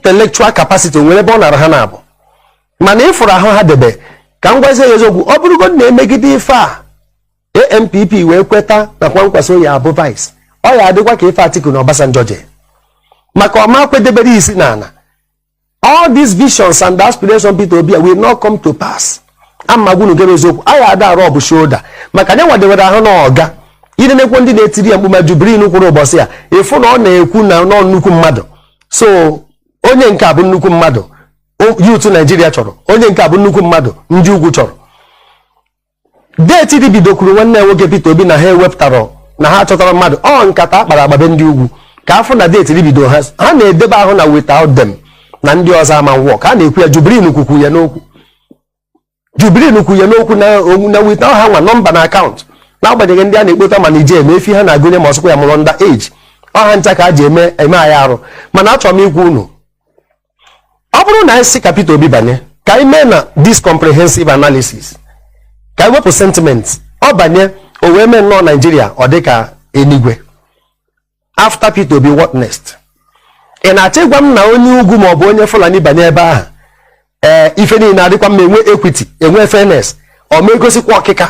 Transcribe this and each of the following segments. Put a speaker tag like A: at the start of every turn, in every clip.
A: intellectual capacity nwere ebe ọ nara ha na-abụ mana ịfụrụ ahụ ha debe ka m gwazie ya eziokwu ọ bụrụgo na-emegide ife a ANPP wee kweta na Kwankwaso ya abụ vice ọ ya adịkwa ka ife Atiku na Obasanjo je maka ọma kwedebere isi n'ala. All these visions and aspirations Peter Obi will not come to pass. Amagunu gebe eziokwu aya ada arụ ọbụ shoulder maka nya nwadewere ahụ na ọga ide na-ekwu ndị na-etiri ya mgbe ma Jubrin kwuru ụbọchị ya efu na ọ na-ekwu na nọ nnukwu mmadụ. So onye nke a bụ nnukwu mmadụ youth Nigeria chọrọ, onye nke a bụ nnukwu mmadụ ndị ugwu chọrọ. Deeti bido kwuru nwanne nwoke Peter Obi na ha ewepụtara na ha chọtara mmadụ ọ nkata akpara agbabe ndị ugwu ka afọ na deeti bido ha na-edebe ahụ na without them na ndị ọzọ ama work ha na-ekwu ya Jubrin kwukwu ya n'okwu. Jubrin kwuru ya n'okwu na without ha nwa nọmba na akaụntụ na-agbanyeghị ndị a na-ekpota ma nije eme efi ha na-agụnye ma ọsụkwa ya mụrụ under age ọha ncha ka a ji eme anyị arụ mana achọrọ m ikwu unu ọ bụrụ na anyị si ka Peter Obi banye ka anyị mee na this comprehensive analysis ka anyị wepụ sentiment ọ banye o wee mee nnọọ Nigeria ọ dị ka eluigwe. After Peter Obi what next? Ị na-achọ ịgwa m na onye ugwu ma ọ bụ onye Fulani banye ebe ahụ ife niile adịkwa mma enwe equity enwe fairness ọ ma egosikwa ọkịka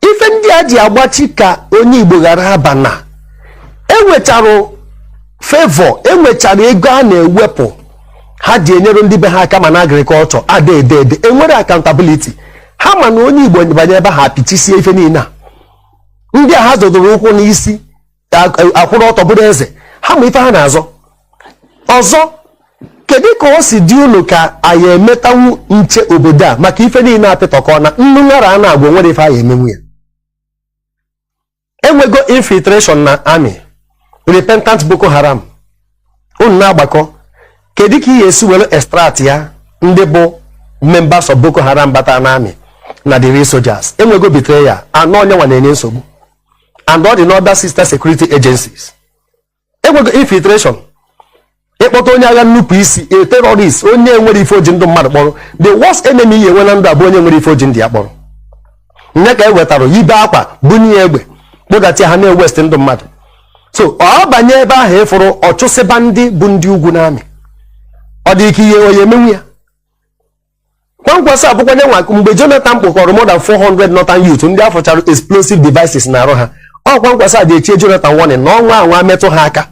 A: ife ndị a ji agbachi ka onye Igbo ghara aba na enwechara favor enwechara ego a na-ewepụ ha ji enyere ndị be ha aka ma na agriculture adedede enwere accountability ha ma na onye Igbo banye ebe ha apịchisie ife niile a ndị a ha zọdoro ụkwụ n'isi akwụrụ ọtọ bụrụ eze ha ma ife ha na-azọ ọzọ. Kedu ka o si dị unu ka anyị emetanwu nche obodo a maka ife niile apịtọkọ na nnụnyara a na-agwa nwere ife anyị emenwu ya. Enwego infiltration na army, repentant Boko Haram unu na-agbakọ kedu ka ị esi were extract ya ndị bụ members of Boko Haram bata na army na the real soldiers. Enwego betrayal anọ onye nwa na-enye nsogbu and all the other sister security agencies. Enwego infiltration ịkpọta onye agha nnupụ isi a terrorist onye nwere ife oji ndụ mmadụ kpọrọ the worst enemy ihe enwe na ndụ abụ onye nwere ife oji ndị ya kpọrọ nye ka e wetara yibe akwa bunye egbe kpụdata ha na-ewest ndụ mmadụ. So ọ banye ebe ahụ ịfụrụ ọchụsịba ndị bụ ndị ugwu n'amị ọ dị ike ihe onye emenwu ya. Kwankwaso abụkwa nye nwa mgbe Jonathan kpụkọrọ more than 400 northern youth ndị afọ chara explosive devices na arụ ha ọ Kwankwaso dị echie Jonathan warning na ọnwa anwa metụ ha aka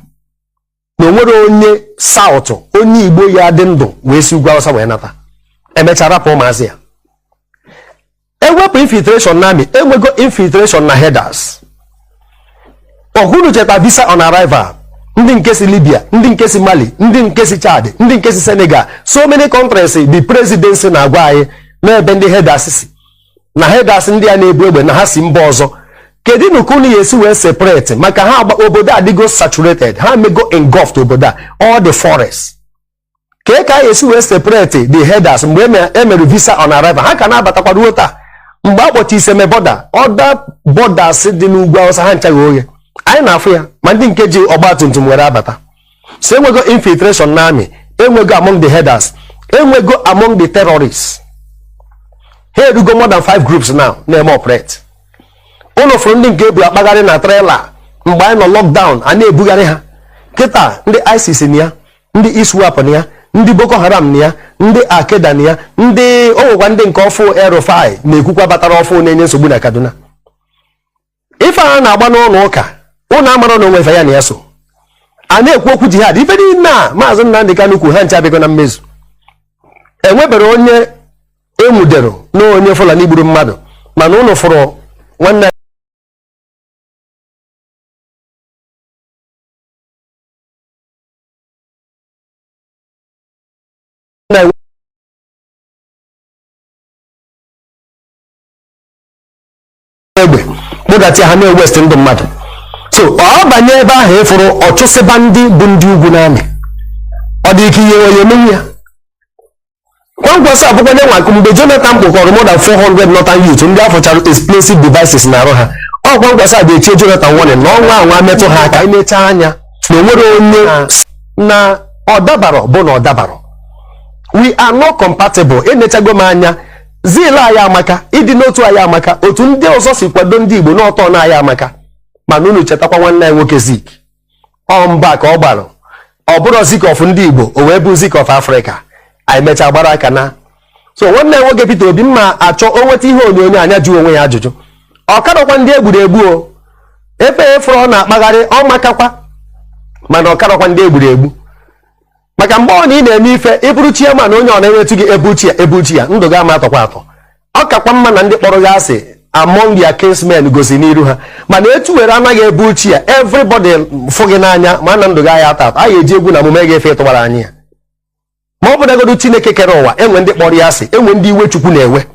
A: na onwere onye South onye Igbo ya dị ndụ wee si ugwu Hausa wee nata emechara pụ Mazi ya. Ewepụ infiltration na amị enwego infiltration na headers. Ọhụrụ cheta visa on arrival ndị nke si Libya, ndị nke si Mali, ndị nke si Chad, ndị nke si Senegal, so many countries the presidency na-agwa anyị n'ebe ndị headers si na headers ndị a na-ebu egbe na ha si mba ọzọ. Kedu na unu ya esi wee separate maka ha obodo adịgo saturated ha mego engulfed obodo all the forest ka ya esi wee separate the headers mgbe emere visa on arrival ha ka na-abatakwa ruo taa mgbe akpọchi Iseme border other borders dị n'ugwu Hausa ha nchaghị oghe anyị na-afụ ya ma ndị nke ji ọgbatumtum were abata. So enwego infiltration na army enwego among the headers enwego among the terrorists ha erugo more than 5 groups now na-eme operate. Ụlọ fụrụ ndị nke ebu akpagharị na trailer mgbe anyị nọ lockdown a na-ebugharị ha kịta ndị ISIS na ya ndị ISWAP na ya ndị Boko Haram na ya ndị Al-Qaeda na ya ndị onwekwa ndị nke ọfụ Erufai na-ekwukwa batara ọfụ na-enye nsogbu na Kaduna. Ife a na-agba n'ụlọ ụka ụnụ amara na onwefe ya na ya so a na-ekwu okwu jihad ife niile a Maazị Nnamdi Kanu kwu ha ncha bịgo na mmezu. Enwebere onye emudero na onye Fulani gburu mmadụ mana ụnụ fụrụ nwanne egbe kpụdata ha na-ewest ndụ mmadụ. So ọ banye ebe ahụ ịfụrụ ọchụsịba ndị bụ ndị ugwu n'amị ọ dị ike ihe onye emenwu ya. Kwankwaso abụkwa nye nwa mgbe Jonathan kpụkọrọ more than 400 northern youth ndị afọ chara explosive devices na arụ ha ọ Kwankwaso dị echie Jonathan warning na ọnwa anwa metụ ha aka imecha anya na onwere onye na ọdabaro bụ na ọdabaro. We are not compatible. Enechago m anya zila anyị amaka ịdị n'otu anyị amaka otu ndị ọzọ si kwado ndị Igbo n'ọtọ na anyị amaka mana unu chetakwa nwanne anyị nwoke Zik ọ mba ka ọ gbara ọ bụrụ zik of ndị Igbo o wee bụ zik of Africa anyị mecha gbara aka na so nwanne nwoke Peter Obi mma achọ o nweta ihe onyonyo anya jụ onwe ya ajụjụ ọ karakwa ndị egburu egbu o efe efere ọ na-akpagharị ọ makakwa mana ọ karakwa ndị egburu egbu maka mgbe ọ na ị na-eme ife ịbụrụ chairman onye ọ na-ewetu gị ebuchi ya ndụ ga-ama atọkwa atọ ọ kakwa mma na ndị kpọrọ gị asị among their kinsmen gosi n'iru ha mana etu were anaghị ebuchi ya everybody fụ gị n'anya ma na ndụ gị anya atọ atọ anyị eji egwu na omume ga-efe ịtụgbara anyị ya ma ọ bụ nagodu Chineke kere ụwa enwe ndị kpọrọ ya asị enwe ndị iwe Chukwu na-ewe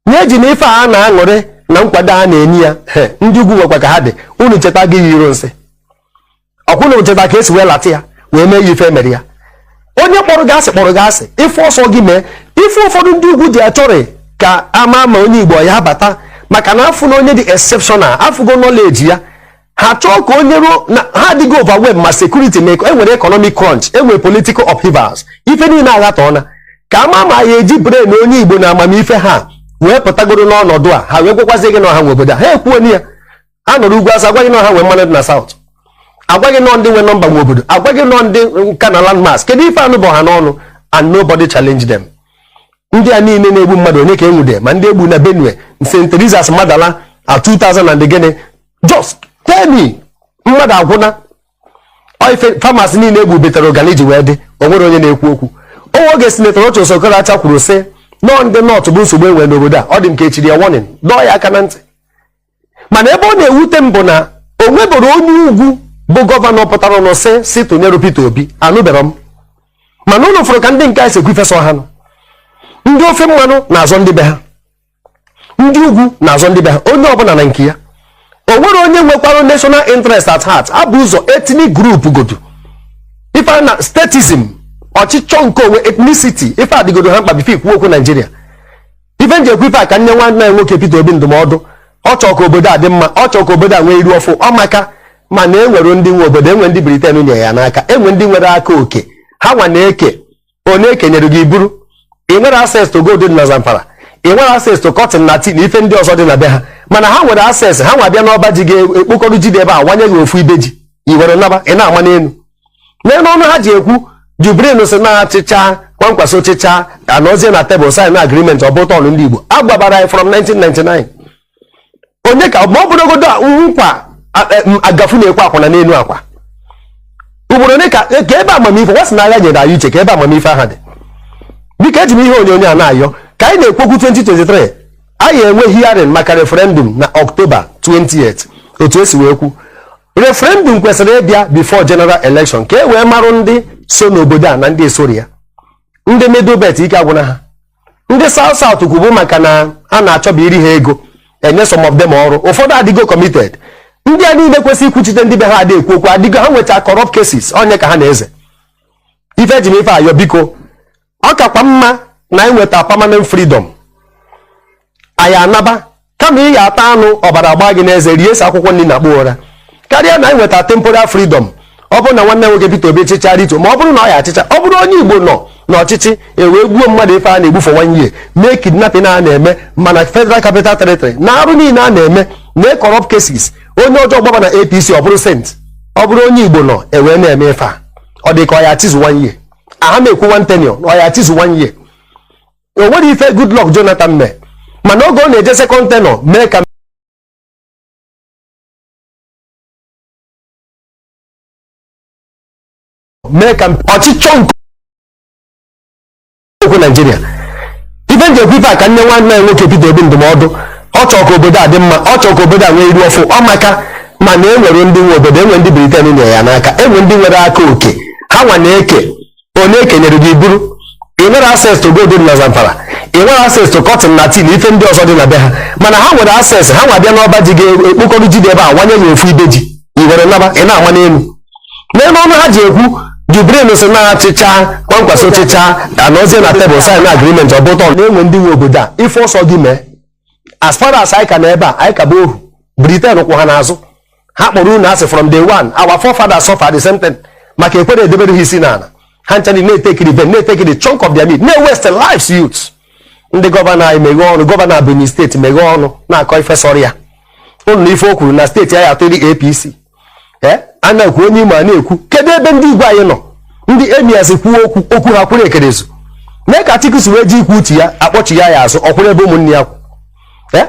A: nye ji na ife a na-aṅụrị na nkwado a na-enye ya ndị ugwu nwekwa ka ha dị unu cheta gị iro nsị ọkwụna cheta ka esi wee lata ya wee mee ya ife mere ya onye kpọrọ gị asị ife ọsọ gị mee ife ụfọdụ ndị ugwu ji achọrị ka ama ma onye Igbo ya bata maka na afụ na onye dị exceptional afụgo knowledge ya ha chọọ ka onye ruo na ha adịghị overwhelmed ma security make enwere economic crunch enwere political upheavals ife niile aghatọọna ka ama ma ya eji brain onye Igbo na amamife ha wee pụtagoro n'ọnọdụ a ha wee gwekwazi gị na ọha nwe obodo ha ekwuo ya ha nọrọ ugwu asa agwaghị na ọha nwe mmanụ dị na South agwaghị nọ ndị nwe nọmba nwe obodo agwaghị nọ ndị nka na landmass kedu ife anụ bụ ha n'ọnụ and nobody challenge them ndị a niile na-egbu mmadụ onye ka enwude ma ndị egbu na Benue St. Teresa's Madala a 2000 and gịnị just tell me mmadụ agwụna ife farmers niile egbu betere ọganiji wee dị o nwere onye na-ekwu okwu oge Senator Rochas Okorocha kwuru sị nọ ndị North bụ nsogbu enwe n'obodo a ọ dị m ka echiri ya warning dọọ ya aka na ntị mana ebe ọ na-ewute m bụ na o nweboro onye ugwu bụ gọvanọ pụtara n'ụsị si tụnyere Peter Obi anụbero m mana ụlọ fụrụ ka ndị nke a sekwu ifesọ ha nọ ndị ofe mmanụ na-azọ ndị be ha ndị ugwu na-azọ ndị be ha onye ọbụla na nke ya o nwere onye nwekwara national interest at heart abụ ụzọ ethnic group godu ife na statism ọchịchọ nke onwe ethnicity ife adịgodo ha mkpa bife ikwu okwu Nigeria ife nji ekwu ife a ka nne nwanne ya nwoke Peter Obi ndụmọdụ ọ chọọ ka obodo a dị mma ọ chọọ ka obodo a nwee iru ọfụ ọmaka mana enwere ndị nwe obodo enwe ndị Britain nye ya n'aka enwe ndị nwere aka oke ha nwa na-eke onye ekenyere gị buru ị nwere access to gold na Zamfara ị nwere access to cotton na tea na ife ndị ọzọ dị na be ha mana ha nwere access ha nwa bịa n'ọba ji ga-ekpokọrọ ji dị ebe a wanye gị ofu ibe ji i were naba ị na-ama n'elu ọnụ ha ji ekwu Jubrin si na-achịcha kwankwaso ochịcha anọzie na tebụl sign agreement ọ bụ tọnụ ndị Igbo agbabara anyị from 1999 onye ka ma ọ bụrụgodo nkwa agafu na-ekwe akwụna n'elu akwa ugboro onye ka ebe amamife wasị na agha nyere anyị uche ka ebe amamife aha dị biko eji m ihe onyonyo a na-ayọ ka anyị na-ekwokwu 2023 anyị enwe hearing maka referendum na October 28 otu esi wee kwu referendum kwesịrị ịbịa before general election ka e wee marụ ndị so n'obodo a na ndị esori ya ndị middle belt ike agwụna ha ndị South South kwubu maka na a na-achọba iri ha ego enye some of them ọrụ ụfọdụ adịgo committed ndị a niile kwesịrị ikwuchite ndị be ha adị ekwu okwu adịgo ha nweta corrupt cases onye ka ha na-eze ife eji m ife ayọ biko ọ kakwa mma na ịnweta permanent freedom anyị anaba kama ị ga-ata anụ ọbara agba gị n'eze rie esi akwụkwọ nri na-akpụ ụra karịa na ịnweta temporal freedom ọ bụrụ na nwanne nwoke Peter Obi chịcha rito ma ọ bụrụ na ọ ya achịcha ọ bụrụ onye Igbo nọ n'ọchịchị ewee gbuo mmadụ ife a na-egbu for 1 year mee kidnapping a na-eme mana Federal Capital Territory na arụ niile a na-eme mee corrupt cases onye ọjọọ gbaba na APC ọ bụrụ sent ọ bụrụ onye Igbo nọ ewee na-eme ife a ọ dị ka ọ ya chizu 1 year aha na-ekwu 1 tenure ọ ya chizu 1 year o nwere ife Goodluck Jonathan mee mana oge ọ na-eje second tenure mee ka ọchịchọ nke okwu Nigeria ife nji ekwu ife a ka nne nwanne ya nwoke Peter Obi ndụmọdụ ọ chọọ ka obodo a dị mma ọ chọọ ka obodo a nwee iru ọfụ ọmaka mana enwere ndị nwe obodo enwe ndị Britain nye ya n'aka enwe ndị nwere aka oke ha nwa na-eke onye ekenyere gị buru ị nwere access to gold na Zamfara ị nwere access to cotton na tea na ife ndị ọzọ dị na be ha mana ha nwere access ha nwa bịa n'ọba ji ga-ekpokọrọ ji dị ebe a wanye gị ofu ibe ji i were naba ị na-ama n'elu ọnụ ha ji ekwu Jubrin si na-achịcha kwankwaso ochịcha anọzie na tebụl sign agreement ọ bụ tọnụ na-enwe ndị nwe obodo a ife ọsọ gị mee as far as anyị ka na ebe a anyị ka bụ ohu Britain kwụ ha n'azụ ha kpọrọ unu asị from day one our forefathers suffered the same thing maka ekwere edebere ha isi n'ala ha nchani na-etekiri ben na-etekiri chunk of their meat na-ewest lives youths ndị gọvanọ anyị meghe ọnụ gọvanọ Benue steeti meghe ọnụ na-akọ ife sọrọ ya ụnụ na ife o kwuru na steeti anyị atụri APC ana kwu onye ma na-ekwu kedu ebe ndị igwe anyị nọ ndị emias kwuo okwu ha kwuru ekerezu mee ka Atiku wee ji ikwu uche ya akpọchi ya azụ ọkwụrụ ebe ụmụnne ya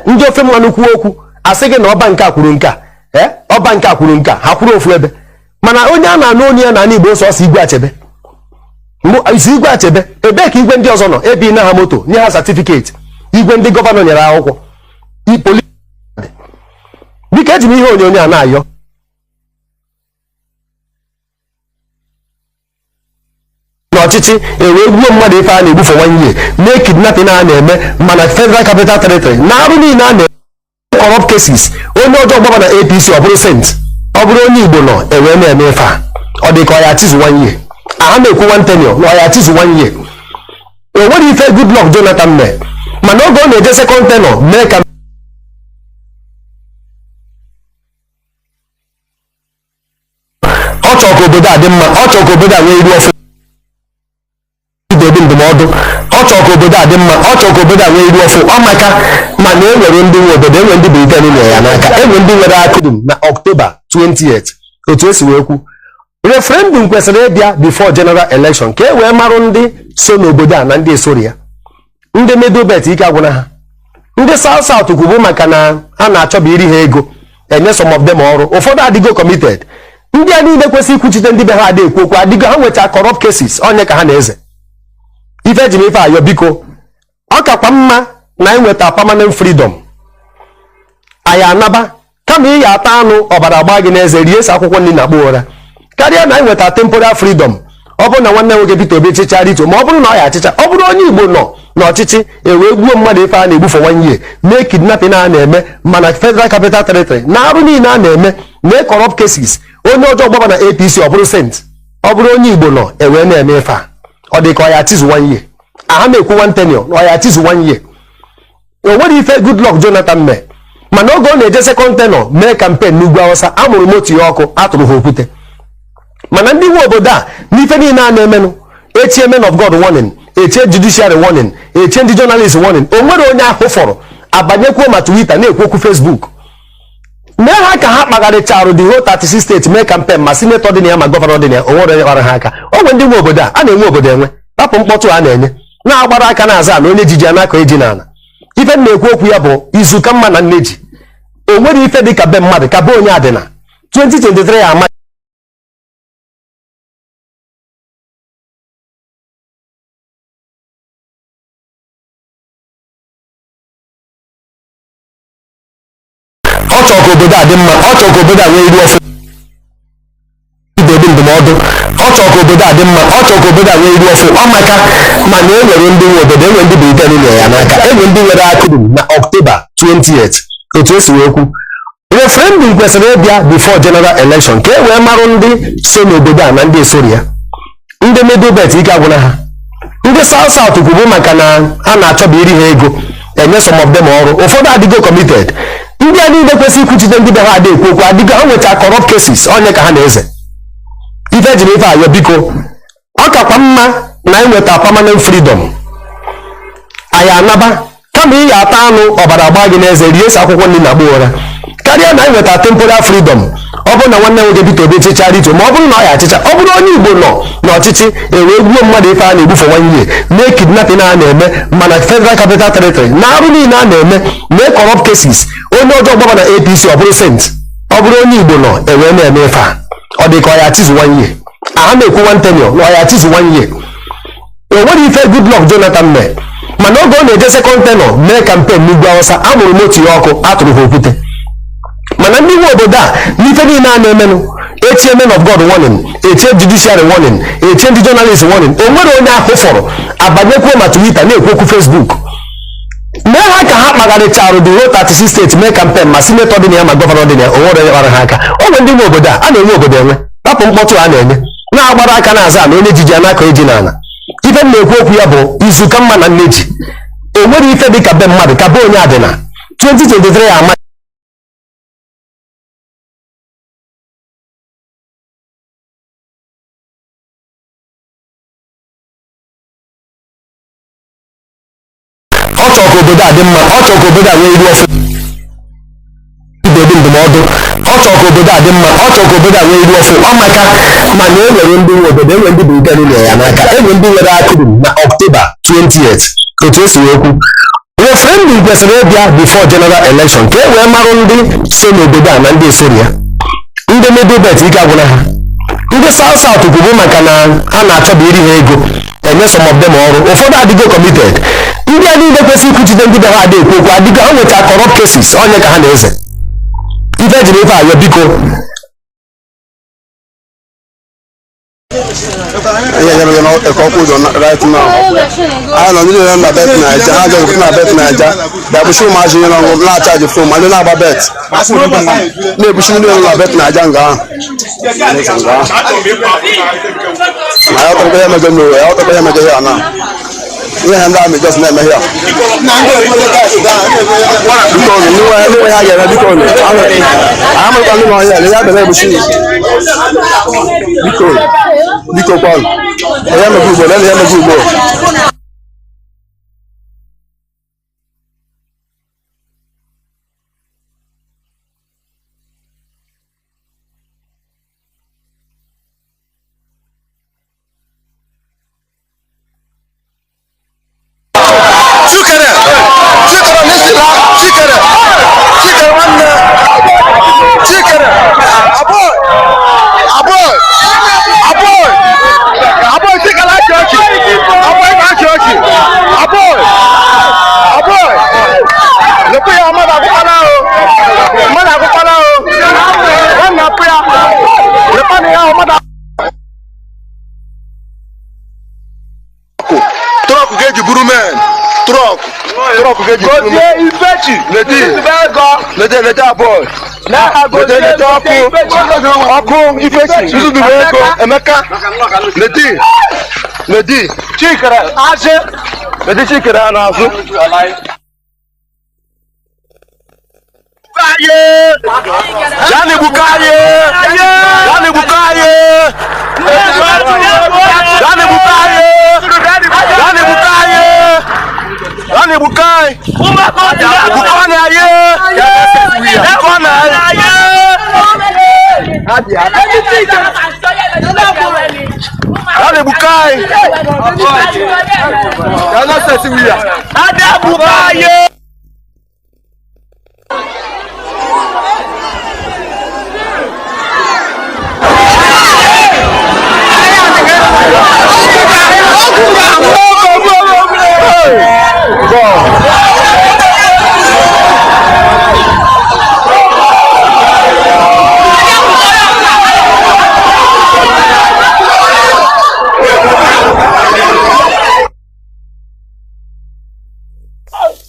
A: ndị ofe mmanụ kwuo okwu asị gị na ọba nke a kwuru nke a ọba nke a kwuru nke a ha kwuru ofu ebe mana onye a na-anụ onye ya na ana Igbo sọsọ Igwe Achebe isi Igwe Achebe ebee ka igwe ndị ọzọ nọ ebe na ha moto nye ha certificate igwe ndị gọvanọ nyere akwụkwọ biko eji m ihe onyonyo a na-ayọ n'ọchịchị ewee gbuo mmadụ ife a na-egbufe nwanye mee kidnapping a na-eme mana Federal Capital Territory na arụ niile a na-eme corrupt cases onye ọjọọ gbaba na APC ọ bụrụ sent ọ bụrụ onye Igbo nọ ewee na-eme ife a ọ dị ka ọ ya tizu nwanye aha na-ekwu one tenure na ọ ya tizu nwanye o nwere ife Goodluck Jonathan mee mana oge ọ na-eje second tenure mee ka ọ chọrọ ka obodo a dị mma ọ chọrọ ka obodo a nwee iru ọfụ ndụmọdụ ọ chọrọ ka obodo a dị mma ọ chọrọ ka obodo a nwee iru ọfụ ọ maka mana enwere ndị nwe obodo enwere ndị Britain nyere ya n'aka enwere ndị nwere akụdum na October 28 otu esi wee kwu referendum kwesịrị ịbịa before general election ka e wee marụ ndị so n'obodo a na ndị esori ya ndị Middle ike agwụna ha ndị South kwubu maka na ha na-achọba iri ha ego enye some of them ọrụ ụfọdụ adịgo committed ndị a niile kwesịrị ikwuchite ndị be ha adị ekwu okwu adịgo ha nweta corrupt cases onye ka ha na-eze ife eji m ife ayọ biko ọ kakwa mma na ịnweta permanent freedom anyị anaba kama ị ya ata anụ ọbara agba gị n'eze rie esi akwụkwọ nri na akpụ ụra karịa na ịnweta temporal freedom ọ bụrụ na nwanne nwoke Peter Obi chịcha rito ma ọ bụrụ na ọ ya achịcha ọ bụrụ onye Igbo nọ n'ọchịchị ewee gbuo mmadụ ife a na-egbufe nwanye mee kidnapping a na-eme mana Federal Capital Territory na arụ niile a na-eme mee corrupt cases onye ọjọọ gbaba na APC ọ bụrụ sent ọ bụrụ onye Igbo nọ ewee na-eme ife a ọ dị ka ọ ya tizu nwanye aha na-ekwu one tenure na ọ ya tizu nwanye o nwere ife Goodluck Jonathan mee mana oge ọ na-eje second tenure mee campaign n'Ugwu Awụsa amụrụ moto ya ọkụ atụrụ ha okwute mana ndị nwe obodo a n'ife niile a na-emenụ echie men of God warning echie judiciary warning echie ndị journalist warning o nwere onye ahụ fọrọ abanyekwuo ma Twitter na-ekwu okwu Facebook mee ha ka ha kpagharịcharụ the whole 36 steeti mee campaign ma senator dị na ya ma gọvanọ dị na ya o nwere onye kpara ha aka o nwere ndị nwe obodo a na-enwe obodo enwe rapụ mkpọtụ a na-enye na-agbara aka na-aza na onye jiji a na-akọ eji n'ala ife na-ekwu okwu ya bụ izu ka mma na nneji o nwere ife dị ka be mmadụ ka be onye adịna 2023 ya ama ọ chọrọ ka obodo a dị mma ọ chọrọ ka obodo a nwee iru ọfụ ndụmọdụ ọ chọrọ ka obodo a dị mma ọ chọrọ ka obodo a nwee iru ọfụ ọ maka mana enwere ndị nwe obodo enwere ndị Britain nyere ya n'aka enwere ndị nwere akụdum na October 28 otu esi wee kwu referendum kwesịrị ịbịa before general election ka e wee marụ ndị so n'obodo a na ndị esori ya ndị Middle ike agwụna ha ndị South kwubu maka na ha na-achọba iri ha ego enye some of them ọrụ ụfọdụ adịgo committed ndị a niile kwesịrị ikwuchite ndị be ha adị ekwu okwu adịgo ha nweta corrupt cases onye ka ha na-eze ife eji m ife ayọ biko ọ kakwa mma na ịnweta permanent freedom anyị anaba kama ị ya ata anụ ọbara agba gị n'eze rie esi akwụkwọ nri na akpụ ụra karịa na ịnweta temporal freedom ọ bụrụ na nwanne nwoke Peter Obi chịcha rito ma ọ bụrụ na ọ ya achịcha ọ bụrụ onye Igbo nọ n'ọchịchị ewee gbuo mmadụ ife a na-egbufe nwanye mee kidnapping a na-eme mana Federal Capital Territory na arụ niile a na-eme mee corrupt cases onye ọjọọ gbaba na APC ọ bụrụ sent ọ bụrụ onye Igbo nọ ewee na-eme ife a ọ dị ka ọ ya tizu nwanye aha na-ekwu one tenure na ọ ya tizu nwanye o nwere ife Goodluck Jonathan mee mana oge ọ na-eje second tenure mee campaign n'Ugwu Awụsa amụrụ moto ya ọkụ atụrụ ha okwute mana ndị nwe obodo a n'ife niile a na-emenụ echie men of God warning echie judiciary warning echie ndị journalist warning o nwere onye ahụ fọrọ abanyekwuo ma Twitter na-ekwu okwu Facebook mee ha ka ha kpagharịcharụ the whole 36 steeti mee campaign ma senator dị na ya ma gọvanọ dị na ya o nwere onye kpara ha aka o nwere ndị nwe obodo a na-enwe obodo enwe rapụ mkpọtụ a na-enye na-agbara aka na-aza na onye jiji a na-akọ eji n'ala ife na-ekwu okwu ya bụ izu ka mma na nneji o nwere ife dị ka be mmadụ ka be onye adịna 2023 ya ama ọ chọrọ ka obodo a dị mma ọ chọrọ ka obodo a nwee iru ọfụ ndụmọdụ ọ chọrọ ka obodo a dị mma, ọ chọrọ ka obodo a nwee iru ọfụ ọmaka mana e nwere ndị nwe obodo, enwere ndị Britain nyere ya n'aka, enwere ndị nwere akụrụ na October 20th otu esi wee kwu referendum kwesịrị ịbịa before general election ka e wee marụ ndị so n'obodo a na ndị esori ya. Ndị middle belt ike agwụna ha, ndị south south kwuru maka na ha na-achọba iri ha ego enye some of them ọrụ, ụfọdụ adịgo committed. Ndị a niile kwesịrị ikwuchite ndị be ha adị ekwu okwu adịgo, ha nweta corrupt cases onye ka ha na-eze ife ejiri ife ayọ biko
B: right now. I don't know na bet na ja, I just na bet na ja. Da bu show Mazi na ngo na charge phone, ma na ba bet. Ne bu show na bet na ja nga. Ma ya to be ma go no, ya to be ma go ya na. We hand am just na me here. Na ngo mo ka da. Because no we ha ya because I'm going to ya le ya be bu show. Because Paul. I am a good boy. I am a good boy.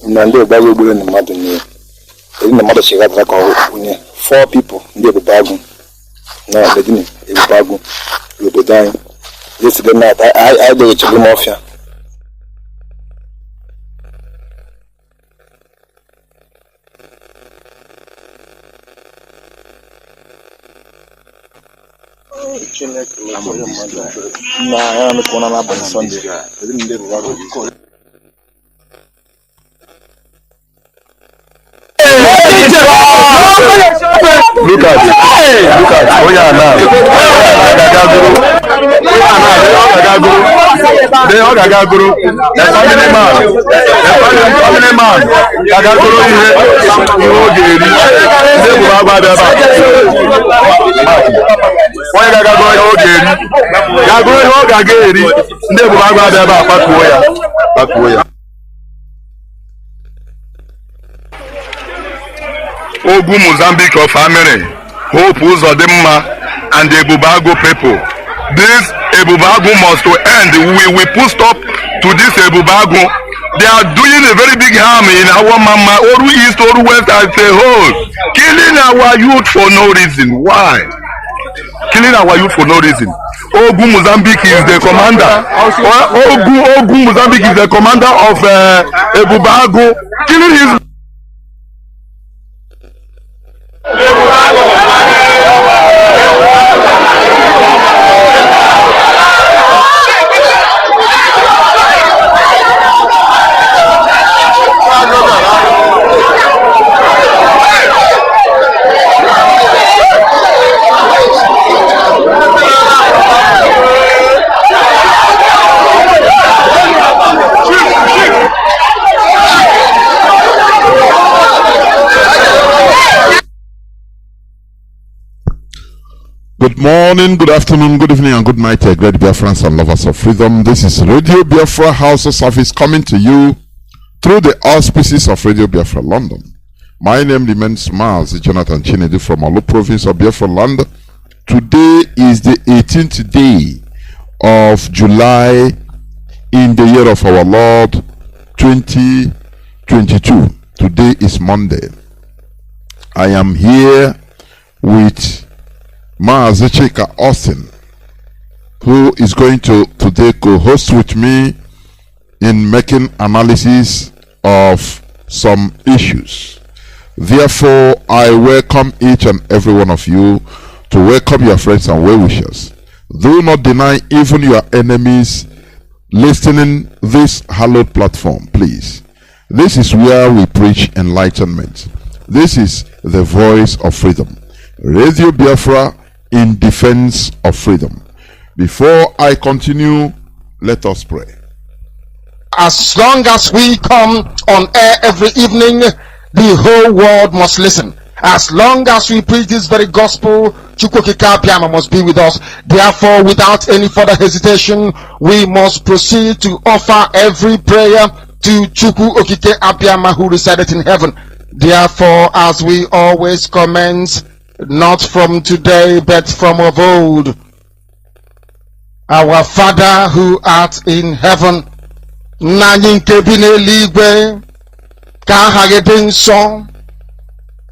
C: Nnamdi Ogbago gburu Nnamdi ni Nnamdi shiga tra ko ni 4 people ndị Ebubagu na Medini Ebubagu Lobodan yesterday night I dey check them off ya na ya no kona na Sunday ndị Ebubagu Look at oh yeah now. Gagaguru. The family man. Gagaguru Ogu Mozambique of Amere, Hope Uzodimma, and the Ebubago people. This Ebubago must to end. We put stop to this Ebubago. They are doing a very big harm in our mama, Oru East, Oru West as a whole. Killing our youth for no reason. Why? Killing our youth for no reason. Ogu Mozambique is the commander. Ogu Mozambique is the commander of Ebubago. Killing his
D: morning, good afternoon, good evening, and good night, great Biafrans and lovers of freedom. This is Radio Biafra HAUSA-SERVICE coming to you through the auspices of Radio Biafra London. My name remains Mazi Jonathan Chinedu from Olu province of Biafra land. Today is the 18th day of July in the year of our Lord 2022. Today is Monday. I am here with Mazi Chika Austin, who is going to today co-host with me in making analysis of some issues. Therefore, I welcome each and every one of you to welcome your friends and well-wishers. Do not deny even your enemies listening this hallowed platform, please. This is where we preach enlightenment. This is the voice of freedom. Radio Biafra in defense of freedom. Before I continue, let us pray.
E: As long as we come on air every evening, the whole world must listen. As long as we preach this very gospel, Chukwukika Abiyama must be with us. Therefore, without any further hesitation, we must proceed to offer every prayer to Chukwu Okike Abiyama who resided in heaven. Therefore, as we always commence, not from today, but from of old, our Father who art in heaven,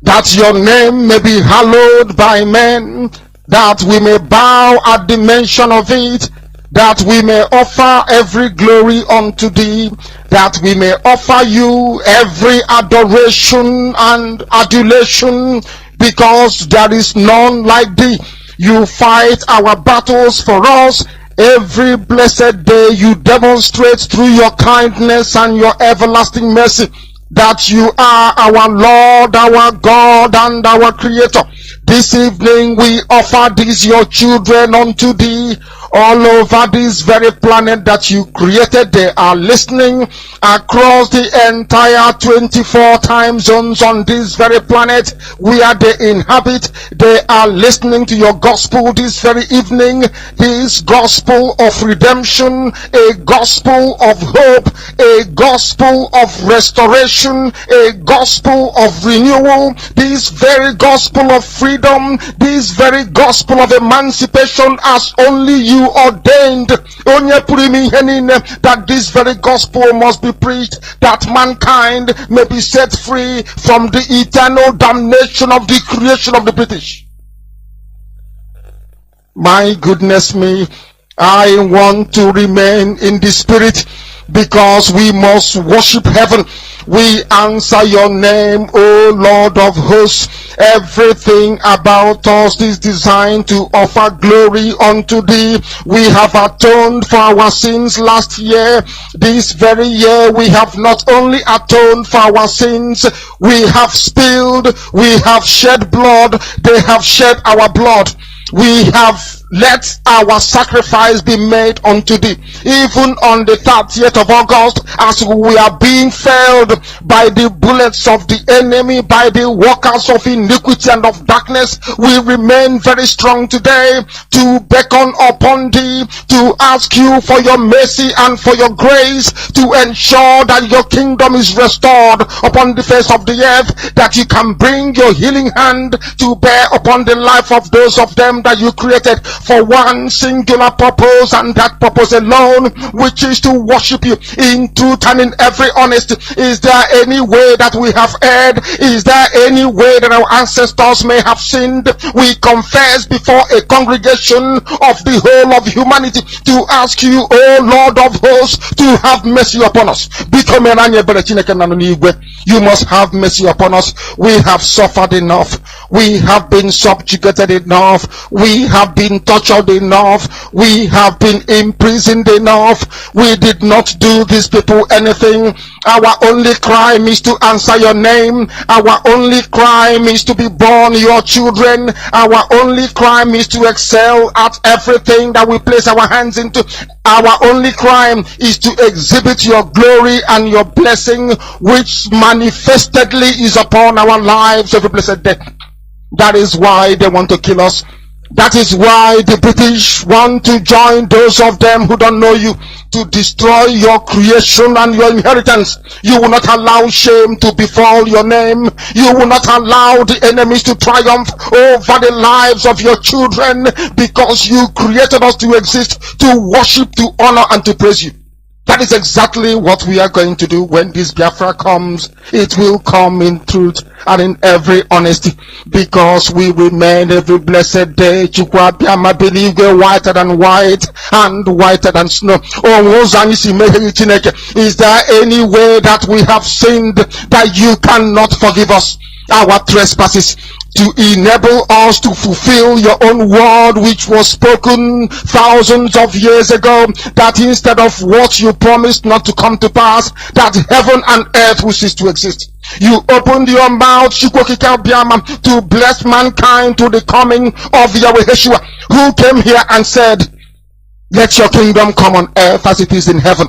E: that your name may be hallowed by men, that we may bow at the mention of it, that we may offer every glory unto thee, that we may offer you every adoration and adulation, because there is none like thee. You fight our battles for us. Every blessed day you demonstrate through your kindness and your everlasting mercy that you are our Lord, our God, and our Creator. This evening we offer these your children unto thee. All over this very planet that you created, they are listening across the entire 24 time zones on this very planet where they inhabit. They are listening to your gospel this very evening, this gospel of redemption, a gospel of hope, a gospel of restoration, a gospel of renewal, this very gospel of freedom, this very gospel of emancipation as only you ordained, that this very gospel must be preached, that mankind may be set free from the eternal damnation of the creation of the British. My goodness me, I want to remain in the spirit, because we must worship heaven. We answer your name, O Lord of hosts. Everything about us is designed to offer glory unto thee. We have atoned for our sins last year. This very year we have not only atoned for our sins, we have spilled, we have shed blood, they have shed our blood. We have let our sacrifice be made unto thee. Even on the 30th of August, as we are being felled by the bullets of the enemy, by the workers of iniquity and of darkness, we remain very strong today to beckon upon thee, to ask you for your mercy and for your grace, to ensure that your kingdom is restored upon the face of the earth, that you can bring your healing hand to bear upon the life of those of them that you created for one singular purpose, and that purpose alone, which is to worship you in truth and in every honesty. Is there any way that we have erred? Is there any way that our ancestors may have sinned? We confess before a congregation of the whole of humanity to ask you, O Lord of hosts, to have mercy upon us. You must have mercy upon us. We have suffered enough. We have been subjugated enough. We have been tortured enough. We have been imprisoned enough. We did not do these people anything. Our only crime is to answer your name. Our only crime is to be born your children. Our only crime is to excel at everything that we place our hands into. Our only crime is to exhibit your glory and your blessing, which manifestedly is upon our lives every blessed day. That is why they want to kill us. That is why the British want to join those of them who don't know you to destroy your creation and your inheritance. You will not allow shame to befall your name. You will not allow the enemies to triumph over the lives of your children, because you created us to exist, to worship, to honor, and to praise you. That is exactly what we are going to do when this Biafra comes. It will come in truth and in every honesty, because we remain every blessed day. Chukwabiama believe we're whiter than white and whiter than snow. Is there any way that we have sinned that you cannot forgive us our trespasses, to enable us to fulfill your own word which was spoken thousands of years ago, that instead of what you promised not to come to pass, that heaven and earth will cease to exist? You opened your mouth to bless mankind to the coming of Yahweh Yeshua, who came here and said, let your kingdom come on earth as it is in heaven.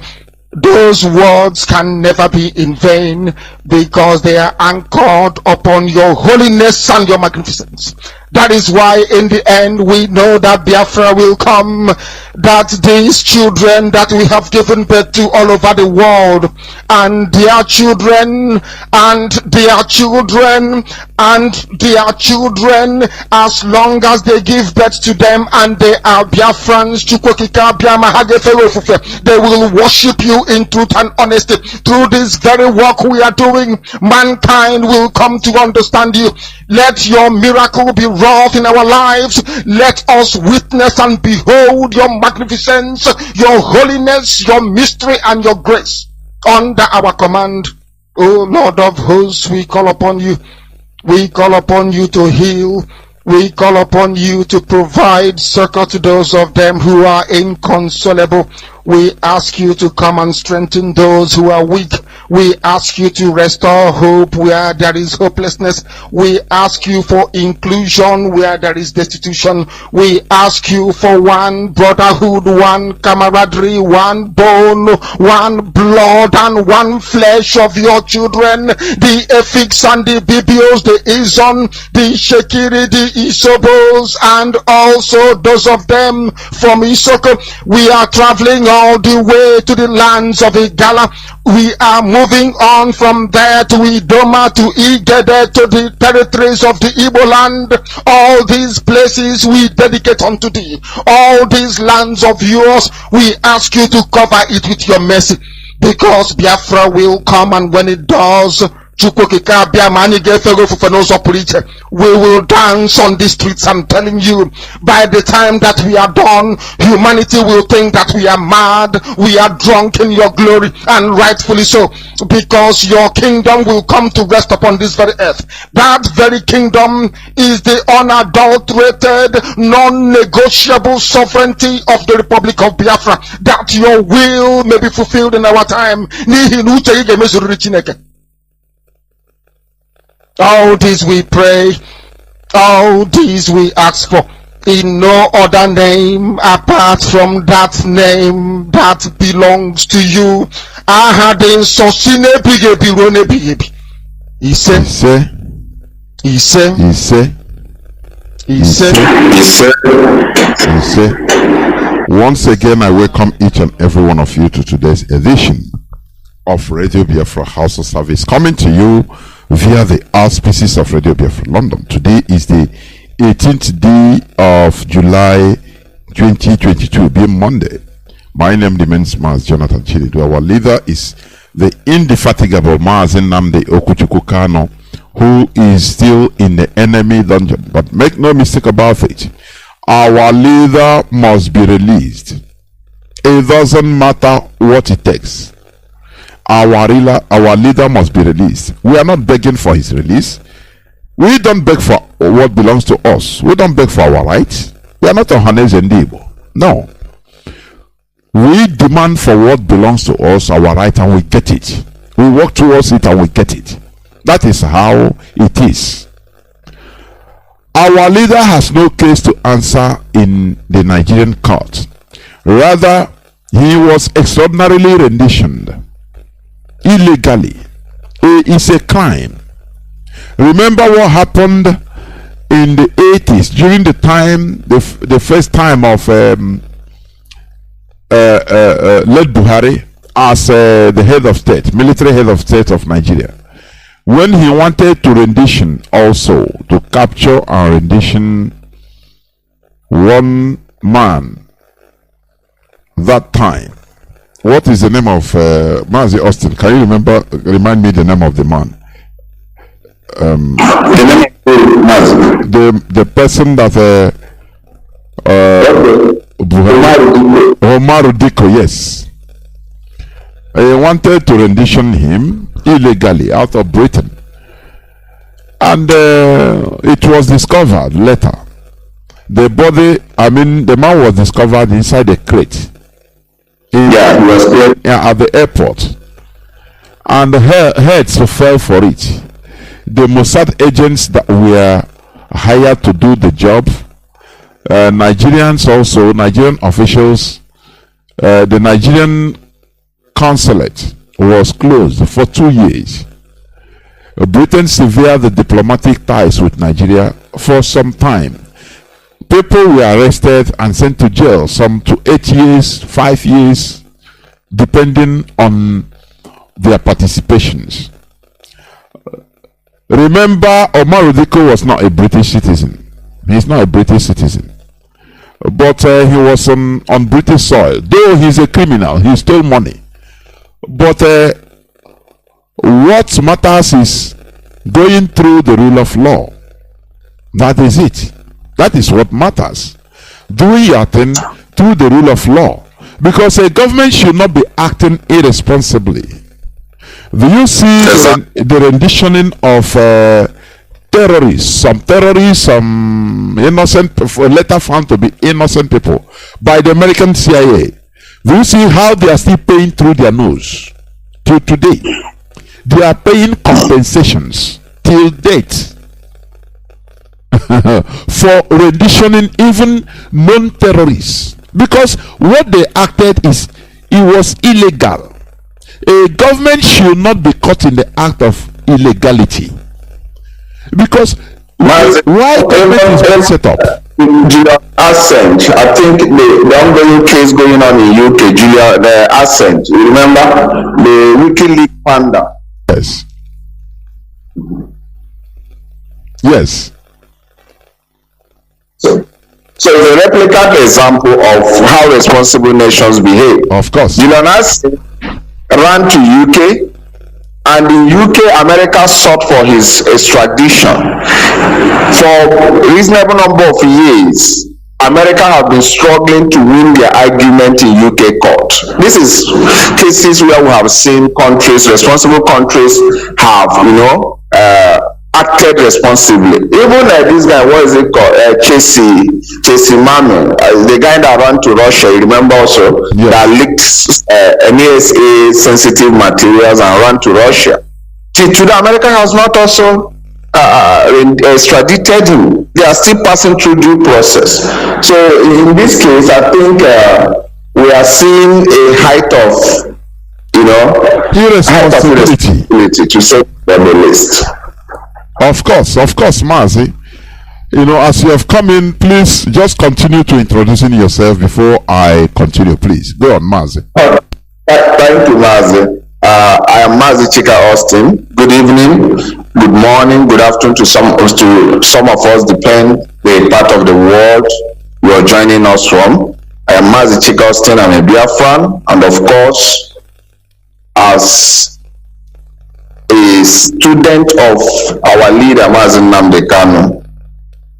E: Those words can never be in vain, because they are anchored upon your holiness and your magnificence. That is why in the end we know that Biafra will come, that these children that we have given birth to all over the world, and their children, and their children, and their children, as long as they give birth to them and they are Biafrans, they will worship you in truth and honesty. Through this very work we are doing, mankind will come to understand you. Let your miracle be wrought in our lives. Let us witness and behold your magnificence, your holiness, your mystery, and your grace under our command. O Lord of hosts, we call upon you. We call upon you to heal. We call upon you to provide succor to those of them who are inconsolable. We ask you to come and strengthen those who are weak. We ask you to restore hope where there is hopelessness. We ask you for inclusion where there is destitution. We ask you for one brotherhood, one camaraderie, one bone, one blood, and one flesh of your children. The Efiks and the Bibios, the Izon, the Shekiri, the Isobos, and also those of them from Isoko. We are traveling all the way to the lands of Igala. We are moving on from there to Idoma, to Igede, to the territories of the Igbo land. All these places we dedicate unto thee. All these lands of yours, we ask you to cover it with your mercy, because Biafra will come, and when it does, we will dance on the streets. I'm telling you, by the time that we are done, humanity will think that we are mad, we are drunk in your glory, and rightfully so, because your kingdom will come to rest upon this very earth. That very kingdom is the unadulterated, non-negotiable sovereignty of the Republic of Biafra, that your will may be fulfilled in our time. All this we pray, all this we ask for, in no other name apart from that name that belongs to you. Ahadin sosine bigebirone bigebi.
D: Once again, I welcome each and every one of you to today's edition of Radio Biafra HAUSA-SERVICE, coming to you via the auspices of Radio Biafra London. Today is the 18th day of July 2022, being Monday. My name remains Mazi Jonathan Chiridu. Our leader is the indefatigable Mazi Nnamdi Kanu, who is still in the enemy dungeon. But make no mistake about it, our leader must be released. It doesn't matter what it takes. Our leader must be released. We are not begging for his release. We don't beg for what belongs to us. We don't beg for our rights. We are not on Hanez and Debo. No. We demand for what belongs to us, our right, and we get it. We work towards it and we get it. That is how it is. Our leader has no case to answer in the Nigerian court. Rather, he was extraordinarily renditioned. Illegally. It's a crime. Remember what happened in the 80s, during the time, the first time of led Buhari as the head of state, military head of state of Nigeria, when he wanted to rendition also, to capture and rendition one man that time. What is the name of Mazi Austin? Can you remind me the name of the man? The person that Omaru Diko, yes. He wanted to rendition him illegally out of Britain. And it was discovered later. The body, the man was discovered inside a crate. At the airport. And the heads fell for it. The Mossad agents that were hired to do the job, Nigerians also, Nigerian officials, the Nigerian consulate was closed for 2 years. Britain severed the diplomatic ties with Nigeria for some time. People were arrested and sent to jail, some to 8 years, 5 years, depending on their participations. Remember, Omar Odiko was not a British citizen. He's not a British citizen. But he was on British soil. Though he's a criminal, he stole money. But what matters is going through the rule of law. That is it. That is what matters. Doing your thing through the rule of law. Because a government should not be acting irresponsibly. Do you see the renditioning of terrorists, some innocent, later found to be innocent people by the American CIA? Do you see how they are still paying through their nose till today? They are paying compensations till date for renditioning even non-terrorists, because what they acted it was illegal. A government should not be caught in the act of illegality, because why government is being set up?
F: Julia Assange, I think the ongoing case going on in UK, Julia the Assange, you remember the WikiLeaks panda?
D: Yes. Yes.
F: So it's a replicate example of how responsible nations behave.
D: Of course.
F: Julian Assange ran to UK, and in UK, America sought for his extradition. For a reasonable number of years, America have been struggling to win their argument in UK court. This is cases where we have seen countries, responsible countries, have acted responsibly. Even this guy, what is it called? Chesi Manu, the guy that ran to Russia, you remember also, yes, that leaked NSA sensitive materials and ran to Russia. Today, America has not also extradited him. They are still passing through due process. So in this case, I think we are seeing a height of, irresponsibility to say the least.
D: Of course, Mazi. As you have come in, please just continue to introducing yourself before I continue, please. Go on, Mazi.
F: Thank you, Mazi. I am Mazi Chika Austin. Good evening, good morning, good afternoon to some of us, depend the part of the world you are joining us from. I am Mazi Chika Austin. I'm a Biafran, and of course, as a student of our leader, Mazi Nnamdi Kanu,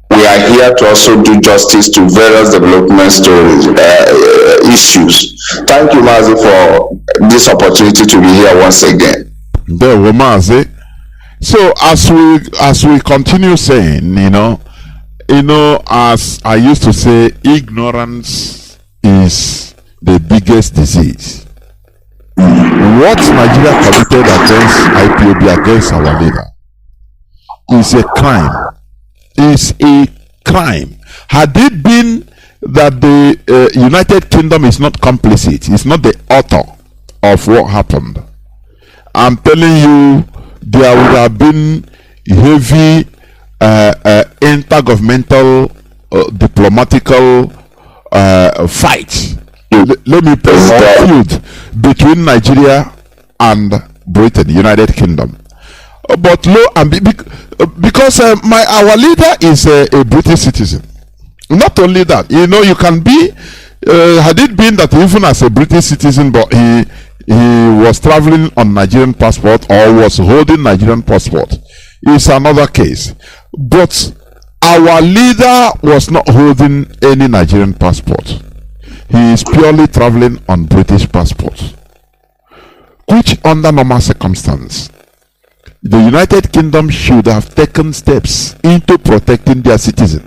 F: we are here to also do justice to various development stories, issues. Thank you, Mazi, for this opportunity to be here once again.
D: There, Mazi. So as we continue saying, as I used to say, ignorance is the biggest disease. What Nigeria committed against Ipob, against our leader, is a crime. Is a crime. Had it been that the United Kingdom is not complicit, it's not the author of what happened, I'm telling you, there would have been heavy intergovernmental diplomatical fight. Let me put feud between Nigeria and Britain, United Kingdom. But because our leader is a British citizen. Not only that, you know, you can be. Had it been that even as a British citizen, but he was traveling on Nigerian passport or was holding Nigerian passport, is another case. But our leader was not holding any Nigerian passport. He is purely traveling on British passport, which under normal circumstances, the United Kingdom should have taken steps into protecting their citizens.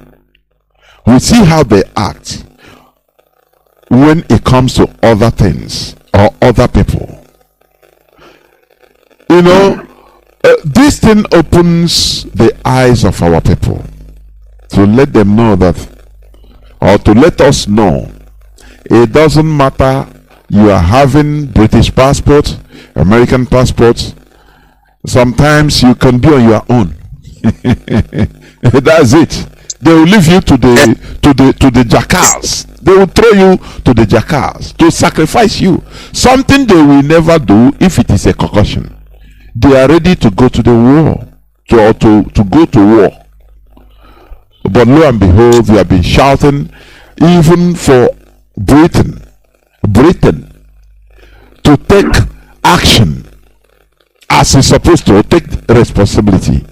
D: We see how they act when it comes to other things or other people. You know, this thing opens the eyes of our people to let them know that, or to let us know, it doesn't matter you are having British passport, American passport. Sometimes you can be on your own. That's it. They will leave you to the jackals. They will throw you to the jackals to sacrifice you. Something they will never do if it is a concussion. They are ready to go to the war, to go to war. But lo and behold, we have been shouting even for Britain to take action as it's supposed to, take responsibility.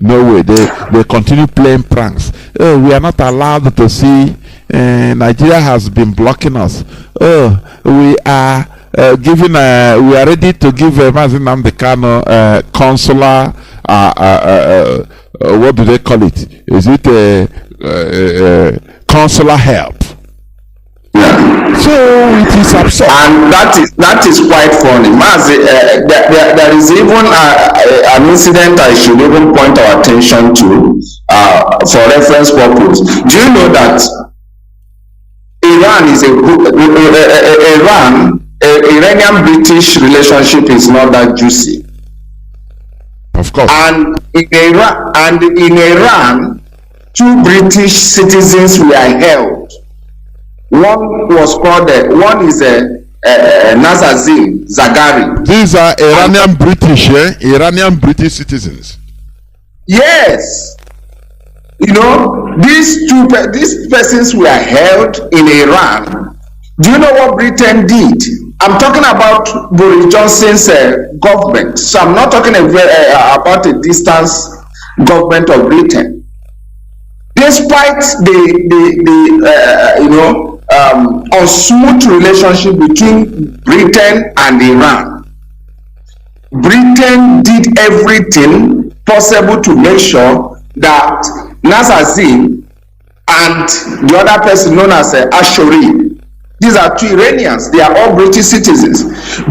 D: No way, they continue playing pranks. Oh, we are not allowed to see. Nigeria has been blocking us. Oh, we are giving. We are ready to give Mazi Nnamdi Kanu consular. What do they call it? Is it consular help? So it is absurd,
F: and that is quite funny. Mazi, there is even an incident I should even point our attention to for reference purpose. Do you know that Iranian-British relationship is not that juicy?
D: Of course.
F: And in Iran, 2 British citizens were held. One was called, one is Nazazim Zagari.
D: These are Iranian British, Iranian British citizens.
F: Yes. You know, these persons were held in Iran. Do you know what Britain did? I'm talking about Boris Johnson's government. So I'm not talking about a distance government of Britain. Despite the unsmooth relationship between Britain and Iran, Britain did everything possible to make sure that Nazazim and the other person known as Ashori, these are 2 Iranians, they are all British citizens.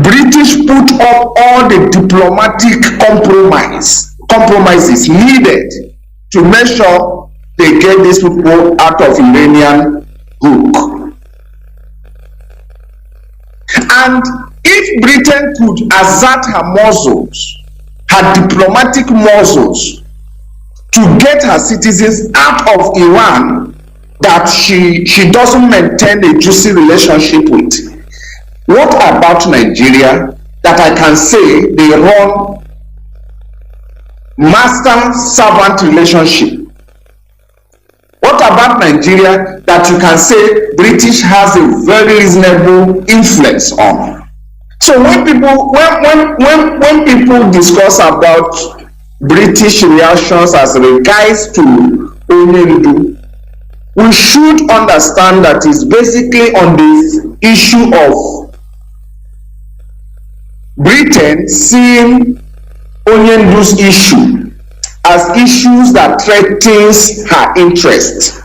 F: British put up all the diplomatic compromises needed to make sure they get these people out of Iranian hook. And if Britain could assert her muscles, her diplomatic muscles, to get her citizens out of Iran that she doesn't maintain a juicy relationship with, what about Nigeria that I can say they run master-servant relationship? What about Nigeria that you can say British has a very reasonable influence on? So when people discuss about British reactions as regards to Onyendu, we should understand that it's basically on this issue of Britain seeing Onyendu's issue as issues that threatens her interest.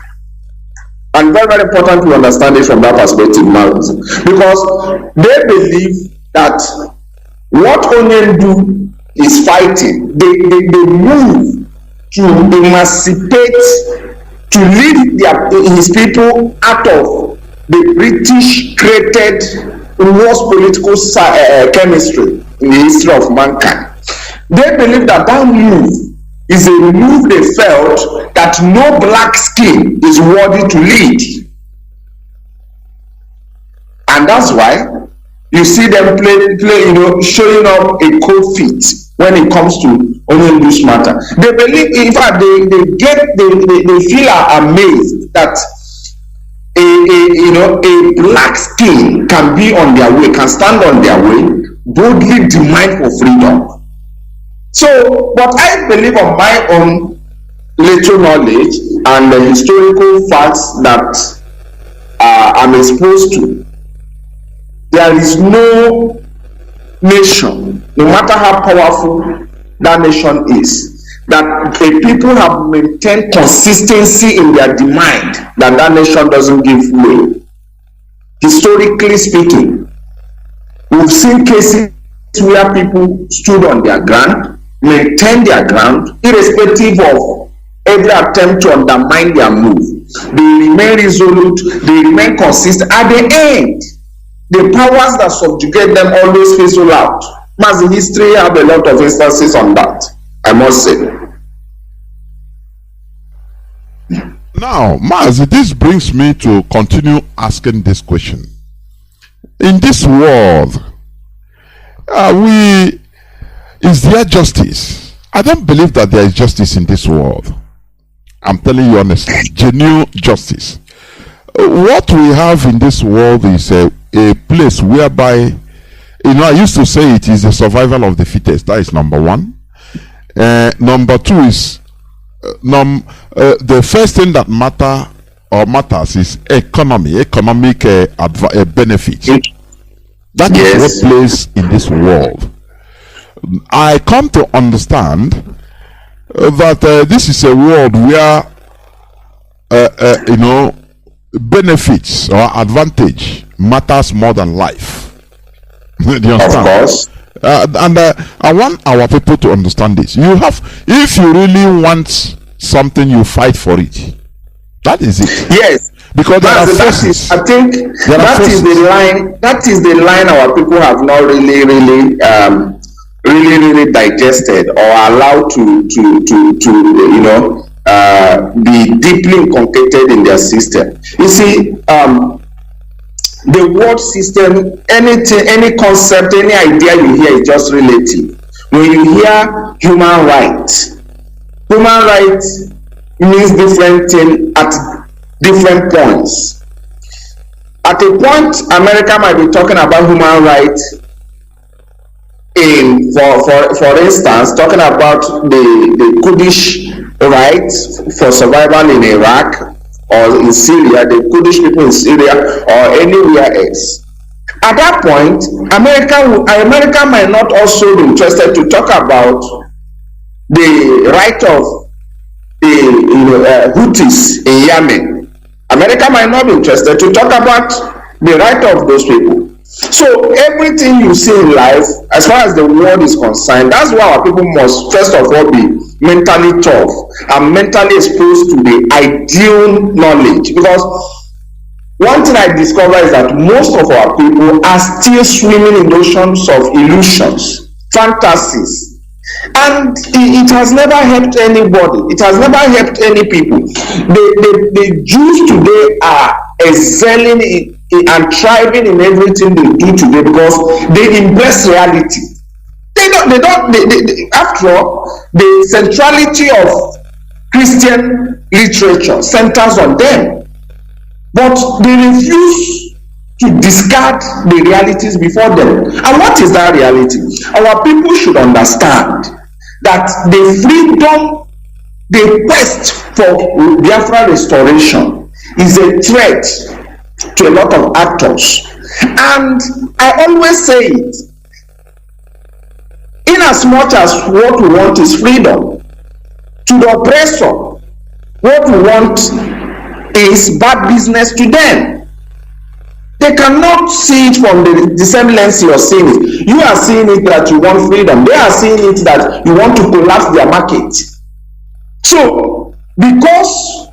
F: And very, very important to understand it from that perspective, because they believe that what Onyendu is fighting, they move to emancipate, to lead his people out of the British created worst political chemistry in the history of mankind. They believe that that move is a move they felt that no black skin is worthy to lead. And that's why you see them showing up a cold feet when it comes to only this matter. They believe, in fact, they feel amazed that a black skin can be on their way, can stand on their way, boldly demand for freedom. So, but I believe on my own little knowledge and the historical facts that I'm exposed to, there is no nation, no matter how powerful that nation is, that the people have maintained consistency in their demand that nation doesn't give way. Historically speaking, we've seen cases where people stood on their ground, maintained their ground, irrespective of every attempt to undermine their move. They remain resolute, they remain consistent. At the end, the powers that subjugate them always fizzle out. Mazi history have a lot of instances on that, I must say.
D: Now, Mazi, this brings me to continue asking this question. In this world, is there justice? I don't believe that there is justice in this world. I'm telling you honestly, genuine justice. What we have in this world is a place whereby, I used to say it is the survival of the fittest. That is number one. Number two is the first thing that matters is economic benefit. That is what plays in this world. I come to understand that this is a world where benefits or advantage matters more than life. Do you understand?
F: Of course.
D: And I want our people to understand this. If you really want something, you fight for it. That is it. Yes. Because there are forces.
F: I think that is the line. That is the line our people have not really digested or allowed to be deeply inculcated in their system. You see, the word system, any concept, any idea you hear is just relative. When you hear human rights means different things at different points. At a point, America might be talking about human rights for instance, talking about the Kurdish rights for survival in Iraq or in Syria, the Kurdish people in Syria or anywhere else. At that point, America might not also be interested to talk about the right of the Houthis in Yemen. America might not be interested to talk about the right of those people. So everything you see in life, as far as the world is concerned, that's why our people must first of all be mentally tough and mentally exposed to the ideal knowledge. Because one thing I discover is that most of our people are still swimming in oceans of illusions, fantasies. And it has never helped anybody. It has never helped any people. The Jews today are excelling and thriving in everything they do today because they embrace reality. After all, the centrality of Christian literature centers on them. But they refuse to discard the realities before them. And what is that reality? Our people should understand that the freedom, the quest for Biafra restoration is a threat to a lot of actors. And I always say it, in as much as what we want is freedom, to the oppressor, what we want is bad business to them. They cannot see it from the same lens you are seeing it. You are seeing it that you want freedom. They are seeing it that you want to collapse their market. So, because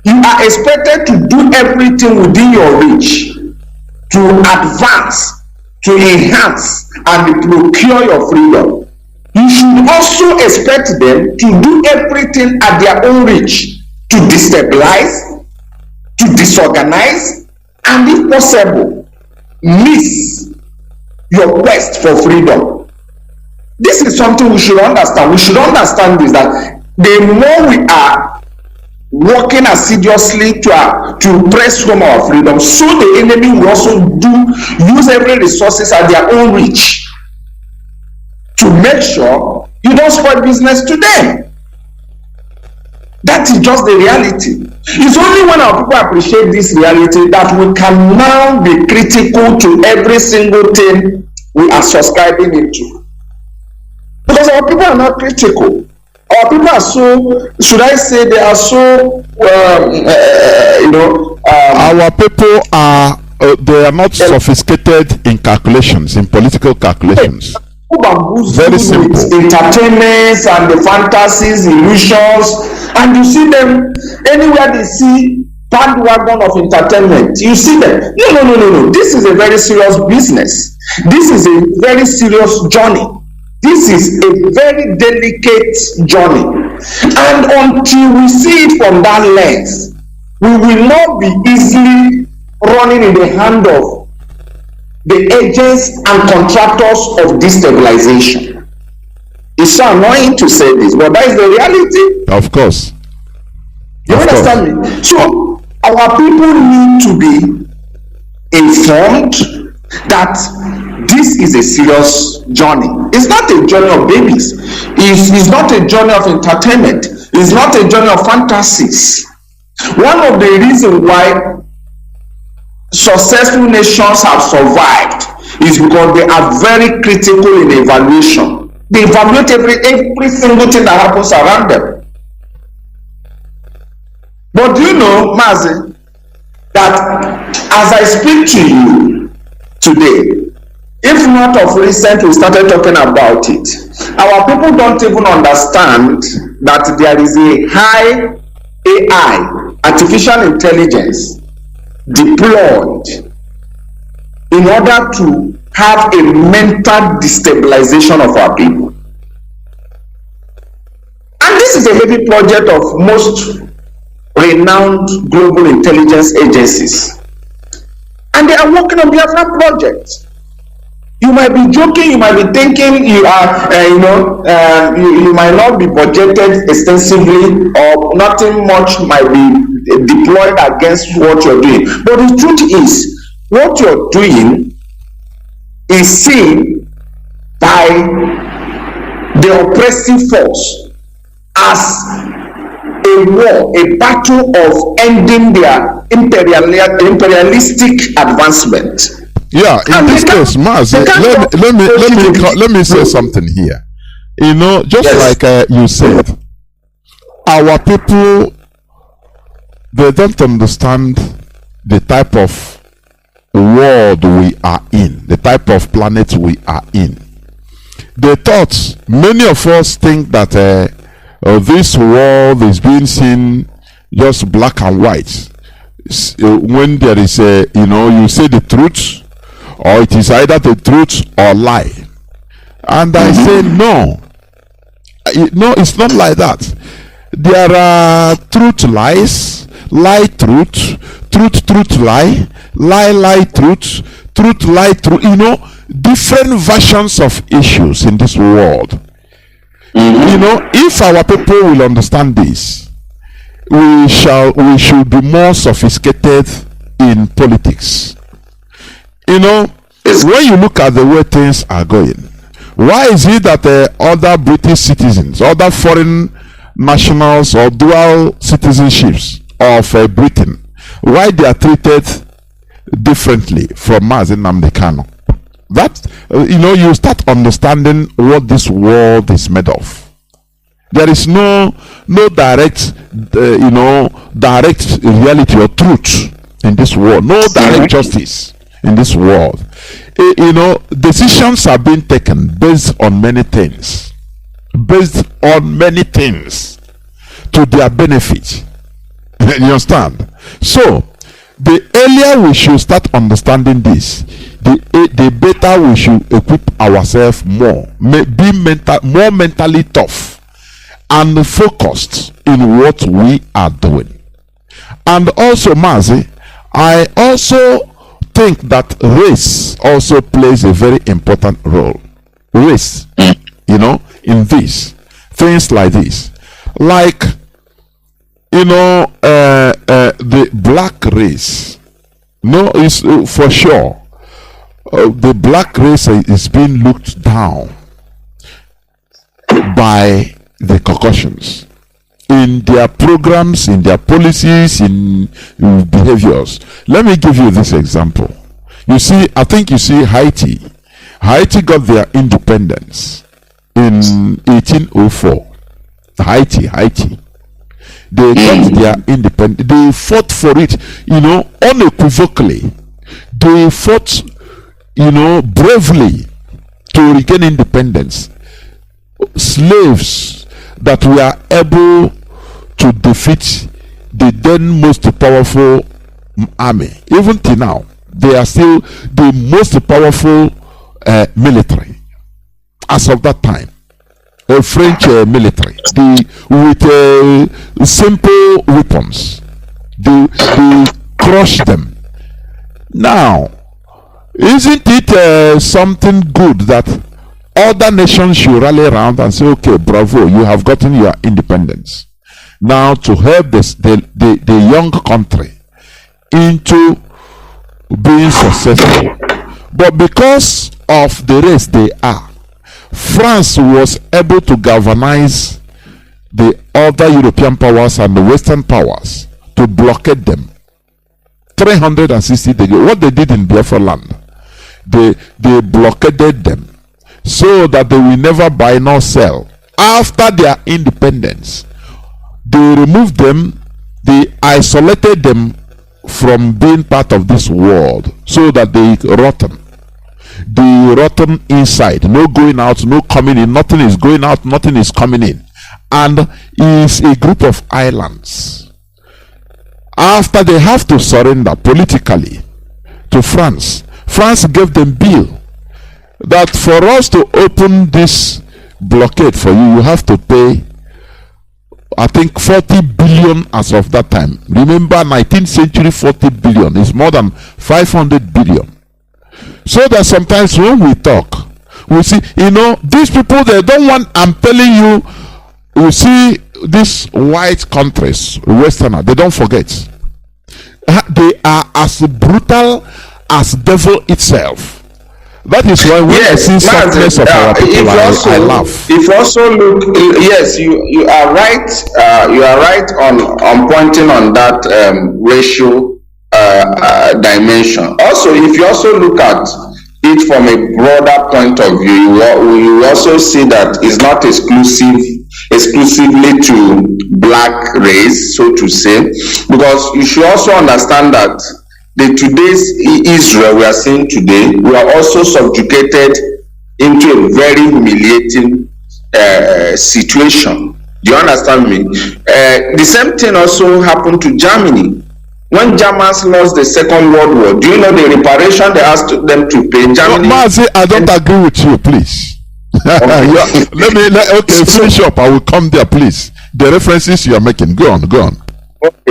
F: you are expected to do everything within your reach to advance, to enhance, and procure your freedom, you should also expect them to do everything at their own reach to destabilize, to disorganize, and if possible, miss your quest for freedom. This is something we should understand. We should understand this, that the more we are working assiduously to press home our freedom, so the enemy will also use every resources at their own reach to make sure you don't spoil business to them. That is just the reality. It's only when our people appreciate this reality that we can now be critical to every single thing we are subscribing into. Because our people are not critical. Our people are so, should I say, they are so,
D: our people are, they are not sophisticated in calculations, in political calculations. Very simple.
F: With entertainments and the fantasies, illusions, and you see them anywhere they see bandwagon of entertainment. You see them. No. This is a very serious business. This is a very serious journey. This is a very delicate journey. And until we see it from that lens, we will not be easily running in the hand of the agents and contractors of destabilization. It's so annoying to say this, but that is the reality.
D: Of course.
F: You understand me? So our people need to be informed that this is a serious journey. It's not a journey of babies. It's not a journey of entertainment. It's not a journey of fantasies. One of the reasons why successful nations have survived is because they are very critical in evaluation. They evaluate every single thing that happens around them. But do you know, Mazi, that as I speak to you today, if not of recent we started talking about it, our people don't even understand that there is a high AI, artificial intelligence, deployed in order to have a mental destabilization of our people. And this is a heavy project of most renowned global intelligence agencies. And they are working on Biafra projects. You might be joking, you might be thinking you are, you might not be budgeted extensively, or nothing much might be deployed against what you're doing. But the truth is, what you're doing is seen by the oppressive force as a war, a battle of ending their imperialistic advancement.
D: Yeah, in this case, Mazi, let me say something here. You know, just yes. Like you said, our people, they don't understand the type of world we are in, the type of planet we are in. They thought, many of us think that this world is being seen just black and white. When there is a, you say the truth, or it is either the truth or lie. And I say no. No, it's not like that. There are truth lies, lie truth, truth lie, lie truth, lie truth. Different versions of issues in this world. If our people will understand this, we should be more sophisticated in politics. When you look at the way things are going, why is it that other British citizens, other foreign nationals or dual citizenships of Britain, why they are treated differently from Mazi Nnamdi Kanu? That, you start understanding what this world is made of. There is no direct, direct reality or truth in this world. No direct justice in this world. Decisions are being taken based on many things. Based on many things to their benefit. You understand? So, the earlier we should start understanding this, the better we should equip ourselves more, be more mentally tough and focused in what we are doing. And also, Mazi, I also think that race also plays a very important role. Race, in this, things like this, like the black race. No, is for sure. The black race is being looked down by the Caucasians in their programs, in their policies, in behaviors. Let me give you this example. You see, I think you see Haiti. Haiti got their independence in 1804. Haiti. They got their independence. They fought for it, unequivocally. They fought, bravely to regain independence. Slaves that were able to defeat the then most powerful army. Even till now, they are still the most powerful military as of that time. A French military, with simple weapons, they crush them. Now, isn't it something good that other nations should rally around and say, okay, bravo, you have gotten your independence. Now, to help the young country into being successful. But because of the race they are, France was able to galvanize the other European powers and the Western powers to blockade them. 360 degrees. What they did in Biafra land, they blockaded them so that they will never buy nor sell. After their independence, they removed them, they isolated them from being part of this world so that they rotten. The rotten inside, no going out, no coming in, nothing is going out, nothing is coming in, and is a group of islands. After they have to surrender politically to France, France gave them bill that for us to open this blockade for you, you have to pay, I think, 40 billion as of that time. Remember, 19th century 40 billion is more than 500 billion. So that sometimes when we talk, we see, these people, they don't want, I'm telling you, you see these white countries, Westerner, they don't forget. They are as brutal as devil itself. That is why when I see softness of our people, I laugh.
F: If you also look, yes, you are right. You are right on pointing on that racial dimension. Also, if you also look at it from a broader point of view, you also see that it's not exclusively to black race, so to say, because you should also understand that today's Israel we are seeing today, we are also subjugated into a very humiliating situation. Do you understand me? The same thing also happened to Germany. When Germans lost the Second World War, do you know the reparation they asked them to pay? Germany.
D: Mazi, I don't agree with you, please. Okay. Okay, finish up. I will come there, please. The references you are making. Go on.
F: Okay.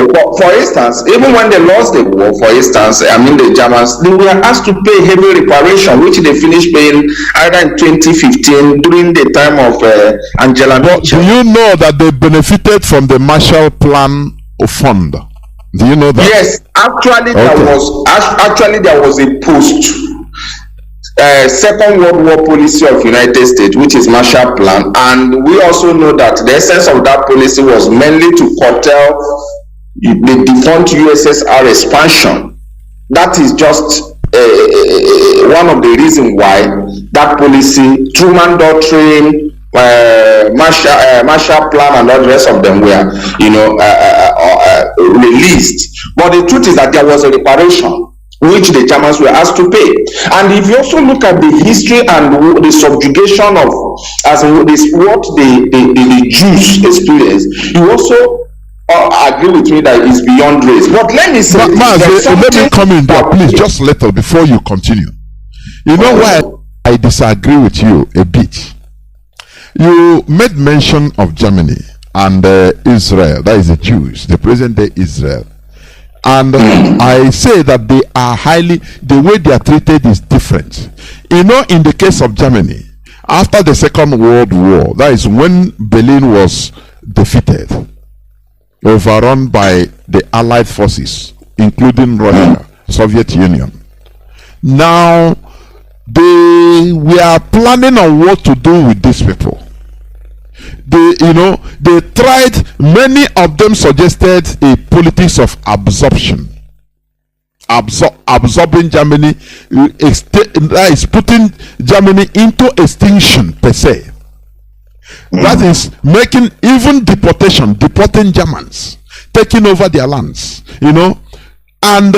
F: For instance, even when they lost the war, the Germans, they were asked to pay heavy reparation, which they finished paying either in 2015 during the time of Angela Merkel.
D: Do you know that they benefited from the Marshall Plan Fund? Do you know that?
F: Yes, actually, okay. there was a post Second World War policy of United States, which is Marshall Plan, and we also know that the essence of that policy was mainly to curtail the defunct USSR expansion. That is just one of the reasons why that policy, Truman Doctrine, Marshall Plan, and all the rest of them were, released. But the truth is that there was a reparation which the Germans were asked to pay. And if you also look at the history and the subjugation of what the Jews experienced, you also agree with me that it's beyond race. But let me say,
D: let me come in there, please, just little before you continue. You know why I disagree with you a bit? You made mention of Germany and Israel, that is the Jews, the present day Israel. And I say that they are the way they are treated is different. You know, in the case of Germany, after the Second World War, that is when Berlin was defeated, overrun by the Allied forces, including Russia, Soviet Union. Now, they were planning on what to do with these people. They tried, many of them suggested a politics of absorption. Absorbing Germany, that is putting Germany into extinction per se. That is making even deporting Germans, taking over their lands, and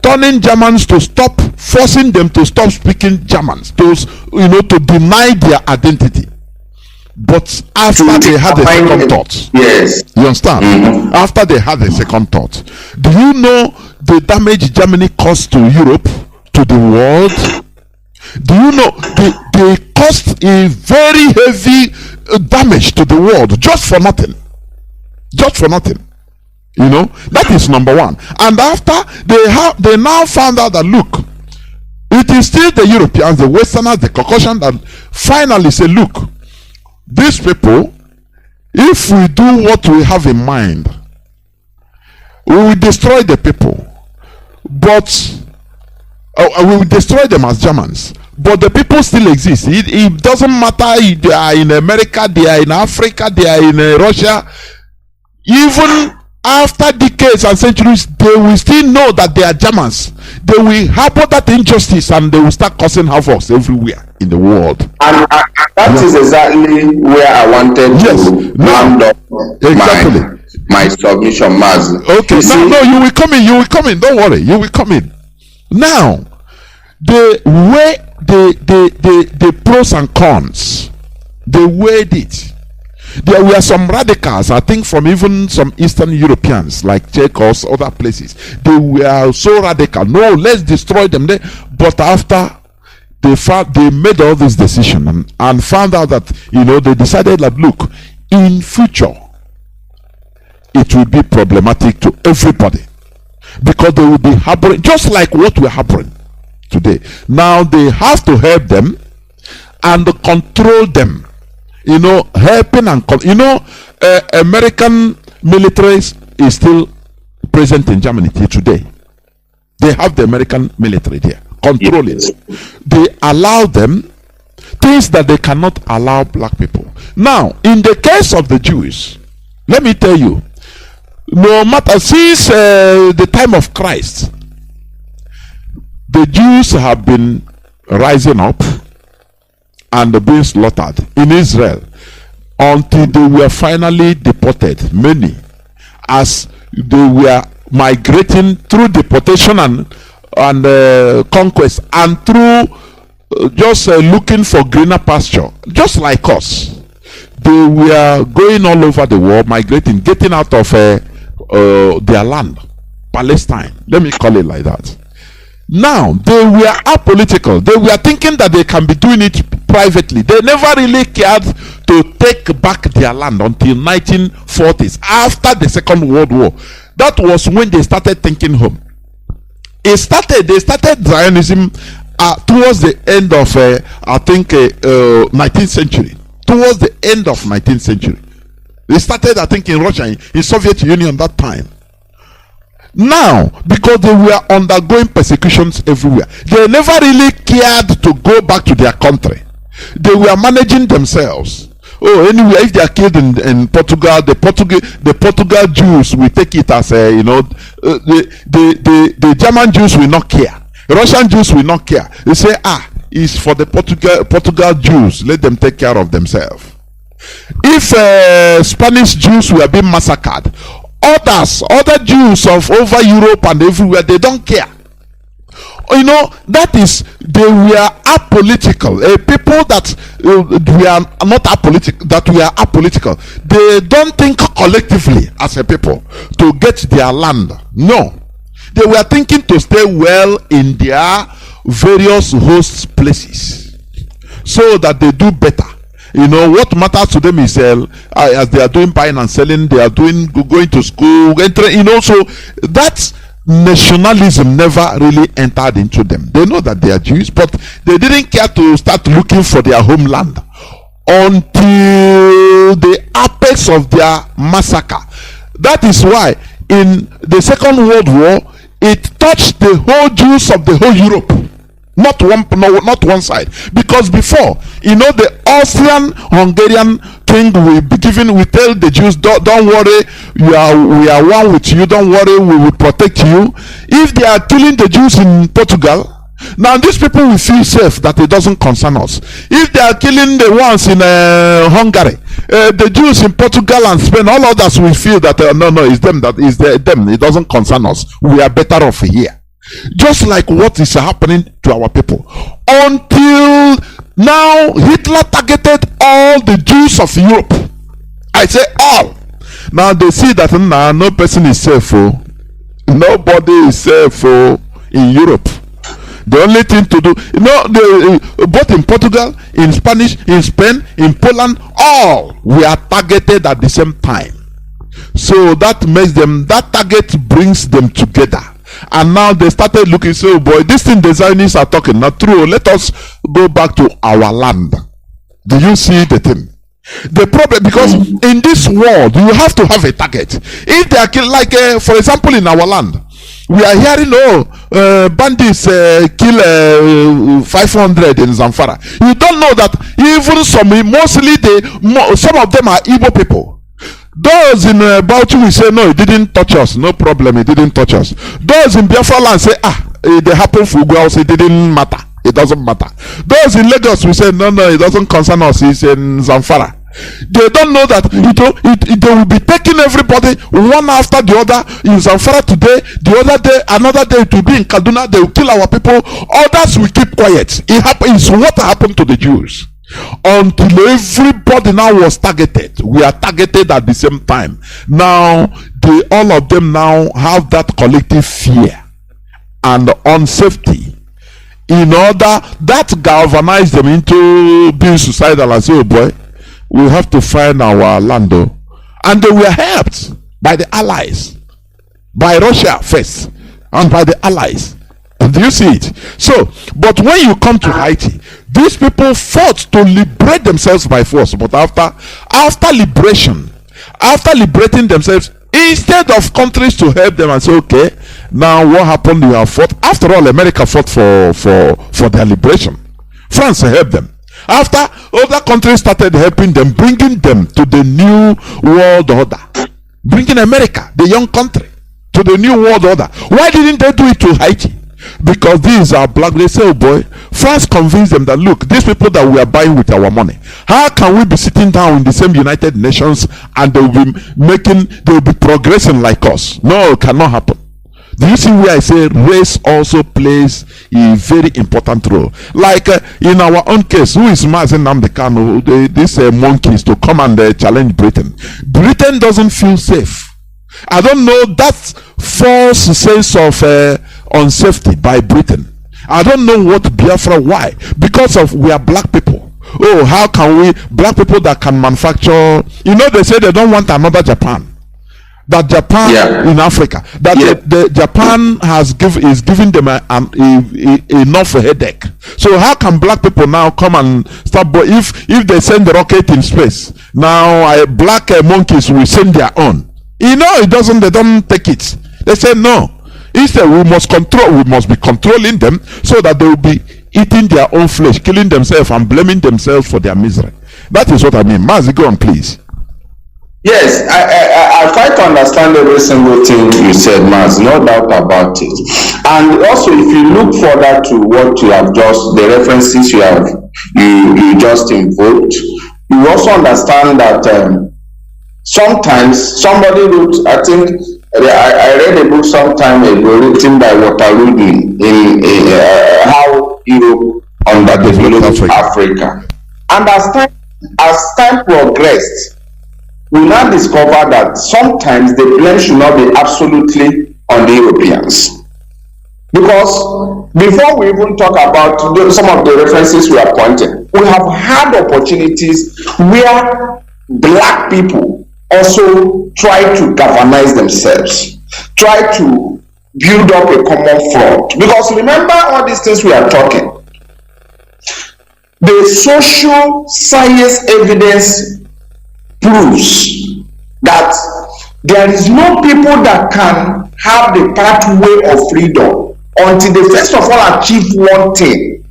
D: turning Germans to stop, forcing them to stop speaking Germans, to deny their identity. But after they had a second thought,
F: yes,
D: you understand? After they had a second thought, do you know the damage Germany caused to Europe, to the world? Do you know they caused a very heavy damage to the world just for nothing? Just for nothing. That is number one. And after they now found out that, look, it is still the Europeans, the Westerners, the Caucasians that finally say, look, these people, if we do what we have in mind, we will destroy the people, but we will destroy them as Germans, but the people still exist. It doesn't matter if they are in America, they are in Africa, they are in Russia. Even after decades and centuries, they will still know that they are Germans. They will harbor that injustice and they will start causing havoc everywhere in the world.
F: And that is exactly where I wanted to round up my submission, Mazi.
D: Okay, you will come in, don't worry, you will come in. Now, the way the pros and cons, they weighed it. There were some radicals, I think, from even some Eastern Europeans like Czech or other places. They were so radical. No, let's destroy them. But after they made all this decision and found out that they decided that, look, in future it will be problematic to everybody because they will be harboring just like what we're harboring today. Now they have to help them and control them. Helping and American military is still present in Germany till today. They have the American military there, control it. They allow them things that they cannot allow black people. Now, in the case of the Jews, let me tell you, no matter since the time of Christ, the Jews have been rising up and being slaughtered in Israel until they were finally deported, many, as they were migrating through deportation and conquest and through just looking for greener pasture, just like us. They were going all over the world, migrating, getting out of their land, Palestine, let me call it like that. Now, they were apolitical. They were thinking that they can be doing it privately. They never really cared to take back their land until 1940s, after the Second World War. That was when they started thinking home. They started Zionism towards the end of, 19th century. Towards the end of 19th century. They started, I think, in Russia, in Soviet Union that time. Now, because they were undergoing persecutions everywhere, they never really cared to go back to their country. They were managing themselves. Oh, anyway, if they are killed in Portugal, the Portugal Jews will take it as the German Jews will not care. Russian Jews will not care. They say, it's for the Portugal Jews. Let them take care of themselves. If Spanish Jews were being massacred, other Jews of over Europe and everywhere, they don't care. That is, they were apolitical. People that were not apolitical, that were apolitical, they don't think collectively as a people to get their land. No, they were thinking to stay well in their various host places so that they do better. You know, what matters to them is as they are doing buying and selling, they are doing going to school, entering, you know, so that nationalism never really entered into them. They know that they are Jews, but they didn't care to start looking for their homeland until the apex of their massacre. That is why in the Second World War, it touched the whole Jews of the whole Europe. Not one side, because before, you know, the Austrian-Hungarian king will be given, we tell the Jews, don't worry, we are one with you, don't worry, we will protect you. If they are killing the Jews in Portugal, now these people will feel safe that it doesn't concern us. If they are killing the ones in Hungary, the Jews in Portugal and Spain, all others will feel that no, it's them, it doesn't concern us, we are better off here. Just like what is happening to our people. Until now, Hitler targeted all the Jews of Europe. I say all. Now they see that no person is safe. Nobody is safe in Europe. The only thing to do, you know, both in Portugal, in Spanish, in Spain, in Poland, all we are targeted at the same time. So that makes them, that target brings them together. And now they started looking, so oh boy, this thing the Zionists are talking, not true. Let us go back to our land. Do you see the thing? The problem, because in this world, you have to have a target. If they are killed, like for example, in our land, we are hearing, bandits kill 500 in Zamfara. You don't know that even some of them are Igbo people. Those in Bauchi will say, no, it didn't touch us. No problem, it didn't touch us. Those in Biafra land say, it happened for Ugwa, it didn't matter. It doesn't matter. Those in Lagos will say, no, it doesn't concern us. It's in Zamfara. They don't know that they will be taking everybody one after the other in Zamfara today, the other day, another day it will be in Kaduna. They will kill our people. Others will keep quiet. It's what happened to the Jews. Until everybody now was targeted. We are targeted at the same time. Now all of them now have that collective fear and unsafety. In order that galvanize them into being suicidal and say, oh boy, we have to find our land. And they were helped by the allies, by Russia first, and by the allies. Do you see it? So, but when you come to Haiti, these people fought to liberate themselves by force. But after liberation, after liberating themselves, instead of countries to help them and say, okay, now what happened? You have fought. After all, America fought for their liberation. France helped them. After other countries started helping them, bringing them to the new world order, bringing America, the young country, to the new world order. Why didn't they do it to Haiti? Because these are black. They say, oh boy, France convinced them that, look, these people that we are buying with our money, how can we be sitting down in the same United Nations and they will be progressing like us? No, it cannot happen. Do you see where I say race also plays a very important role? Like in our own case, who is Mazi Nnamdi Kanu, these monkeys to come and challenge Britain. Britain doesn't feel safe. I don't know that false sense of unsafety by Britain. I don't know what Biafra, why? Because of we are black people. Oh, how can we, black people that can manufacture, you know, they say they don't want another Japan. That Japan in Africa, that the Japan is giving them enough headache. So how can black people now come and start? But if they send the rocket in space, now black monkeys will send their own. You know, they don't take it. They say no. Instead, we must be controlling them so that they will be eating their own flesh, killing themselves and blaming themselves for their misery. That is what I mean. Mazi, go on, please.
F: Yes, I try to understand every single thing you said, Mazi, no doubt about it. And also, if you look further to what you have the references you just invoked, you also understand that sometimes somebody wrote, I think I read a book some time ago written by Waterloo in how Europe underdeveloped Africa. And as time progressed, we now discover that sometimes the blame should not be absolutely on the Europeans. Because before we even talk about some of the references we are pointing, we have had opportunities where black people also try to galvanize themselves, try to build up a common front. Because remember all these things we are talking, the social science evidence proves that there is no people that can have the pathway of freedom until they first of all achieve one thing.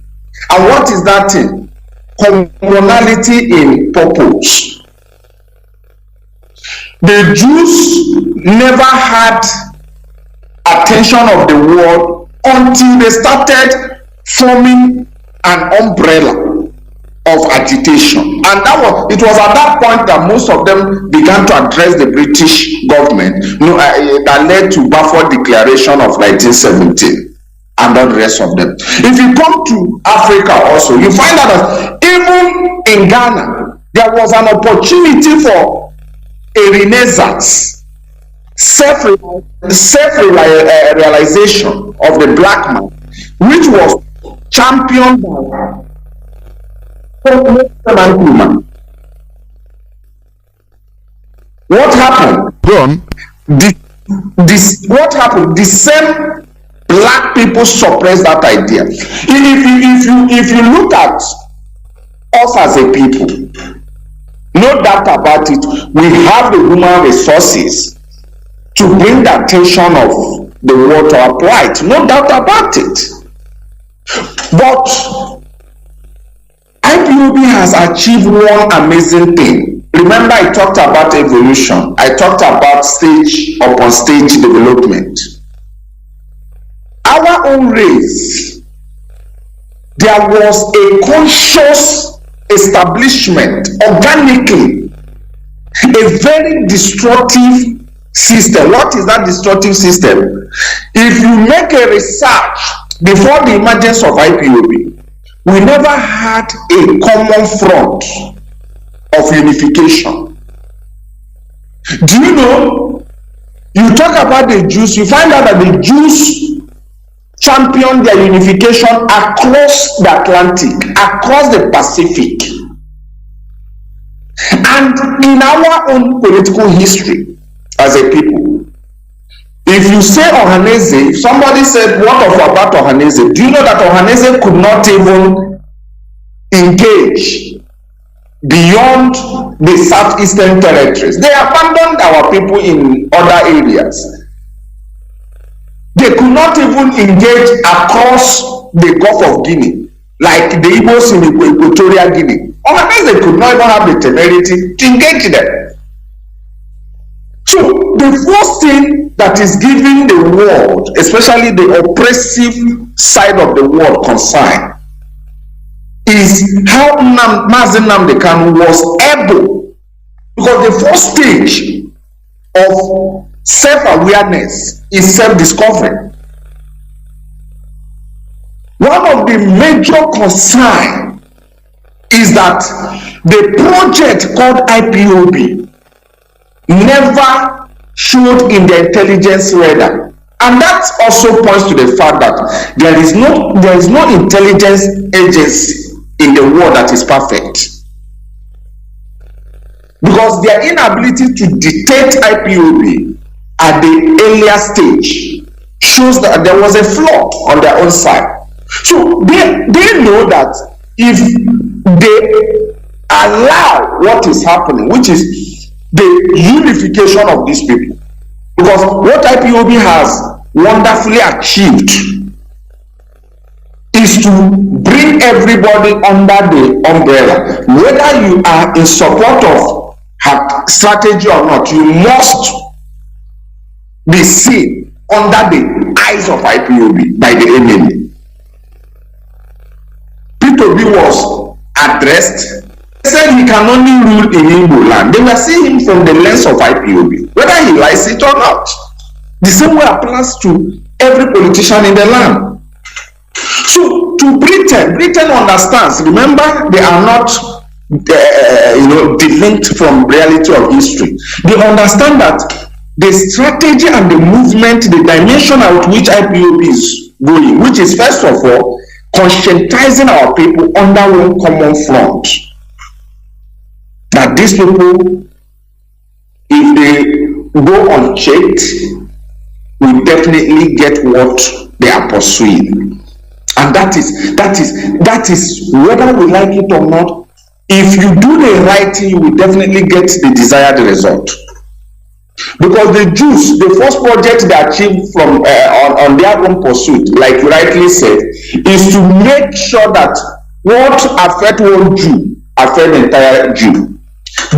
F: And what is that thing? Commonality in purpose. The Jews never had attention of the world until they started forming an umbrella of agitation, and it was at that point that most of them began to address the British government, that led to Balfour Declaration of 1917 and all the rest of them. If you come to Africa also, you find out that even in Ghana there was an opportunity for a renaissance, self-realization of the black man, which was championed by what happened?
D: Go on.
F: What happened? The same black people suppressed that idea. If you look at us as a people, no doubt about it, we have the human resources to bring the attention of the world to our plight. No doubt about it. But IPOB has achieved one amazing thing. Remember, I talked about evolution. I talked about stage upon stage development. Our own race, there was a conscious establishment organically, a very destructive system. What is that destructive system? If you make a research before the emergence of IPOB, we never had a common front of unification. Do you know? You talk about the Jews, you find out that the Jews championed their unification across the Atlantic, across the Pacific. And in our own political history as a people, if you say Ohaneze, if somebody said, what about Ohaneze? Do you know that Ohaneze could not even engage beyond the southeastern territories? They abandoned our people in other areas. They could not even engage across the Gulf of Guinea, like the Igbos in Equatorial Guinea. Ohaneze could not even have the temerity to engage them. So the first thing that is giving the world, especially the oppressive side of the world concern, is how Mazi Nnamdi Kanu was able, because the first stage of self-awareness is self-discovery. One of the major concerns is that the project called IPOB never showed in the intelligence radar, and that also points to the fact that there is no intelligence agency in the world that is perfect, because their inability to detect IPOB at the earlier stage shows that there was a flaw on their own side. So they know that if they allow what is happening, which is the unification of these people, because what IPOB has wonderfully achieved is to bring everybody under the umbrella. Whether you are in support of her strategy or not, you must be seen under the eyes of IPOB by the enemy. P2B was addressed. They said he can only rule in Igbo land. They were seeing him from the lens of IPOB, whether he likes it or not. The same way applies to every politician in the land. So to Britain understands. Remember, they are not deviant from reality of history. They understand that the strategy and the movement, the dimension at which IPOB is going, which is first of all conscientizing our people under one common front. That these people, if they go unchecked, will definitely get what they are pursuing. And that is whether we like it or not. If you do the right thing, you will definitely get the desired result. Because the Jews, the first project they achieved from on their own pursuit, like you rightly said, is to make sure that what affect one Jew affect the entire Jew.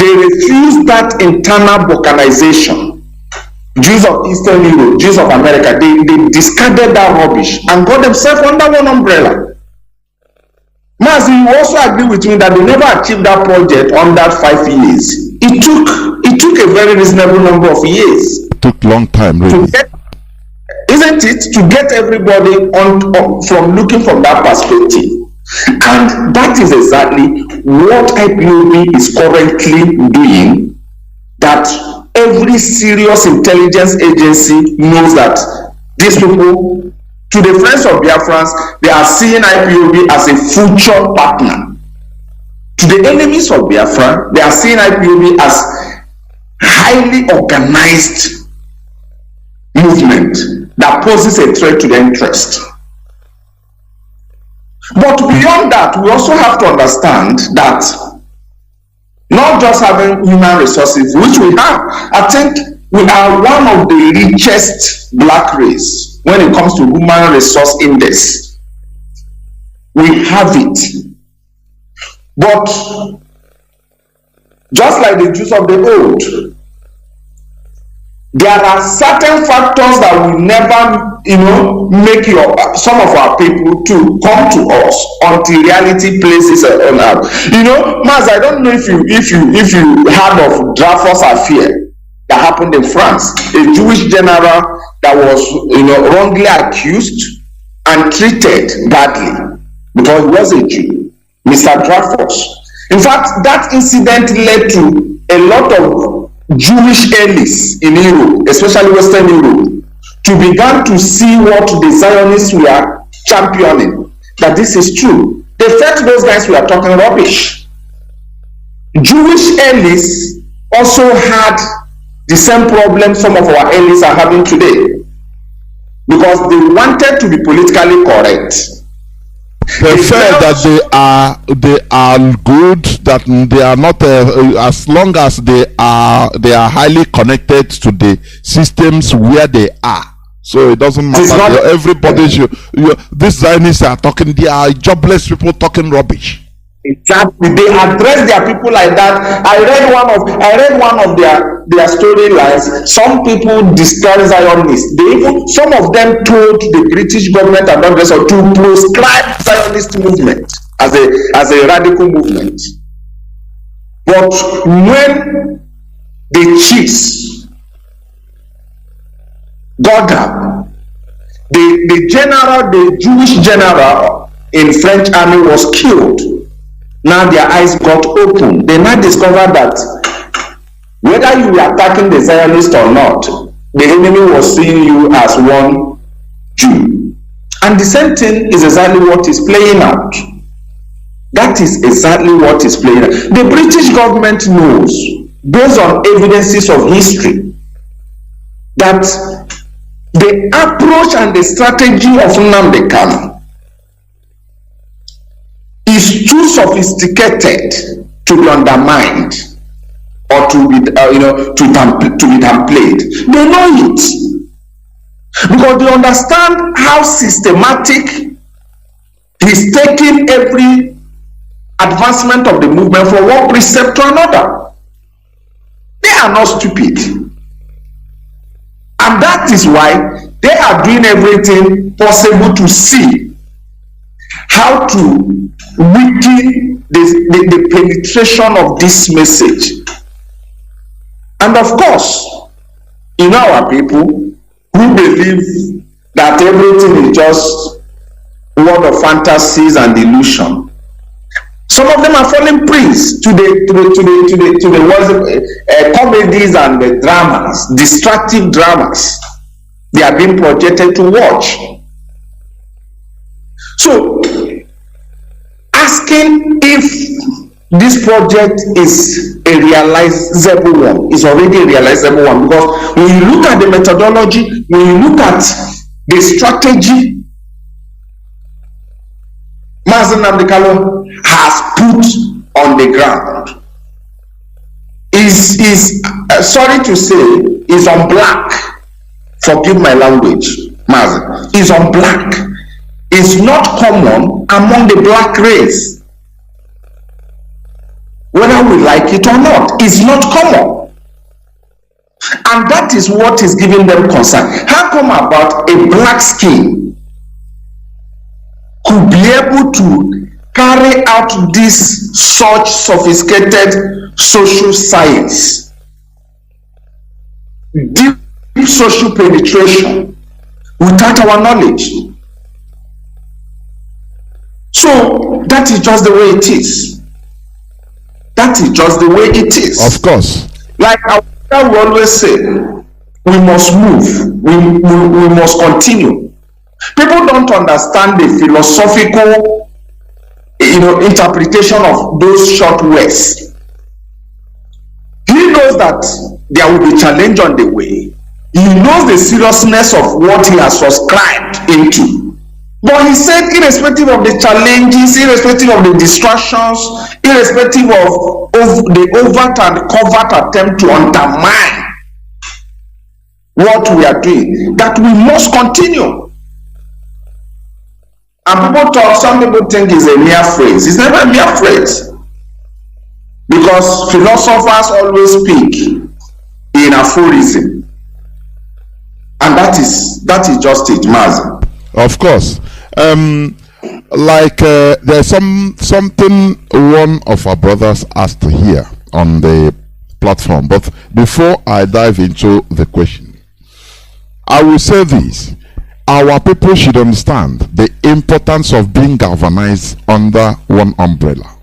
F: They refused that internal balkanization. Jews of Eastern Europe, Jews of America, they discarded that rubbish and got themselves under one umbrella. Mazi, you also agree with me that they never achieved that project under 5 years. It took a very reasonable number of years.
D: It took long time, really.
F: Isn't it? To get everybody on from looking from that perspective. And that is exactly what IPOB is currently doing. That every serious intelligence agency knows that these people, to the friends of Biafrans, they are seeing IPOB as a future partner. To the enemies of Biafra, they are seeing IPOB as highly organized movement that poses a threat to their interest. But beyond that, we also have to understand that not just having human resources, which we have, I think we are one of the richest black race when it comes to human resource index. We have it. But just like the Jews of the old, there are certain factors that will never, make some of our people to come to us until reality places on out. Maz, I don't know if you heard of Dreyfus affair that happened in France. A Jewish general that was, wrongly accused and treated badly because he was a Jew, Mr. Dreyfus. In fact, that incident led to a lot of Jewish elites in Europe, especially Western Europe, to begin to see what the Zionists were championing, that this is true. They felt those guys were talking rubbish. Jewish elites also had the same problem some of our elites are having today, because they wanted to be politically correct.
D: They felt that they are good, that they are not as long as they are highly connected to the systems where they are. So it doesn't matter. Everybody these Zionists are talking. They are jobless people talking rubbish.
F: Exactly. They address their people like that. I read one of their storylines. Some people discuss Zionists. Some of them told the British government and others to proscribe Zionist movement as a radical movement. But when the chiefs got up, the Jewish general in French army was killed. Now their eyes got open. They now discovered that whether you were attacking the Zionists or not, the enemy was seeing you as one Jew. And the same thing is exactly what is playing out. That is exactly what is playing out. The British government knows, based on evidences of history, that the approach and the strategy of Nnamdi Kanu is too sophisticated to be undermined or to be downplayed. They know it because they understand how systematic he's taking every advancement of the movement from one precept to another. They are not stupid, and that is why they are doing everything possible to see how to weaken the penetration of this message. And of course, our people who believe that everything is just world of fantasies and illusion, some of them are falling prey to the comedies and the dramas, distractive dramas they are being projected to watch. So, asking if this project is a realizable one, is already a realizable one, because when you look at the methodology, when you look at the strategy Mazi Nnamdi has put on the ground, is sorry to say, is on black. Forgive my language, Mazi. Is on black. Is not common among the black race. Whether we like it or not, is not common. And that is what is giving them concern. How come about a black skin could be able to carry out this such sophisticated social science, deep social penetration, without our knowledge? So that is just the way it is. That is just the way it is.
D: Of course.
F: Like we always say, we must move. We must continue. People don't understand the philosophical, interpretation of those short words. He knows that there will be challenge on the way. He knows the seriousness of what he has subscribed into. But he said, irrespective of the challenges, irrespective of the distractions, irrespective of the overt and covert attempt to undermine what we are doing, that we must continue. And people talk, some people think it's a mere phrase. It's never a mere phrase. Because philosophers always speak in aphorism. And that is just it, Mazi.
D: Of course. There's something one of our brothers asked here on the platform. But before I dive into the question, I will say this. Our people should understand the importance of being galvanized under one umbrella.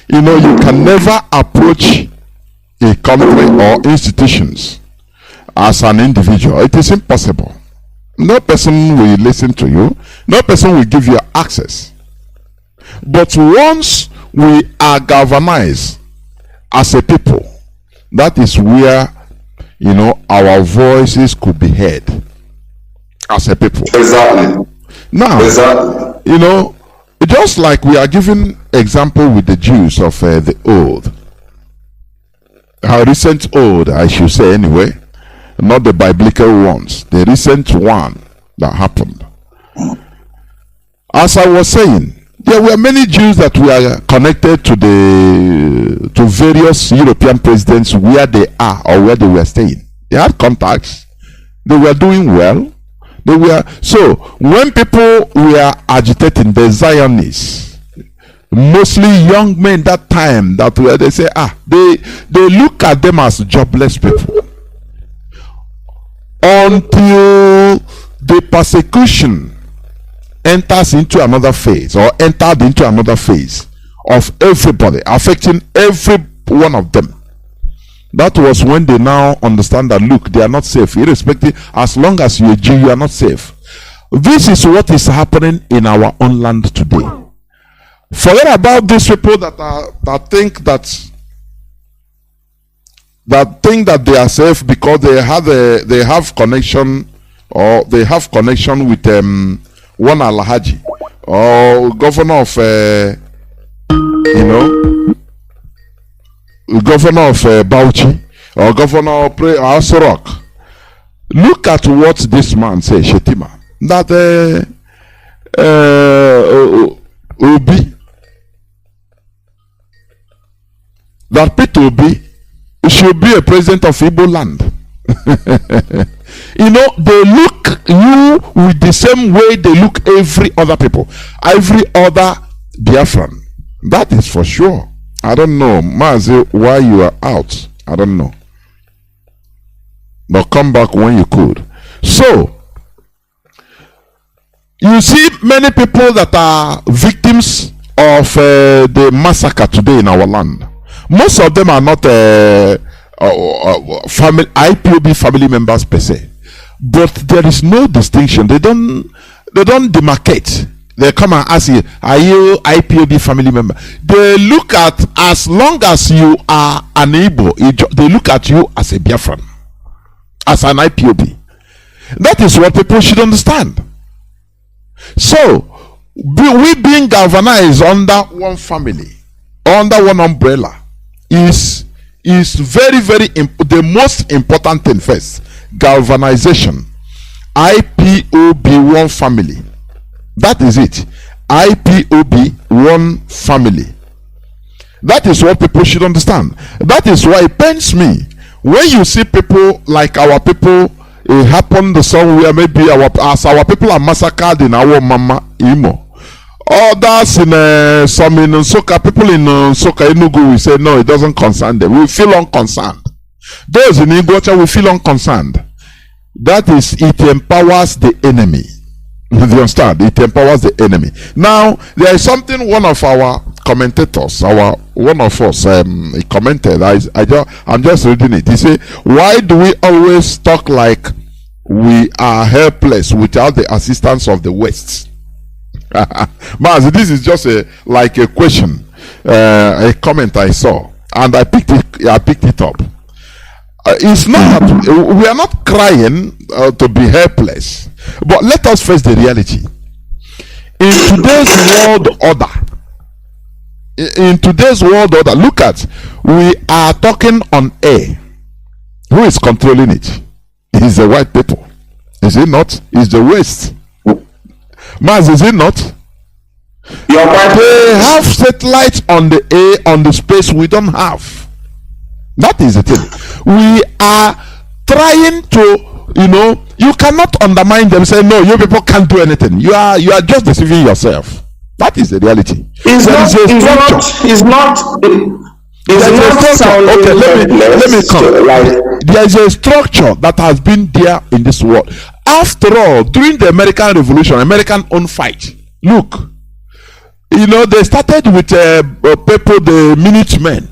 D: You can never approach a country or institutions as an individual. It is impossible. No person will listen to you. No person will give you access. But once we are galvanized as a people, that is where, our voices could be heard as a people.
F: Exactly.
D: Now, just like we are giving example with the Jews of the old, our recent old, I should say anyway, not the biblical ones, the recent one that happened. As I was saying, there were many Jews that were connected to various European presidents where they are or where they were staying. They had contacts. They were doing well. So when people were agitating, the Zionists, mostly young men that time, they say, they look at them as jobless people. Until the persecution enters into another phase, or entered into another phase of everybody, affecting every one of them. That was when they now understand that, look, they are not safe. Irrespective, as long as you're a Jew, you are not safe. This is what is happening in our own land today. Forget about these people that think that they are safe because they have connection, or they have connection with one Alhaji or governor of governor of Bauchi or governor of HAUSA-SERVICE. Look at what this man says, Shetima, that Obi, that Peter Obi should be a president of Igbo land. They look you with the same way they look every other people, every other Biafran. That is for sure. I don't know, Mazi, why you are out. I don't know. But come back when you could. So, you see many people that are victims of the massacre today in our land. Most of them are not family IPOB family members per se, but there is no distinction. They don't demarcate. They come and ask you, are you IPOB family member? They look at, as long as you are an Igbo, they look at you as a Biafran, as an IPOB. That is what people should understand. So, we being galvanized under one family, under one umbrella, is very, very the most important thing first. Galvanization. IPOB, one family. That is it. IPOB, one family. That is what people should understand. That is why it pains me when you see people like our people. It happened somewhere, maybe our people are massacred in our mama Imo. Others in some in Soka, people in Soka Enugu, we say no, it doesn't concern them. We feel unconcerned. Those in Igbocha, we feel unconcerned. That is, it empowers the enemy. You understand? It empowers the enemy. Now, there is something one of our commentators, one of us, he commented. I'm just reading it. He said, "Why do we always talk like we are helpless without the assistance of the West?" Mazi, this is just like a question, a comment I saw, and I picked it up. It's not, we are not crying to be helpless, but let us face the reality. In today's world order, look at, we are talking on air. Who is controlling it? It is the white people. Is it not? It's the West. Maz, is it not? They have satellites on the air, on the space we don't have. That is the thing. We are trying to, you cannot undermine them, say, no, you people can't do anything. You are just deceiving yourself. That is the reality. It's not. Okay, let me come. There is a structure that has been there in this world. After all, during the American Revolution, American own fight. Look, they started with people, the Minutemen.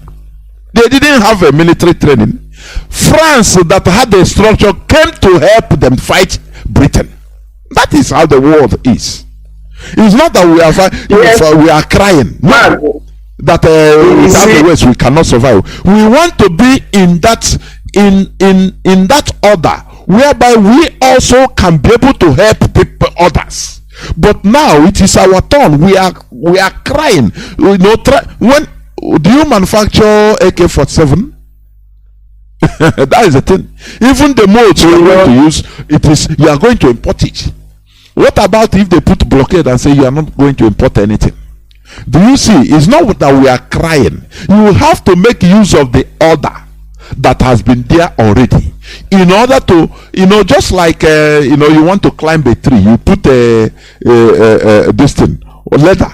D: They didn't have a military training. France, that had a structure, came to help them fight Britain. That is how the world is. It's not that we are crying. No. That without the West we cannot survive. We want to be in that order whereby we also can be able to help others. But now it is our turn. We are crying. When do you manufacture AK-47? That is the thing. Even the modes you are going to use, you are going to import it. What about if they put blockade and say you are not going to import anything? Do you see? It's not that we are crying. You will have to make use of the order that has been there already, in order to, just like you want to climb a tree, you put this thing, leather.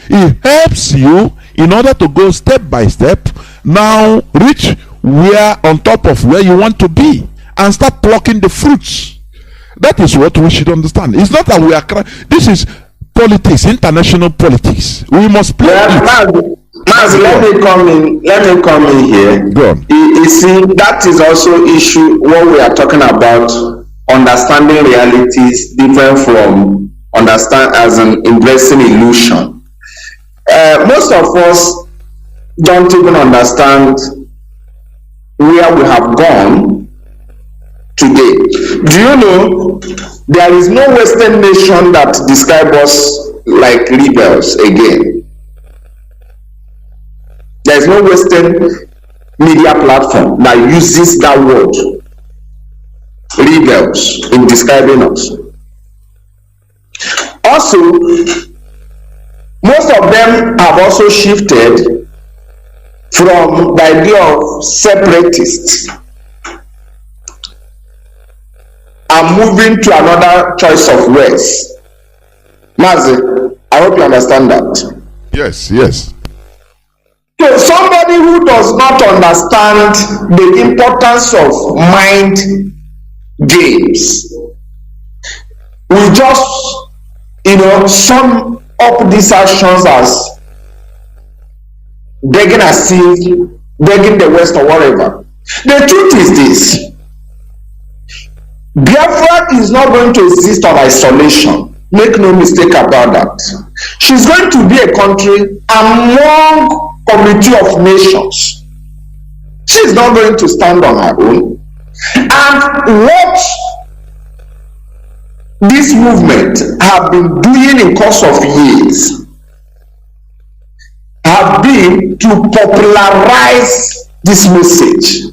D: It helps you in order to go step by step, now reach where on top of where you want to be and start plucking the fruits. That is what we should understand. It's not that we are crying. This is politics, international politics. We must play it.
F: Mazi, let me come in here.
D: Go on.
F: You see, that is also issue what we are talking about, understanding realities different from understand as an embracing illusion. Most of us don't even understand where we have gone today. Do you know there is no Western nation that describes us like rebels again? There is no Western media platform that uses that word, rebels, in describing us. Also, most of them have also shifted from the idea of separatists and moving to another choice of words. Mazi, I hope you understand that.
D: Yes.
F: So somebody who does not understand the importance of mind games will just, sum up these actions as begging the West or whatever. The truth is this: Biafra is not going to exist on isolation. Make no mistake about that. She's going to be a country among community of nations. She's not going to stand on her own. And what this movement have been doing in course of years have been to popularize this message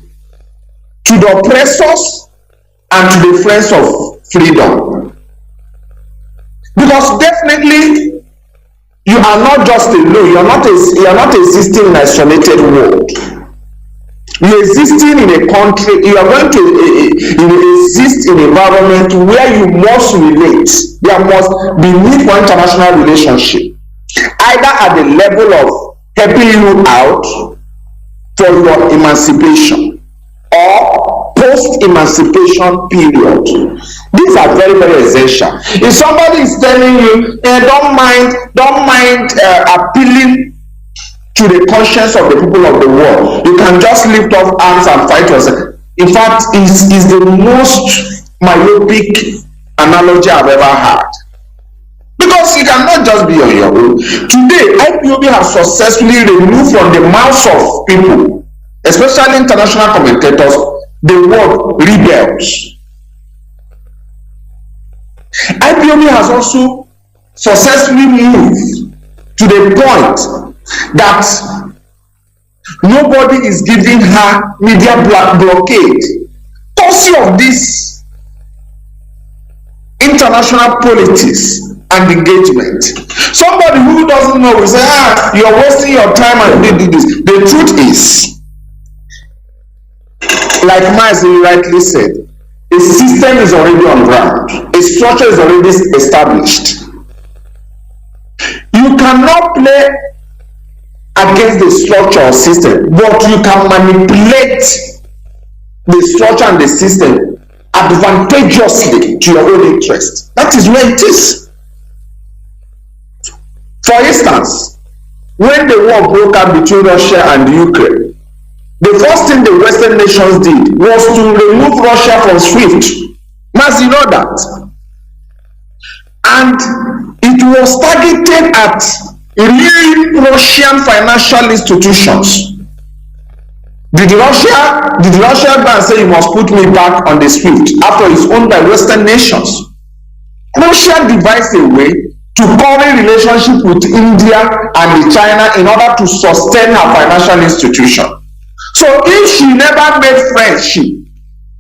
F: to the oppressors and to the friends of freedom. Because definitely you are not just alone, you are not existing in an isolated world. You are existing in a country, you are going to exist in an environment where you must relate. There must be need for international relationship, either at the level of helping you out for your emancipation or post-emancipation period. These are very, very essential. If somebody is telling you, don't mind appealing to the conscience of the people of the world, you can just lift up arms and fight yourself. In fact, it's the most myopic analogy I've ever had. Because you cannot just be on your own. Today, IPOB has successfully removed from the mouths of people, especially international commentators, the word rebels. IPOB has also successfully moved to the point that nobody is giving her media blockade. Courtesy of this international politics and engagement. Somebody who doesn't know will say, you're wasting your time and you did this. The truth is, like Mazi rightly said, a system is already on ground. A structure is already established. You cannot play against the structure or system, but you can manipulate the structure and the system advantageously to your own interest. That is where it is. For instance, when the war broke out between Russia and Ukraine, the first thing the Western nations did was to remove Russia from SWIFT. Mazi, you know that. And it was targeted at real Russian financial institutions. Did Russia go and say, you must put me back on the SWIFT after it's owned by Western nations? Russia devised a way to curry relationship with India and China in order to sustain her financial institution. So if she never made friendship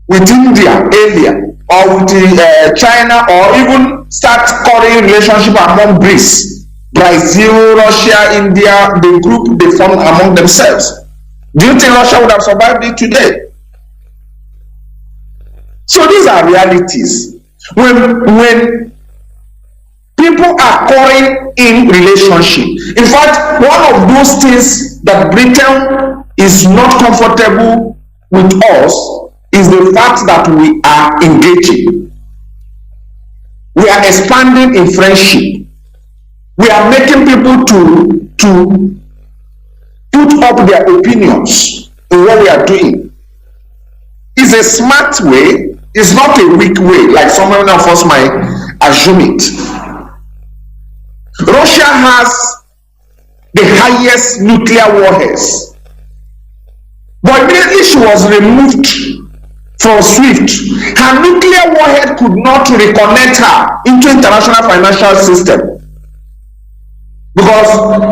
F: with India earlier, or with China, or even start currying relationship among BRICS, Brazil, Russia, India, the group they form among themselves, do you think Russia would have survived it today? So these are realities. When people are currying in relationship, in fact, one of those things that Britain is not comfortable with us is the fact that we are engaging. We are expanding in friendship. We are making people to put up their opinions in what we are doing. It's a smart way. It's not a weak way, like some of us might assume it. Russia has the highest nuclear warheads. But immediately she was removed from SWIFT, her nuclear warhead could not reconnect her into international financial system. Because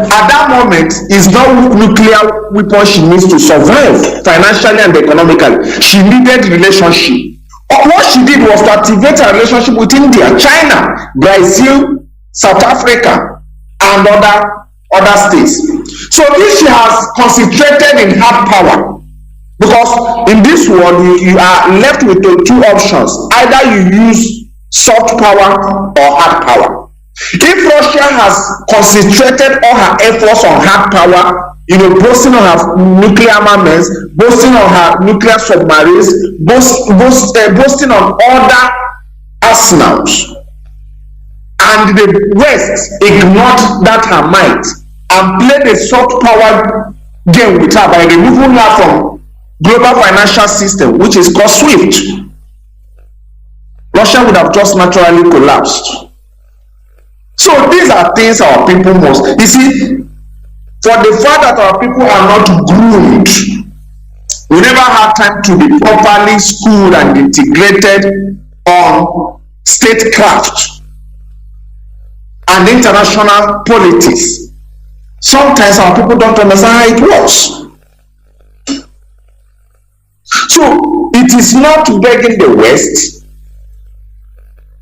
F: at that moment, it's not nuclear weapon she needs to survive financially and economically. She needed relationship. What she did was to activate her relationship with India, China, Brazil, South Africa, and other states. So if she has concentrated in hard power, because in this world you are left with two options: either you use soft power or hard power. If Russia has concentrated all her efforts on hard power, boasting on her nuclear armaments, boasting on her nuclear submarines, boasting on other arsenals, and the West ignored that her might and played a soft power game with her by removing her from global financial system, which is called SWIFT, Russia would have just naturally collapsed. So these are things our people must, you see, for the fact that our people are not groomed, we never have time to be properly schooled and integrated on statecraft and international politics. Sometimes our people don't understand how it works. So it is not begging the West.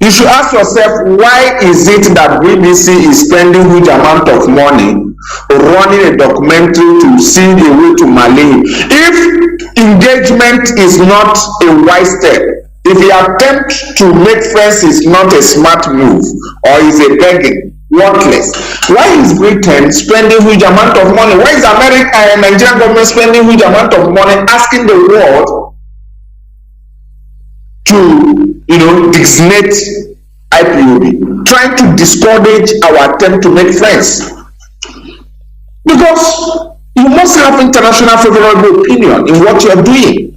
F: You should ask yourself, why is it that BBC is spending huge amount of money running a documentary to see the way to Mali? If engagement is not a wise step, if the attempt to make friends is not a smart move, or is a begging, worthless, why is Britain spending huge amount of money? Why is America and Nigerian government spending huge amount of money asking the world to, designate IPOB, trying to discourage our attempt to make friends? Because you must have international favorable opinion in what you are doing.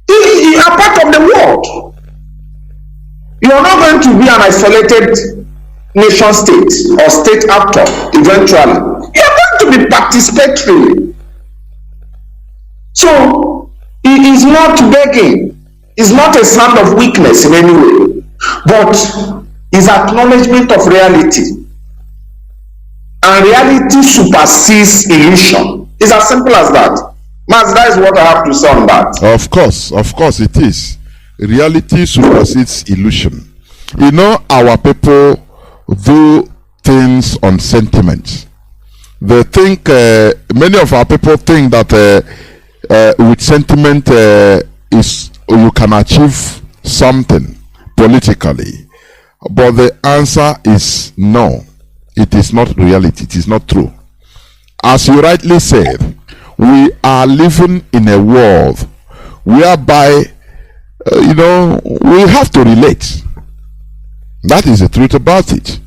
F: You are part of the world. You are not going to be an isolated nation state or state actor eventually. You are going to be participatory. So it is not begging. It's not a sign of weakness in any way, but is acknowledgement of reality. And reality supersedes illusion. It's as simple as that. Mazi, that is what I have to say on that.
D: Of course it is. Reality supersedes illusion. Our people do things on sentiment. They think, many of our people think that with sentiment you can achieve something politically, but the answer is no. It is not reality. It is not true. As you rightly said, we are living in a world whereby we have to relate. That is the truth about it.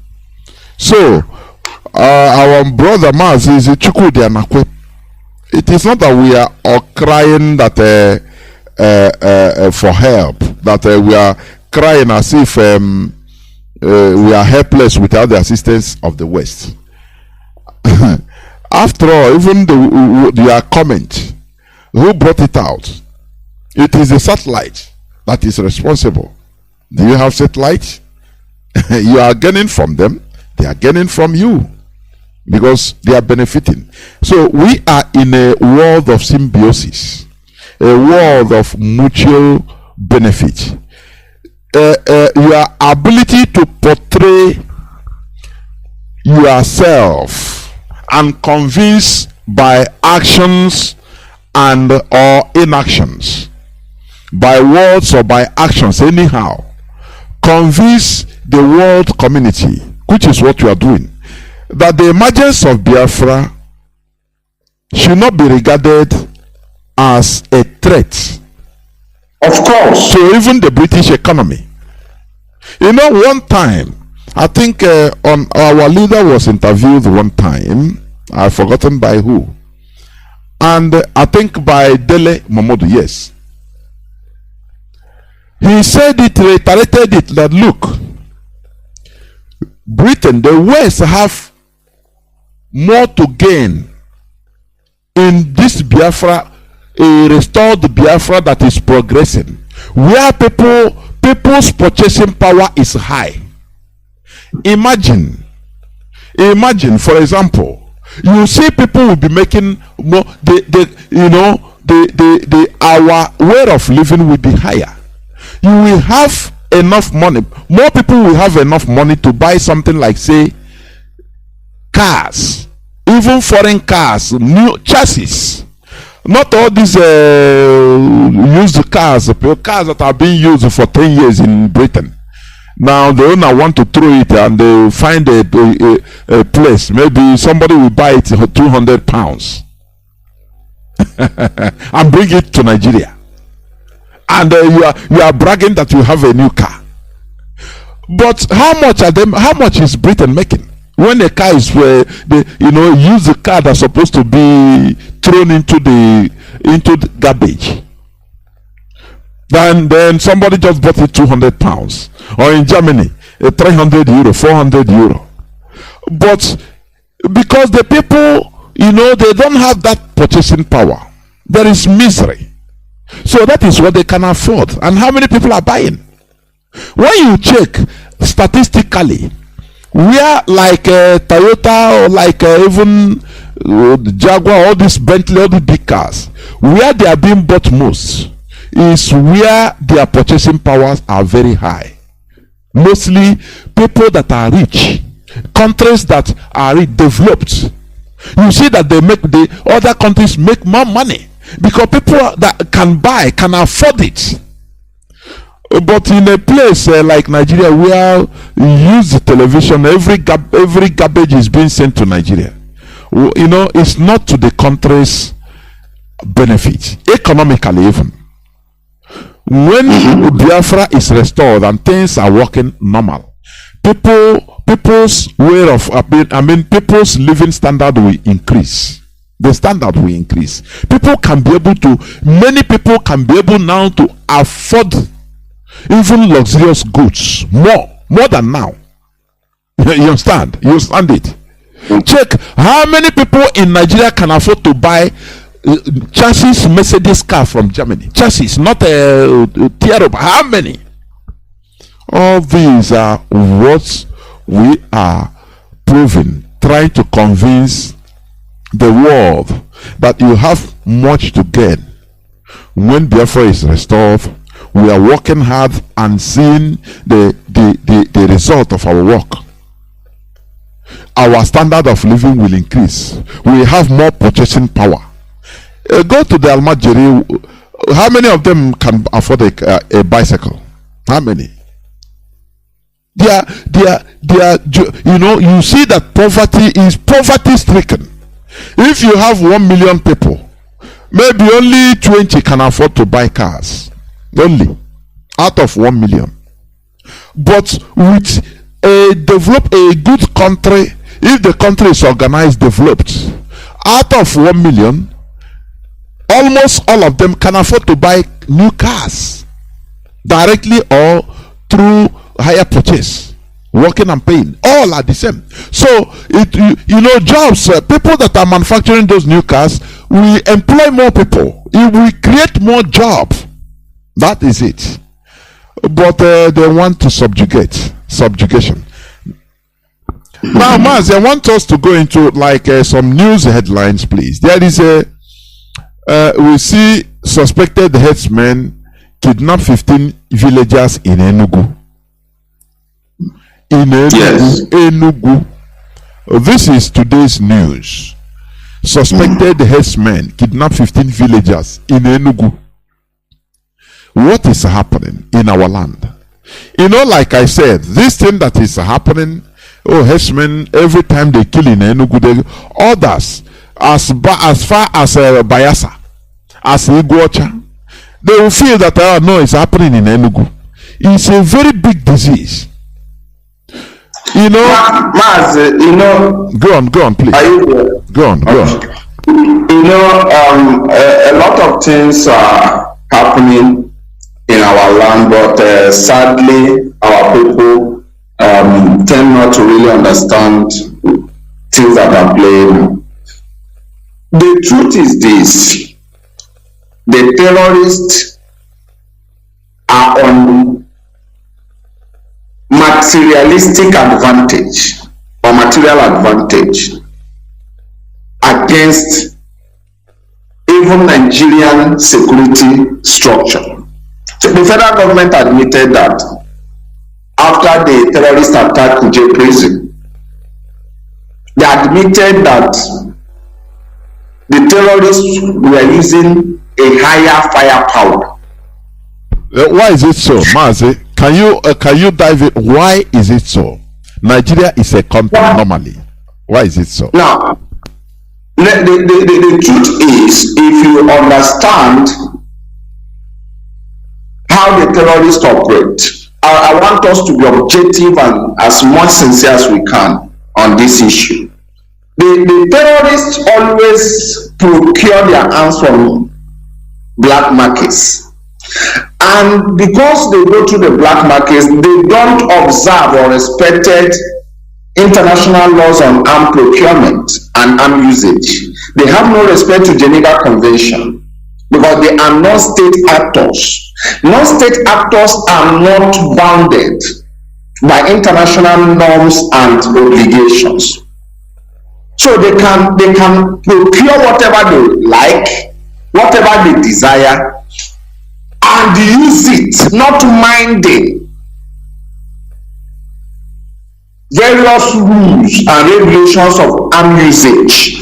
D: So our brother Mazi is a Chukwudi. It is not that we are all crying that for help, that we are crying as if we are helpless without the assistance of the West. After all, even your comment, who brought it out? It is the satellite that is responsible. Do you have satellite? You are gaining from them, they are gaining from you, because they are benefiting. So we are in a world of symbiosis, a world of mutual benefit. Your ability to portray yourself and convince by actions and or inactions, by words or by actions, anyhow, convince the world community, which is what you are doing, that the emergence of Biafra should not be regarded as a threat,
F: of course,
D: to even the British economy. One time, I think our leader was interviewed one time, I've forgotten by who, and I think by Dele Momodu, yes. He said it, reiterated it, that look, Britain, the West have more to gain in this Biafra, a restored Biafra that is progressing, where people's purchasing power is high. Imagine, for example, you see people will be making more, our way of living will be higher. You will have enough money. More people will have enough money to buy something like, say, cars, even foreign cars, new chassis. Not all these used cars that are being used for 10 years in Britain. Now the owner want to throw it and they find a place. Maybe somebody will buy it for £200 and bring it to Nigeria. And you are bragging that you have a new car. But how much is Britain making? When a car is use the car that's supposed to be thrown into the garbage, then somebody just bought it £200, or in Germany, €300, €400. But because the people, they don't have that purchasing power, there is misery. So that is what they can afford. And how many people are buying? When you check statistically, where like Toyota or like even Jaguar, all these Bentley, all the big cars, where they are being bought most is where their purchasing powers are very high. Mostly people that are rich, countries that are developed. You see that the other countries make more money because people that can buy can afford it. But in a place like Nigeria, where you use the television, every garbage is being sent to Nigeria. It's not to the country's benefit, economically even. When Biafra is restored and things are working normal, people's way of people's living standard will increase. The standard will increase. Many people can be able now to afford even luxurious goods more than now. You understand? You understand it? Check how many people in Nigeria can afford to buy chassis Mercedes car from Germany. Chassis, not a tear-up. How many? All these are what we are proving, trying to convince the world that you have much to gain. When Biafra is restored, we are working hard and seeing the result of our work. Our standard of living will increase. We have more purchasing power. Go to the Almajiri. How many of them can afford a bicycle? How many? They are, you see that poverty is poverty stricken. If you have 1 million people, maybe only 20 can afford to buy cars. Only out of 1 million. But with a good country, if the country is organized, developed, out of 1 million, almost all of them can afford to buy new cars directly or through higher purchase, working and paying. All are the same. So jobs, people that are manufacturing those new cars will employ more people. It will create more jobs. That is it. But they want to subjugation. Now, Mazi, I want us to go into some news headlines, please. There is we see suspected herdsmen kidnap 15 villagers in Enugu.
F: Yes.
D: Enugu. This is today's news. Suspected herdsmen kidnap 15 villagers in Enugu. What is happening in our land? Like I said, this thing that is happening, herdsmen, every time they kill in Enugu, others, as far as Bayelsa, as Iguacha, they will feel that, no, it's happening in Enugu. It's a very big disease.
F: Mazi,
D: Go on, please. Go on.
F: A lot of things are happening in our land, but sadly, our people tend not to really understand things that are playing. The truth is this: the terrorists are on materialistic advantage or material advantage against even Nigerian security structure. So the federal government admitted that after the terrorist attack Kuje prison, they admitted that the terrorists were using a higher firepower.
D: Why is it so, Mazi? Can you dive in? Why is it so? Nigeria is a country normally. Why is it so?
F: Now, the truth is, if you understand how the terrorists operate, I want us to be objective and as much sincere as we can on this issue. The terrorists always procure their arms from black markets. And because they go to the black markets, they don't observe or respect international laws on arm procurement and arm usage. They have no respect to Geneva Convention because they are non-state actors. Non-state actors are not bounded by international norms and obligations. So they can procure whatever they like, whatever they desire, and use it, not minding various rules and regulations of arm usage.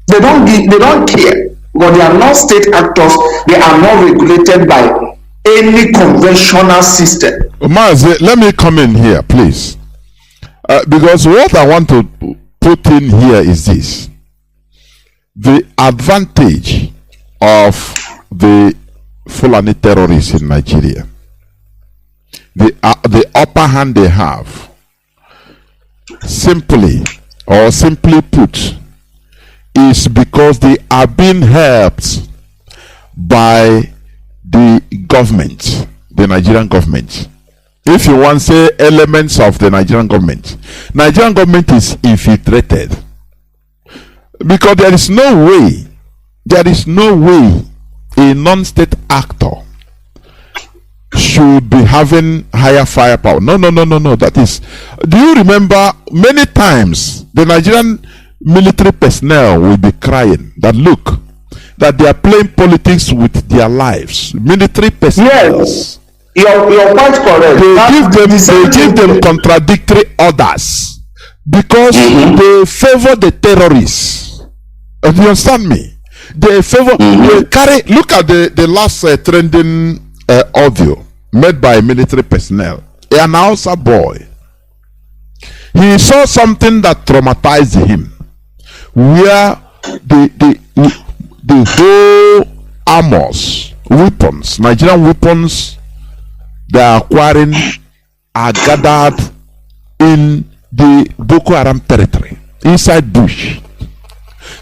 F: They don't care, but they are not state actors. They are not regulated by any conventional system.
D: Mazi, let me come in here, please, because what I want to put in here is this: the advantage of the Fulani terrorists in Nigeria, the upper hand they have, simply put, is because they are being helped by the government, the Nigerian government. If you want to say elements of the Nigerian government is infiltrated, because there is no way a non-state actor should be having higher firepower. No. That is, do you remember many times the Nigerian military personnel will be crying that look, that they are playing politics with their lives. Military personnel.
F: Yes, you're quite correct.
D: They give them contradictory orders because they favor the terrorists. Do you understand me? They favor. They carry. Look at the last trending audio made by military personnel. An Hausa boy. He saw something that traumatized him, where the whole armors, weapons, Nigerian weapons they are acquiring are gathered in the Boko Haram territory, inside bush.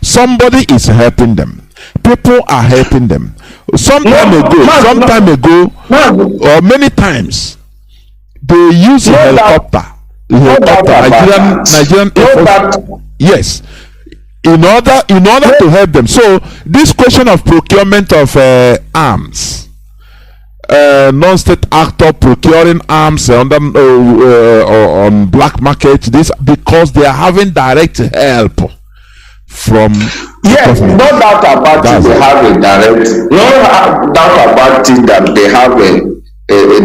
D: Somebody is helping them. People are helping them. Some time ago, or many times, they use a helicopter. Nigerian Air Force. Yes. In order to help them. So this question of procurement of arms, non-state actor procuring arms on black market, this because they are having direct help from
F: no doubt about it. They have a direct. No doubt about it that they have a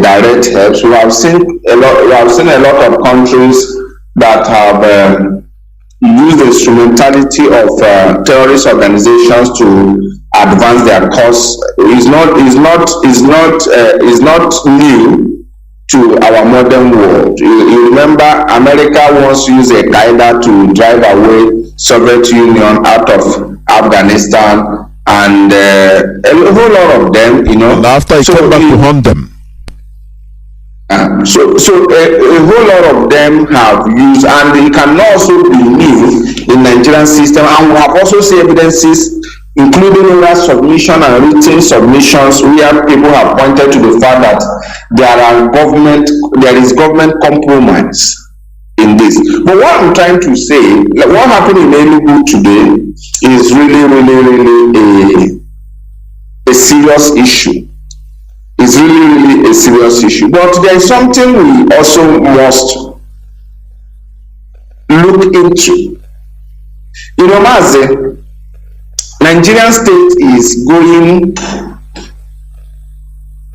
F: direct help. So we have seen a lot of countries that have used the instrumentality of terrorist organizations to advance their cause. Is not new to our modern world. You remember America once used a Qaeda to drive away Soviet Union out of Afghanistan, and a whole lot of them,
D: And after it came back to hunt them.
F: So a whole lot of them have used, and it can also be new in Nigerian system. And we have also seen evidences, including oral submission and written submissions, where people have pointed to the fact that there is government compromise in this. But what I'm trying to say, like what happened in Enugu today, is really a serious issue. It's really a serious issue. But there is something we also must look into. Mazi, Nigerian state is going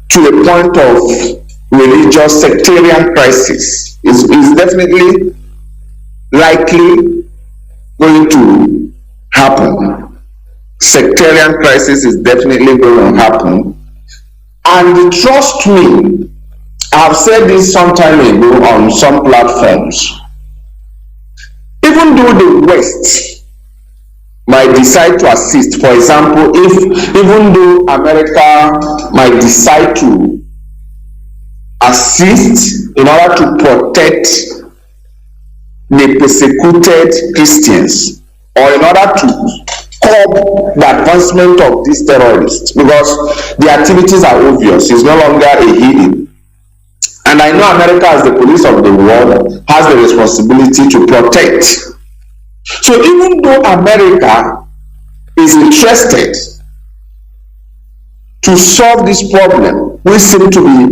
F: to a point of religious sectarian crisis. Is definitely likely going to happen. Sectarian crisis is definitely going to happen. And trust me, I've said this some time ago on some platforms. Even though the West might decide to assist, for example, even though America might decide to assist in order to protect the persecuted Christians, or in order to curb the advancement of these terrorists, because the activities are obvious. It's no longer a hidden And I know America, as the police of the world, has the responsibility to protect. So even though America is interested to solve this problem, which seems to be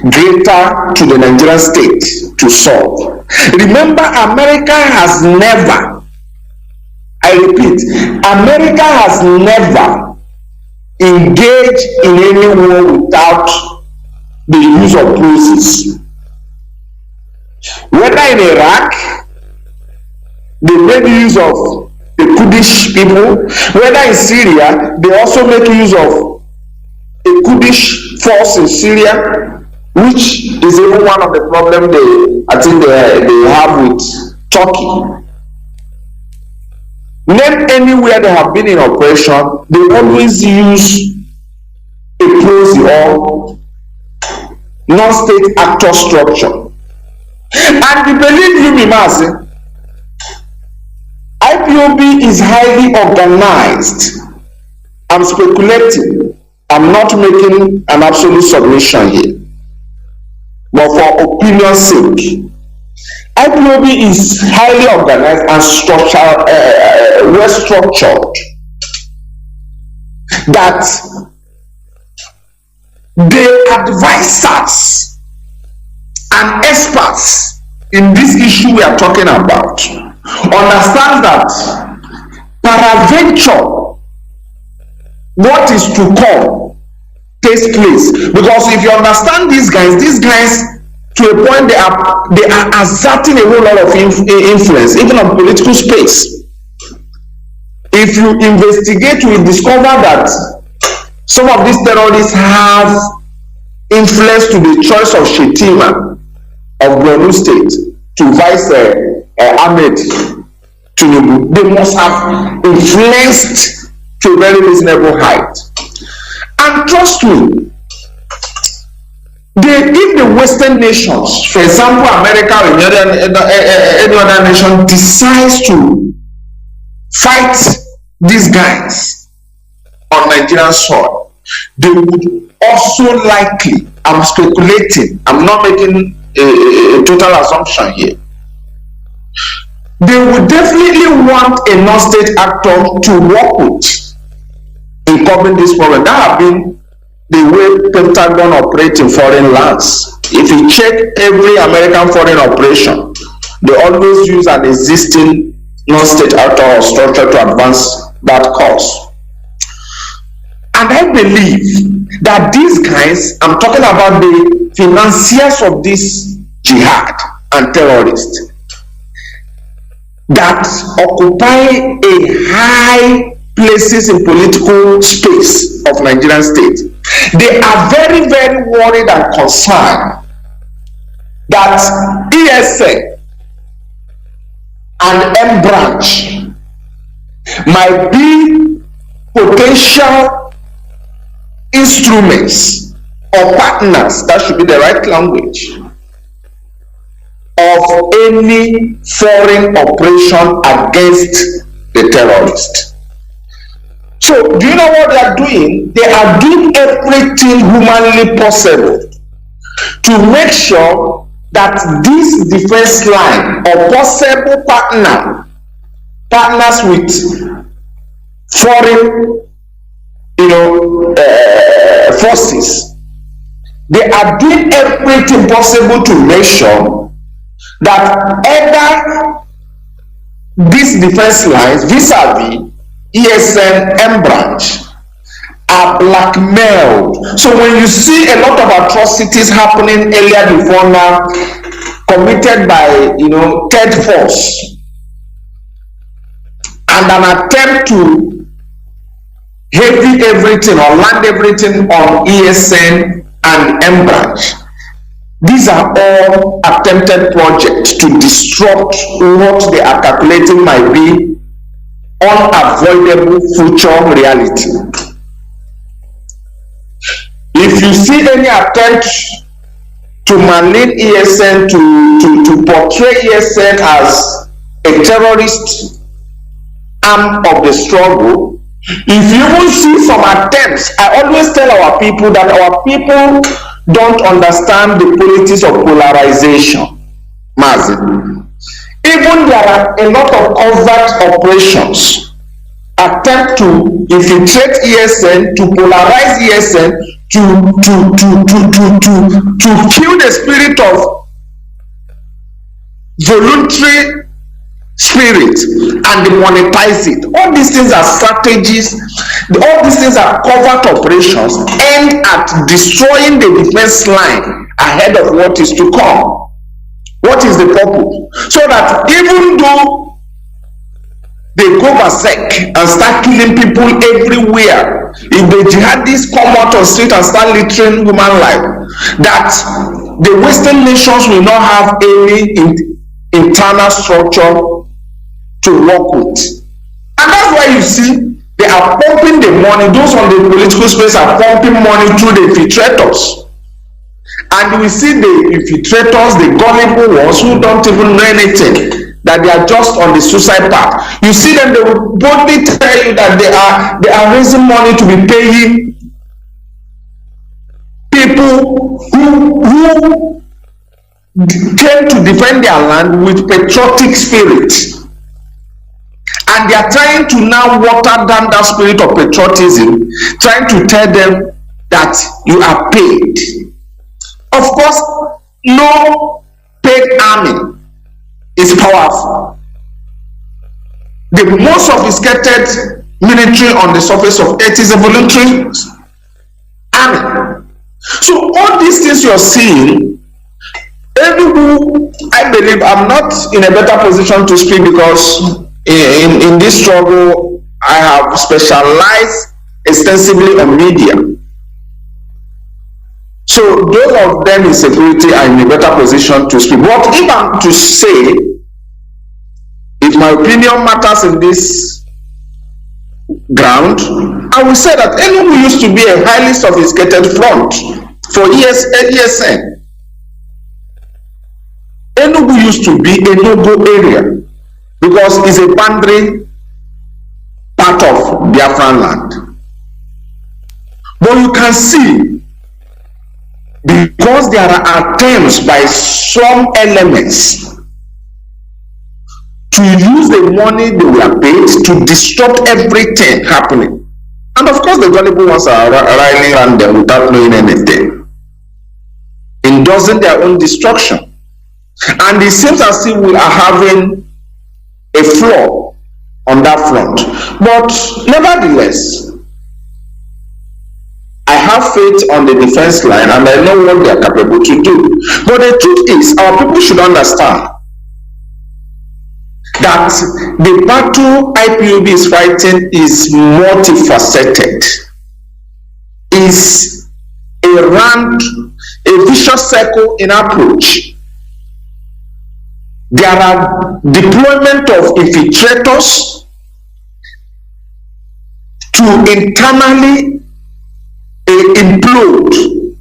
F: greater to the Nigerian state to solve. Remember, America has never, I repeat, America has never engaged in any war without the use of process. Whether in Iraq, they made use of the Kurdish people. Whether in Syria, they also make use of a Kurdish force in Syria, which is even one of the problems I think they have with Turkey. Name anywhere they have been in operation, they always use a proxy or non-state actor structure. And believe you me, Mazi, IPOB is highly organized. I'm speculating. I'm not making an absolute submission here. But for opinion's sake, IPOB is highly organized and well structured. That the advisors and experts in this issue we are talking about understand that peradventure what is to come takes place. Because if you understand these guys to a point they are exerting a whole lot of influence, even on political space. If you investigate, you will discover that some of these terrorists have influence to the choice of Shetima of Borno State to Vice Ahmed Tinubu. They must have influenced to a very reasonable height. And trust me, if the Western nations, for example, America or any other nation, decides to fight these guys on Nigerian soil, they would also likely, I'm speculating, I'm not making a total assumption here, they would definitely want a non-state actor to work with in covering this problem. That have been the way Pentagon operates in foreign lands. If you check every American foreign operation, they always use an existing non-state actor or structure to advance that cause. And I believe that these guys, I'm talking about the financiers of this jihad and terrorists, that occupy a high places in political space of Nigerian state, they are very, very worried and concerned that ESN and M branch might be potential instruments or partners, that should be the right language, of any foreign operation against the terrorist. So, do you know what they are doing? They are doing everything humanly possible to make sure that this defense line or possible partners with foreign, forces, they are doing everything possible to make sure that either these defense lines vis-a-vis ESN M branch are blackmailed. So when you see a lot of atrocities happening earlier before now, committed by third force, and an attempt to heavy everything or land everything on ESN and M branch, these are all attempted projects to disrupt what they are calculating might be unavoidable future reality. If you see any attempt to malign ESN, to portray ESN as a terrorist arm of the struggle, if you will see some attempts, I always tell our people that our people don't understand the politics of polarization, Mazi. Even there are a lot of covert operations attempt to infiltrate ESN, to polarize ESN, to kill the spirit of voluntary spirit and demonetize it. All these things are strategies, all these things are covert operations aimed at destroying the defense line ahead of what is to come. What is the purpose? So that even though they go berserk and start killing people everywhere, if the jihadists come out on the street and start littering human life, that the Western nations will not have any internal structure to work with. And that's why you see they are pumping the money, those on the political space are pumping money through the infiltrators. And we see the infiltrators, the gullible ones who don't even know anything, that they are just on the suicide path. You see them, they will boldly tell you that they are raising money to be paying people who came to defend their land with patriotic spirit. And they are trying to now water down that spirit of patriotism, trying to tell them that you are paid. Of course, no paid army is powerful. The most sophisticated military on the surface of earth is a voluntary army. So all these things you're seeing, I believe I'm not in a better position to speak because in this struggle I have specialized extensively on media. So those of them in security are in a better position to speak. But if I'm to say, if my opinion matters in this ground, I will say that Enugu used to be a highly sophisticated front for ESN. Enugu used to be a no-go area because it's a boundary part of Biafran land. But you can see, because there are attempts by some elements to use the money they were paid to disrupt everything happening. And of course the gullible ones are riling around them without knowing anything, endorsing their own destruction. And it seems as if we are having a flaw on that front. But nevertheless, I have faith on the defense line and I know what they are capable to do. But the truth is, our people should understand that the battle IPOB is fighting is multifaceted. Is a vicious circle in approach. There are deployment of infiltrators to internally implode,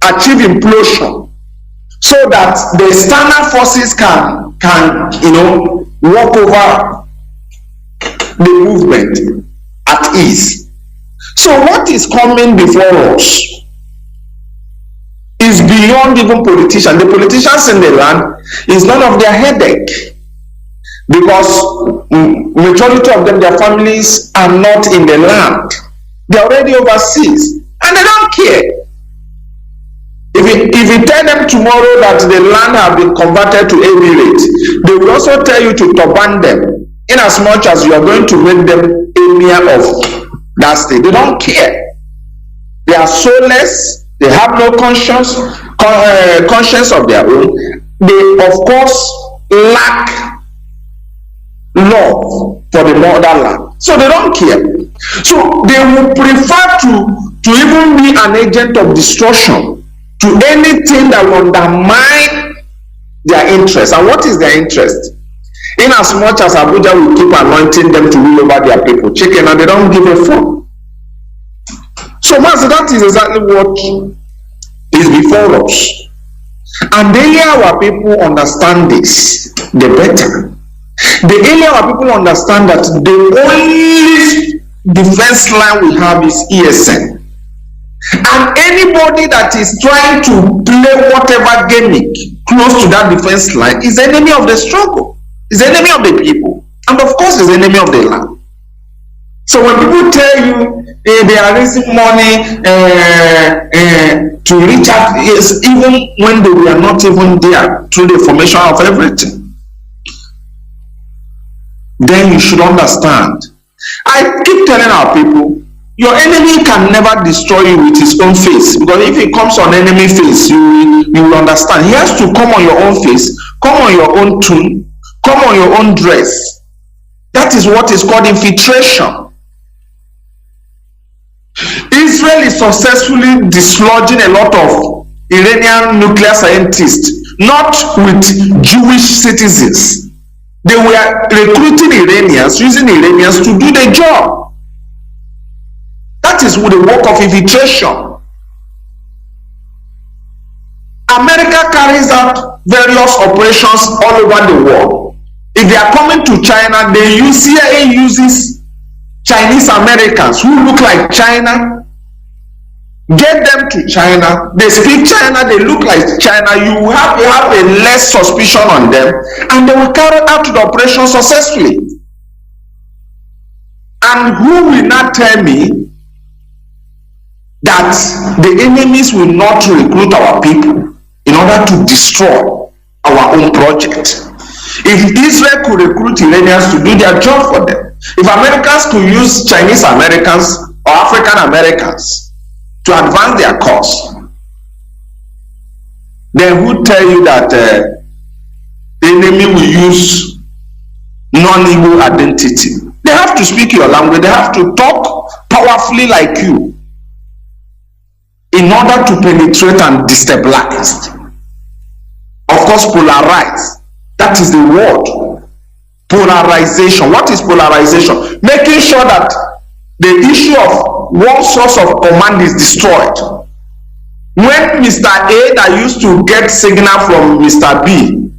F: achieve implosion, so that the external forces can walk over the movement at ease. So what is coming before us is beyond even politicians. The politicians in the land is none of their headache, because majority of them, their families are not in the land. They are already overseas and they don't care. If you tell them tomorrow that the land have been converted to Emirates, they will also tell you to turban them, in as much as you are going to make them emir of that state. They don't care. They are soulless. They have no conscience of their own. They, of course, lack love for the motherland. So they don't care. So they will prefer to even be an agent of destruction to anything that will undermine their interest. And what is their interest? In as much as Abuja will keep anointing them to rule over their people, chicken, and they don't give a fuck. So Mazi, that is exactly what is before us. And the earlier our people understand this, the better. The earlier our people understand that the only defense line we have is ESN. And anybody that is trying to play whatever gimmick close to that defense line is enemy of the struggle, is enemy of the people, and of course is enemy of the land. So when people tell you they are raising money to reach out, yes, even when they were not even there through the formation of everything, then you should understand. I keep telling our people, your enemy can never destroy you with his own face, because if he comes on enemy face, you will understand. He has to come on your own face, come on your own tune, come on your own dress. That is what is called infiltration. Israel is successfully dislodging a lot of Iranian nuclear scientists, not with Jewish citizens. They were recruiting Iranians, using Iranians to do the job. That is the work of infiltration. America carries out various operations all over the world. If they are coming to China, they use CIA uses Chinese Americans who look like China, get them to China, they speak China, they look like China, you have a less suspicion on them, and they will carry out the operation successfully. And who will not tell me that the enemies will not recruit our people in order to destroy our own project? If Israel could recruit Iranians to do their job for them, if Americans could use Chinese Americans or African Americans to advance their cause, then who tell you that the enemy will use non-Igbo identity? They have to speak your language, they have to talk powerfully like you in order to penetrate and destabilize. Of course, polarize. That is the word. Polarization. What is polarization? Making sure that the issue of one source of command is destroyed. When Mr. A that used to get signal from Mr. B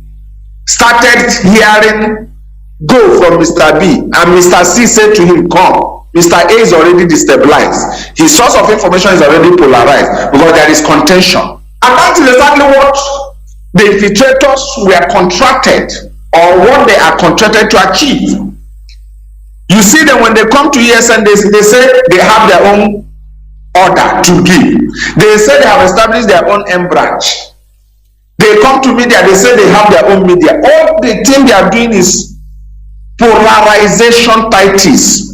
F: started hearing go from Mr. B, and Mr. C said to him, come, Mr. A is already destabilized. His source of information is already polarized because there is contention. And that is exactly what the infiltrators were contracted, or what they are contracted to achieve. You see them when they come to ESN, they say they have their own order to give. They say they have established their own M branch. They come to media, they say they have their own media. All the thing they are doing is polarization tactics.